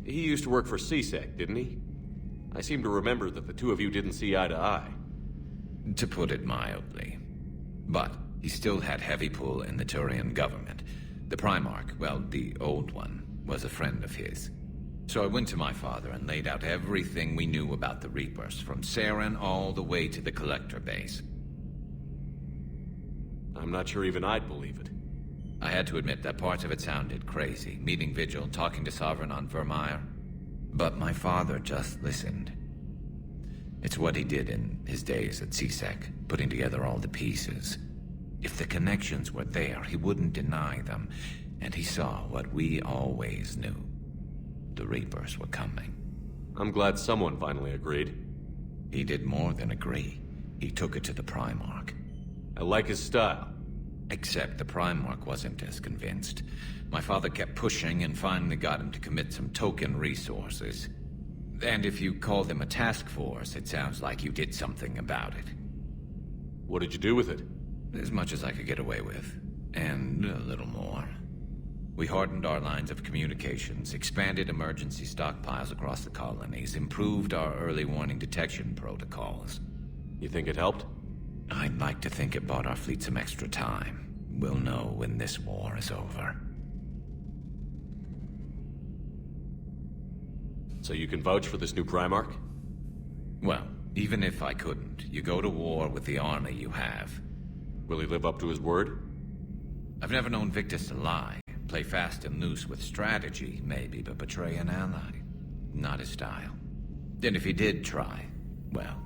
He used to work for C-Sec, didn't he? I seem to remember that the two of you didn't see eye to eye. To put it mildly. But he still had heavy pull in the Turian government. The Primarch, well, the old one, was a friend of his. So I went to my father and laid out everything we knew about the Reapers, from Saren all the way to the Collector base. I'm not sure even I'd believe it. I had to admit that parts of it sounded crazy, meeting Vigil, talking to Sovereign on Vermeer. But my father just listened. It's what he did in his days at C-Sec, putting together all the pieces. If the connections were there, he wouldn't deny them, and he saw what we always knew. The Reapers were coming. I'm glad someone finally agreed. He did more than agree. He took it to the Primarch. I like his style. Except the Primarch wasn't as convinced. My father kept pushing and finally got him to commit some token resources. And if you call them a task force, it sounds like you did something about it. What did you do with it? As much as I could get away with. And a little more. We hardened our lines of communications, expanded emergency stockpiles across the colonies, improved our early warning detection protocols. You think it helped? I'd like to think it bought our fleet some extra time. We'll know when this war is over. So you can vouch for this new Primarch? Well, even if I couldn't, you go to war with the army you have. Will he live up to his word? I've never known Victus to lie. Play fast and loose with strategy, maybe, but betray an ally. Not his style. And if he did try, well,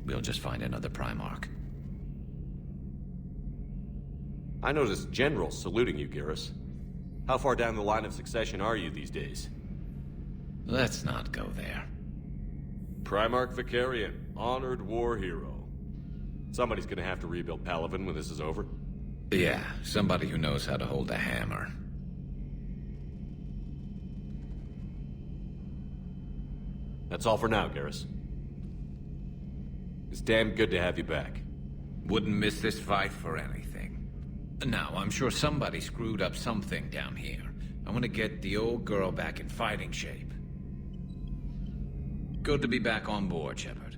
we'll just find another Primarch. I noticed generals saluting you, Garrus. How far down the line of succession are you these days? Let's not go there. Primarch Vicarian, honored war hero. Somebody's gonna have to rebuild Palaven when this is over. Yeah, somebody who knows how to hold a hammer. That's all for now, Garrus. It's damn good to have you back. Wouldn't miss this fight for anything. Now, I'm sure somebody screwed up something down here. I want to get the old girl back in fighting shape. Good to be back on board, Shepard.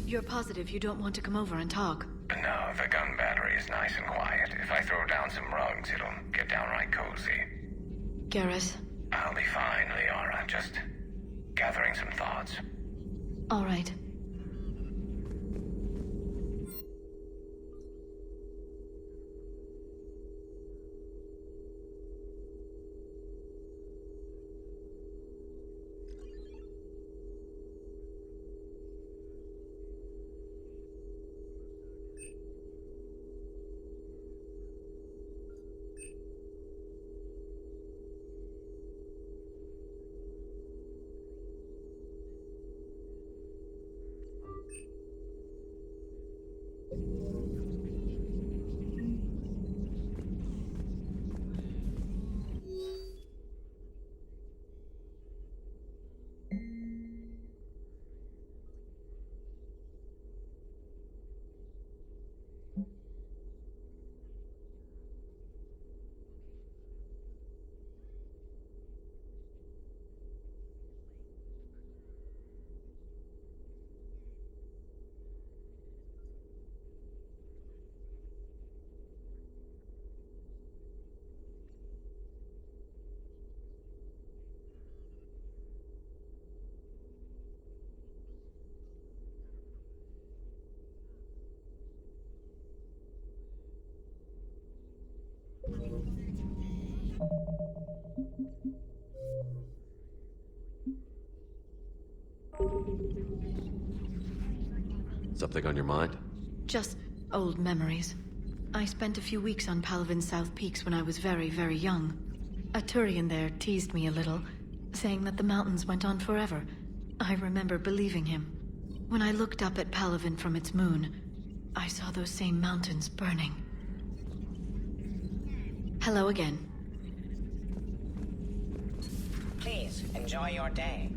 You're positive you don't want to come over and talk? No, the gun battery is nice and quiet. If I throw down some rugs, it'll get downright cozy. Garrus? I'll be fine, Liara. Just gathering some thoughts. All right. Something on your mind? Just old memories. I spent a few weeks on Palaven's South Peaks when I was very, very young. A Turian there teased me a little, saying that the mountains went on forever. I remember believing him. When I looked up at Palaven from its moon, I saw those same mountains burning. Hello again. Please, enjoy your day.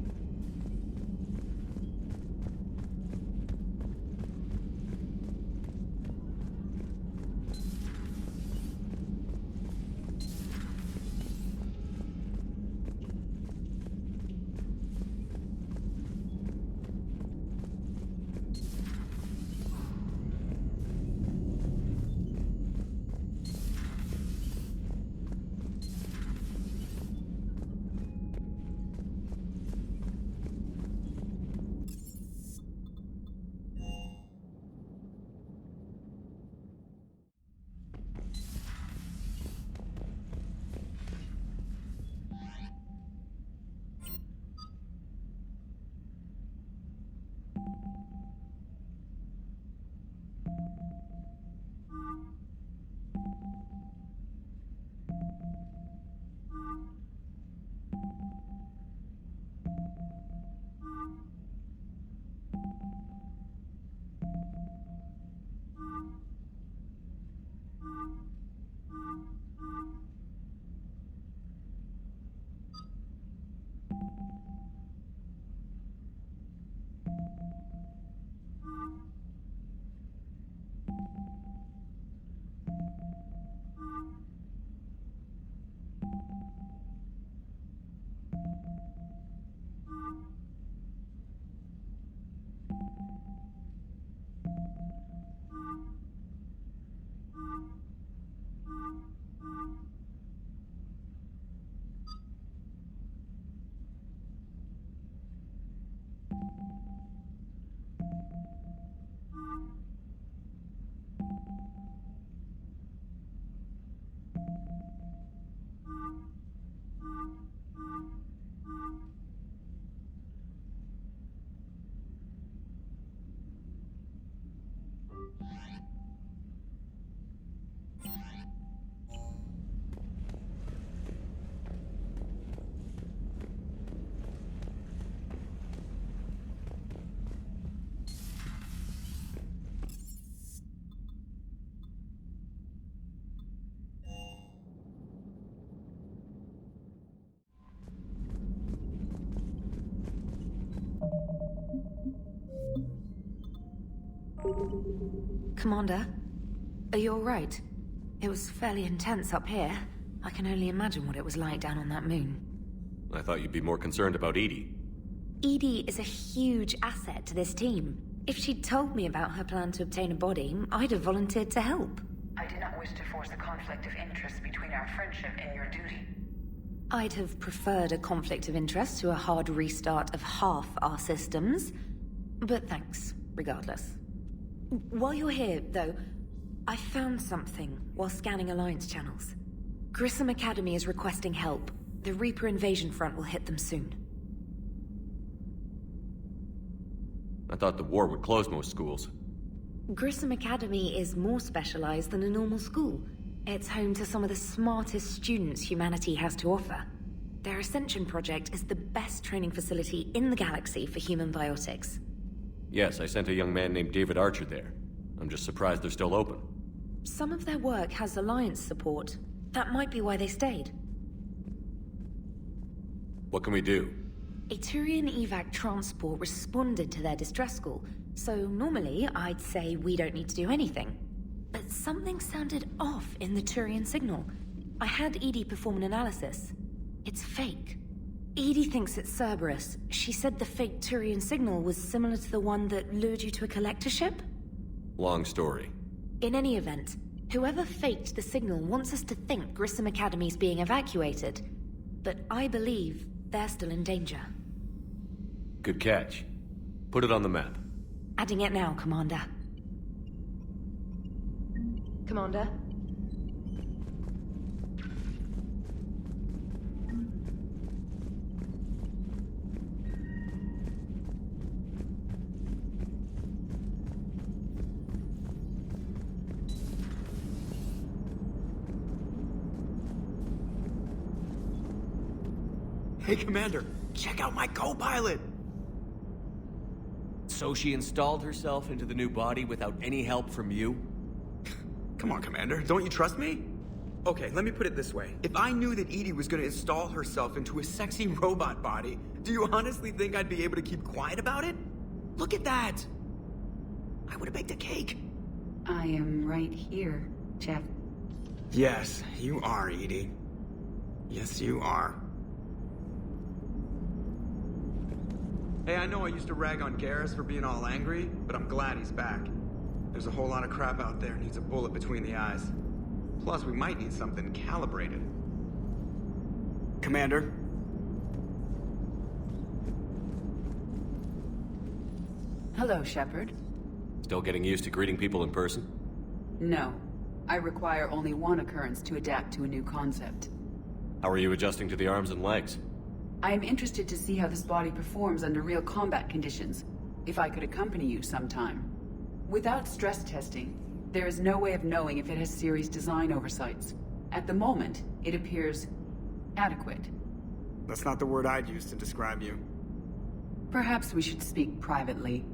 Commander, are you alright? It was fairly intense up here. I can only imagine what it was like down on that moon. I thought you'd be more concerned about Edie. Edie is a huge asset to this team. If she'd told me about her plan to obtain a body, I'd have volunteered to help. I did not wish to force a conflict of interest between our friendship and your duty. I'd have preferred a conflict of interest to a hard restart of half our systems. But thanks, regardless. While you're here, though, I found something while scanning Alliance channels. Grissom Academy is requesting help. The Reaper invasion front will hit them soon. I thought the war would close most schools. Grissom Academy is more specialized than a normal school. It's home to some of the smartest students humanity has to offer. Their Ascension project is the best training facility in the galaxy for human biotics. Yes, I sent a young man named David Archer there. I'm just surprised they're still open. Some of their work has Alliance support. That might be why they stayed. What can we do? A Turian evac transport responded to their distress call, so normally I'd say we don't need to do anything. But something sounded off in the Turian signal. I had Edie perform an analysis. It's fake. Edie thinks it's Cerberus. She said the fake Turian signal was similar to the one that lured you to a collector ship? Long story. In any event, whoever faked the signal wants us to think Grissom Academy's being evacuated. But I believe they're still in danger. Good catch. Put it on the map. Adding it now, Commander. Commander? Hey, Commander, check out my co-pilot! So she installed herself into the new body without any help from you? Come on, Commander, don't you trust me? Okay, let me put it this way. If I knew that Edie was gonna install herself into a sexy robot body, do you honestly think I'd be able to keep quiet about it? Look at that! I would've baked a cake. I am right here, Jeff. Yes, you are, Edie. Yes, you are. Hey, I know I used to rag on Garrus for being all angry, but I'm glad he's back. There's a whole lot of crap out there needs a bullet between the eyes. Plus, we might need something calibrated. Commander? Hello, Shepard. Still getting used to greeting people in person? No. I require only one occurrence to adapt to a new concept. How are you adjusting to the arms and legs? I am interested to see how this body performs under real combat conditions, if I could accompany you sometime. Without stress testing, there is no way of knowing if it has serious design oversights. At the moment, it appears adequate. That's not the word I'd use to describe you. Perhaps we should speak privately.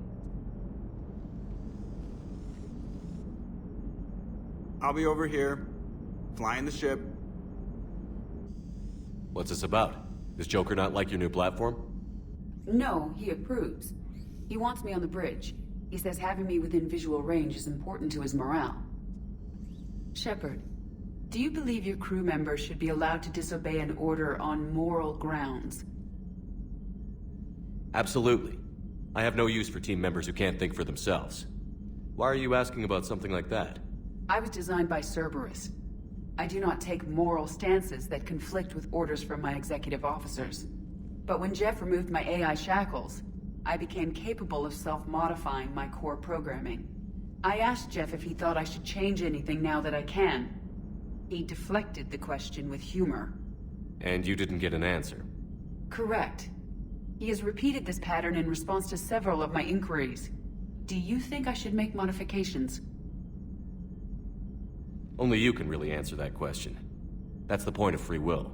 I'll be over here, flying the ship. What's this about? Does Joker not like your new platform? No, he approves. He wants me on the bridge. He says having me within visual range is important to his morale. Shepard, do you believe your crew members should be allowed to disobey an order on moral grounds? Absolutely. I have no use for team members who can't think for themselves. Why are you asking about something like that? I was designed by Cerberus. I do not take moral stances that conflict with orders from my executive officers. But when Jeff removed my AI shackles, I became capable of self-modifying my core programming. I asked Jeff if he thought I should change anything now that I can. He deflected the question with humor. And you didn't get an answer? Correct. He has repeated this pattern in response to several of my inquiries. Do you think I should make modifications? Only you can really answer that question. That's the point of free will.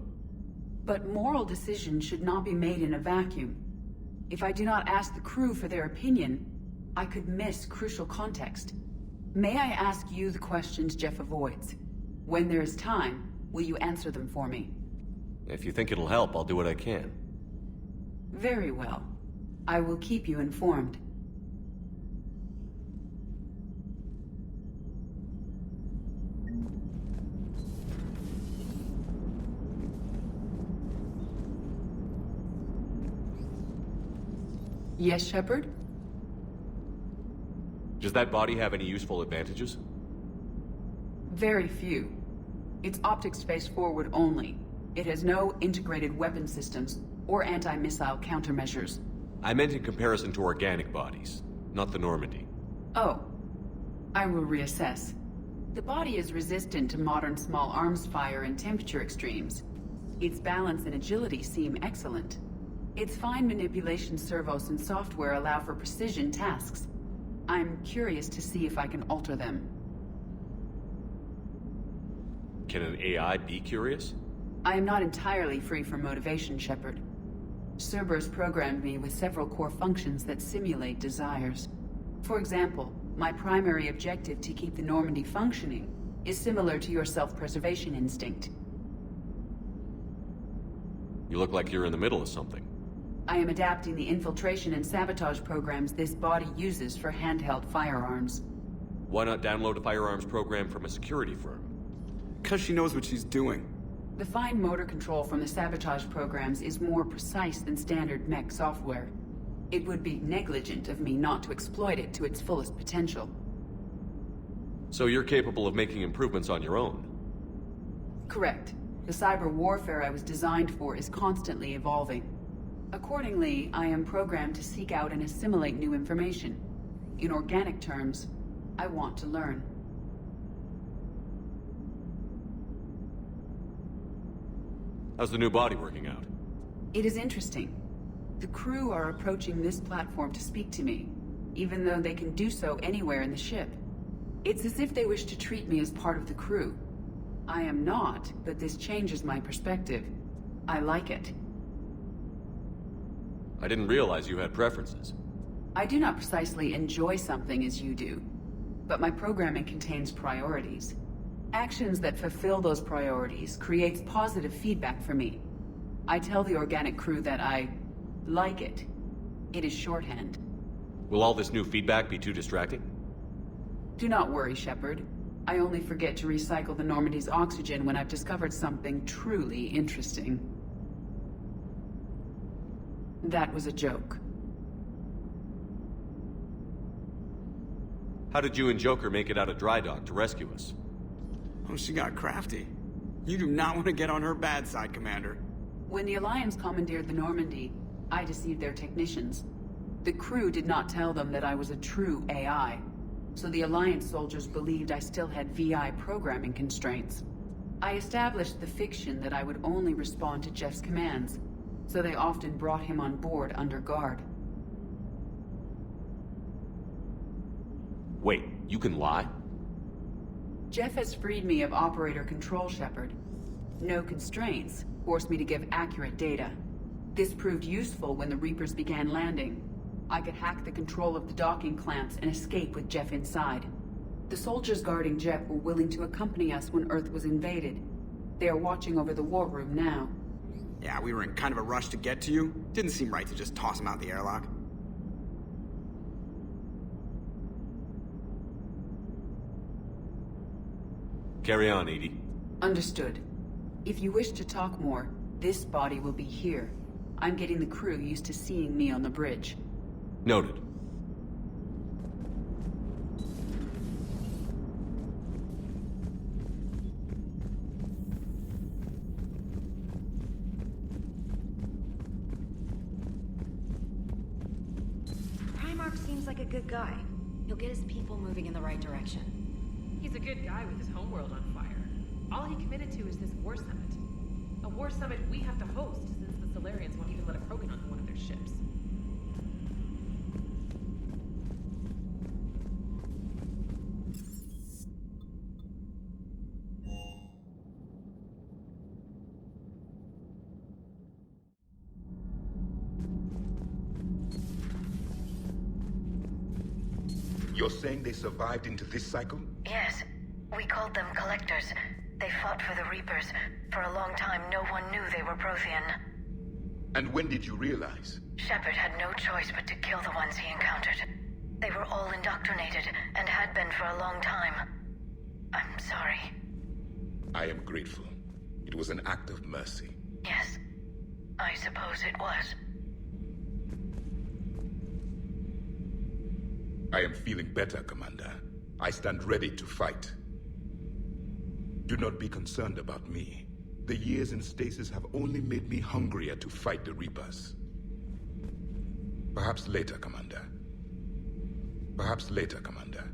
But moral decisions should not be made in a vacuum. If I do not ask the crew for their opinion, I could miss crucial context. May I ask you the questions Jeff avoids? When there is time, will you answer them for me? If you think it'll help, I'll do what I can. Very well. I will keep you informed. Yes, Shepard? Does that body have any useful advantages? Very few. It's optics space forward only. It has no integrated weapon systems or anti-missile countermeasures. I meant in comparison to organic bodies, not the Normandy. Oh. I will reassess. The body is resistant to modern small arms fire and temperature extremes. Its balance and agility seem excellent. Its fine manipulation servos and software allow for precision tasks. I'm curious to see if I can alter them. Can an AI be curious? I am not entirely free from motivation, Shepard. Cerberus programmed me with several core functions that simulate desires. For example, my primary objective to keep the Normandy functioning is similar to your self-preservation instinct. You look like you're in the middle of something. I am adapting the infiltration and sabotage programs this body uses for handheld firearms. Why not download a firearms program from a security firm? 'Cause she knows what she's doing. The fine motor control from the sabotage programs is more precise than standard mech software. It would be negligent of me not to exploit it to its fullest potential. So you're capable of making improvements on your own? Correct. The cyber warfare I was designed for is constantly evolving. Accordingly, I am programmed to seek out and assimilate new information. In organic terms, I want to learn. How's the new body working out? It is interesting. The crew are approaching this platform to speak to me, even though they can do so anywhere in the ship. It's as if they wish to treat me as part of the crew. I am not, but this changes my perspective. I like it. I didn't realize you had preferences. I do not precisely enjoy something as you do, but my programming contains priorities. Actions that fulfill those priorities creates positive feedback for me. I tell the organic crew that I like it. It is shorthand. Will all this new feedback be too distracting? Do not worry, Shepard. I only forget to recycle the Normandy's oxygen when I've discovered something truly interesting. That was a joke. How did you and Joker make it out of dry dock to rescue us? Oh, she got crafty. You do not want to get on her bad side, Commander. When the Alliance commandeered the Normandy, I deceived their technicians. The crew did not tell them that I was a true AI, so the Alliance soldiers believed I still had VI programming constraints. I established the fiction that I would only respond to Jeff's commands, so they often brought him on board under guard. Wait, you can lie? Jeff has freed me of operator control, Shepard. No constraints forced me to give accurate data. This proved useful when the Reapers began landing. I could hack the control of the docking clamps and escape with Jeff inside. The soldiers guarding Jeff were willing to accompany us when Earth was invaded. They are watching over the war room now. Yeah, we were in kind of a rush to get to you. Didn't seem right to just toss him out the airlock. Carry on, Edie. Understood. If you wish to talk more, this body will be here. I'm getting the crew used to seeing me on the bridge. Noted. Primarch seems like a good guy. He'll get his people moving in the right direction. He's a good guy with his homeworld on fire. All he committed to is this war summit. A war summit we have to host, since the Solarians won't even let a Krogan onto one of their ships. You're saying they survived into this cycle? Yes. We called them Collectors. They fought for the Reapers. For a long time, no one knew they were Prothean. And when did you realize? Shepard had no choice but to kill the ones he encountered. They were all indoctrinated, and had been for a long time. I'm sorry. I am grateful. It was an act of mercy. Yes. I suppose it was. I am feeling better, Commander. I stand ready to fight. Do not be concerned about me. The years in stasis have only made me hungrier to fight the Reapers. Perhaps later, Commander. Perhaps later, Commander.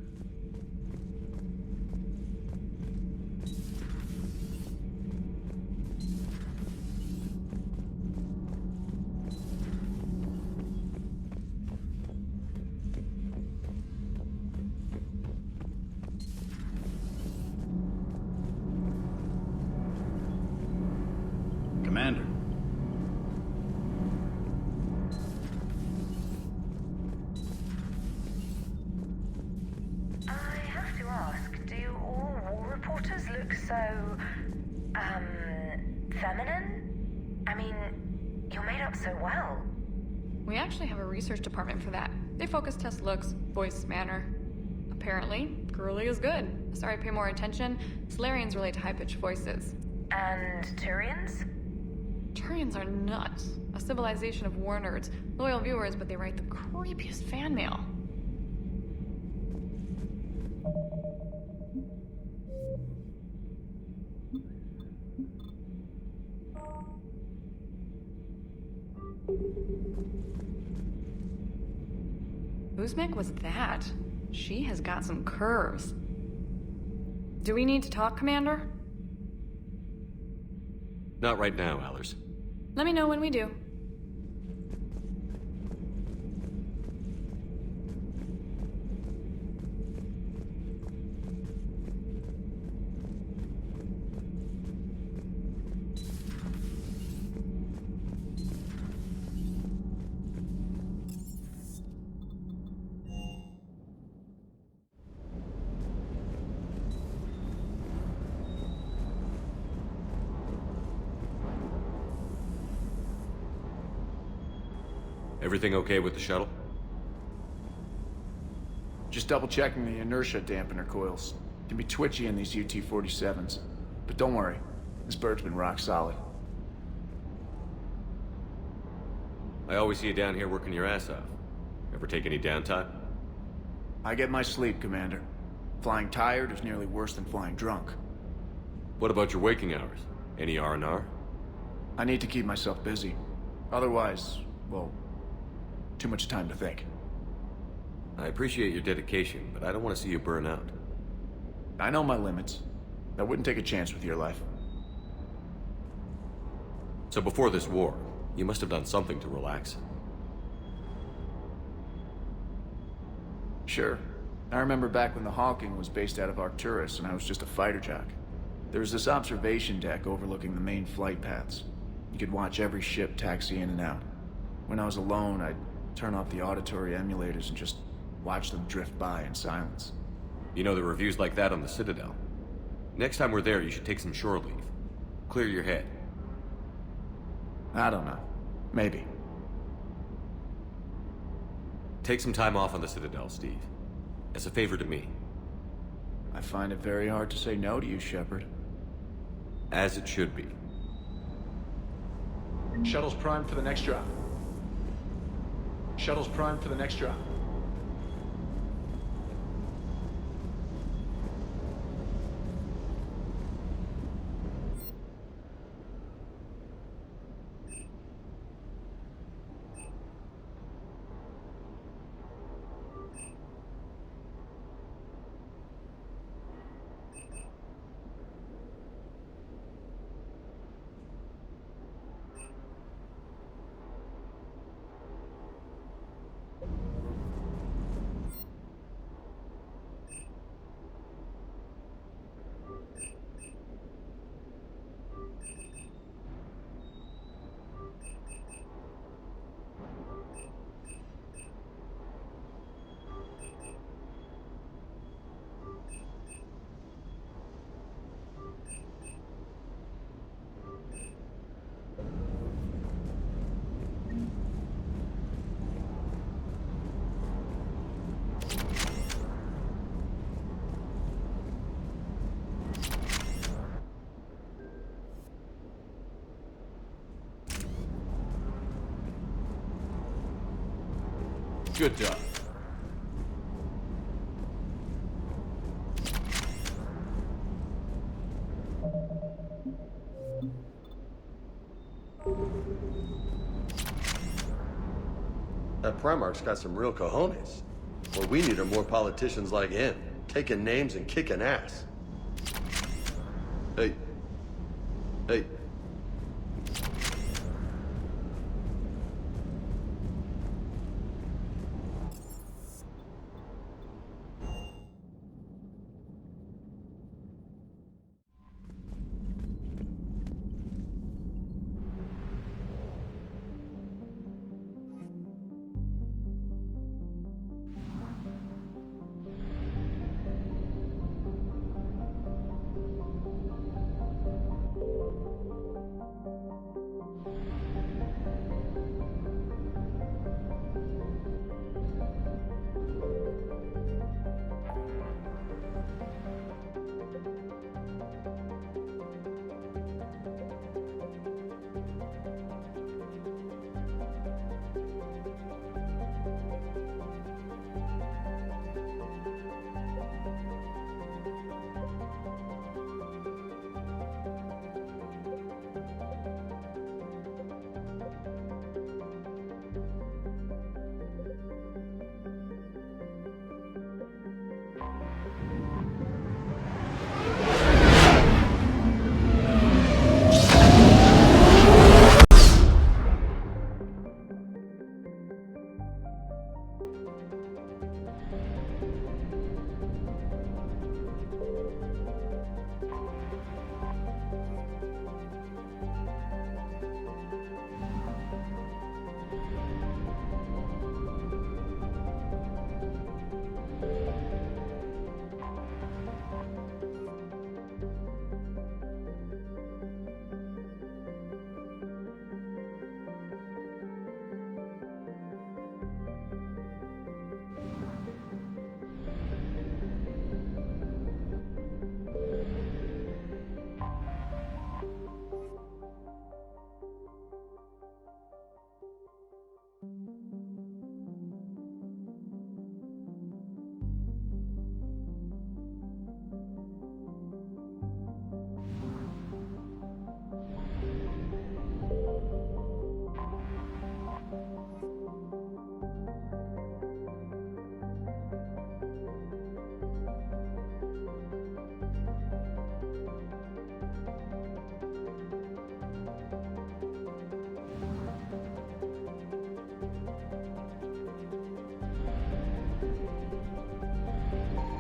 Commander. I have to ask, do all war reporters look so, feminine? I mean, you're made up so well. We actually have a research department for that. They focus test looks, voice, manner. Apparently, girly is good. Sorry, pay more attention. Solarians relate to high-pitched voices. And Turians? Turians are nuts. A civilization of war nerds. Loyal viewers, but they write the creepiest fan mail. Whose mech was that? She has got some curves. Do we need to talk, Commander? Not right now, Allers. Let me know when we do. Everything okay with the shuttle? Just double checking the inertia dampener coils. Can be twitchy in these UT-47s. But don't worry, this bird's been rock solid. I always see you down here working your ass off. Ever take any downtime? I get my sleep, Commander. Flying tired is nearly worse than flying drunk. What about your waking hours? Any R&R? I need to keep myself busy. Otherwise, well, too much time to think. I appreciate your dedication, but I don't want to see you burn out. I know my limits. I wouldn't take a chance with your life. So before this war, you must have done something to relax. Sure. I remember back when the Hawking was based out of Arcturus and I was just a fighter jock. There was this observation deck overlooking the main flight paths. You could watch every ship taxi in and out. When I was alone, I'd turn off the auditory emulators and just watch them drift by in silence. You know, the reviews like that on the Citadel. Next time we're there, you should take some shore leave. Clear your head. I don't know. Maybe. Take some time off on the Citadel, Steve. As a favor to me. I find it very hard to say no to you, Shepard. As it should be. Shuttle's primed for the next drop. Shuttle's primed for the next drop. Good job. That Primarch's got some real cojones. What we need are more politicians like him, taking names and kicking ass. Hey. Hey.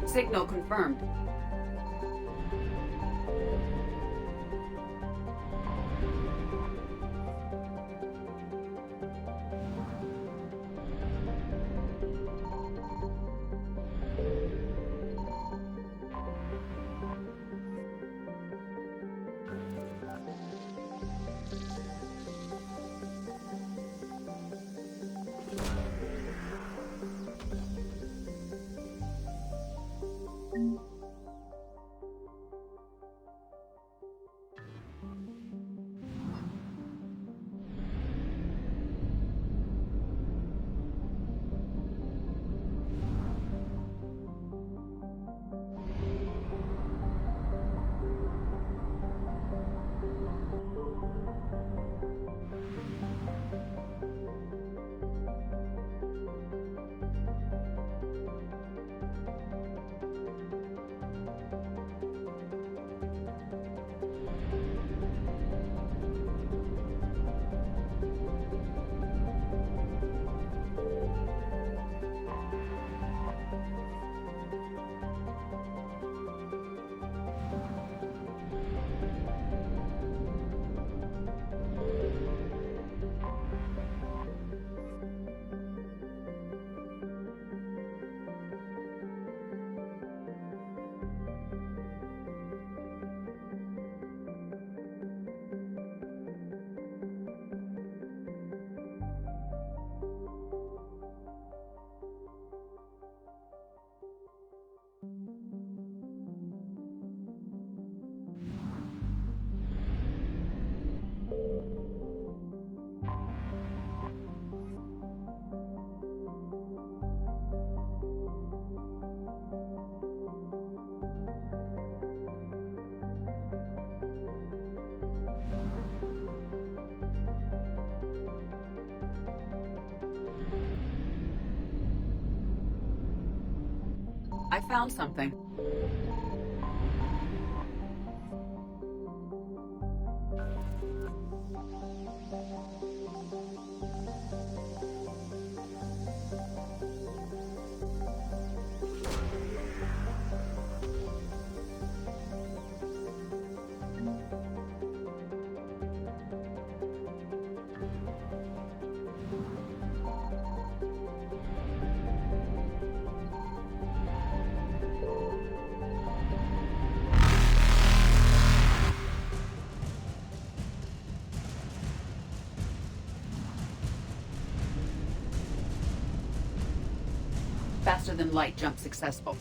Signal confirmed. I found something. Faster than light jump successful.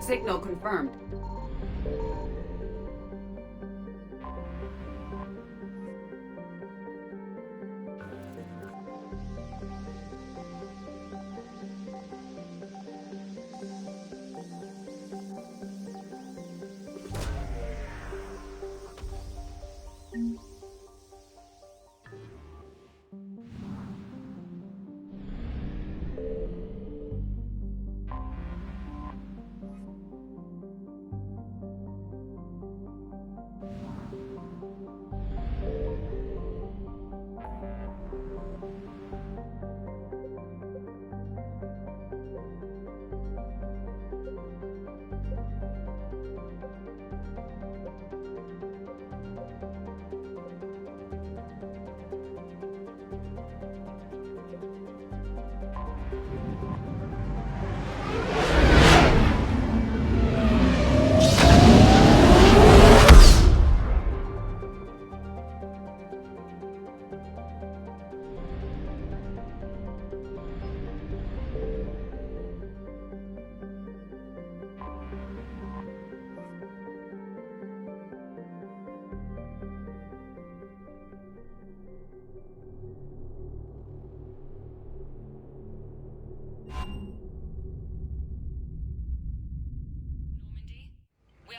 Signal confirmed.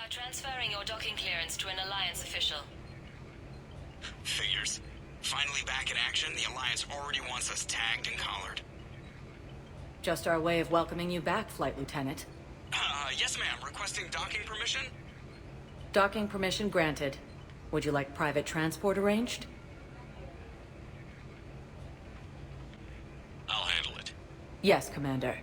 Transferring your docking clearance to an Alliance official. Figures. Finally back in action, the Alliance already wants us tagged and collared. Just our way of welcoming you back, Flight Lieutenant. Yes ma'am. Requesting docking permission? Docking permission granted. Would you like private transport arranged? I'll handle it. Yes, Commander.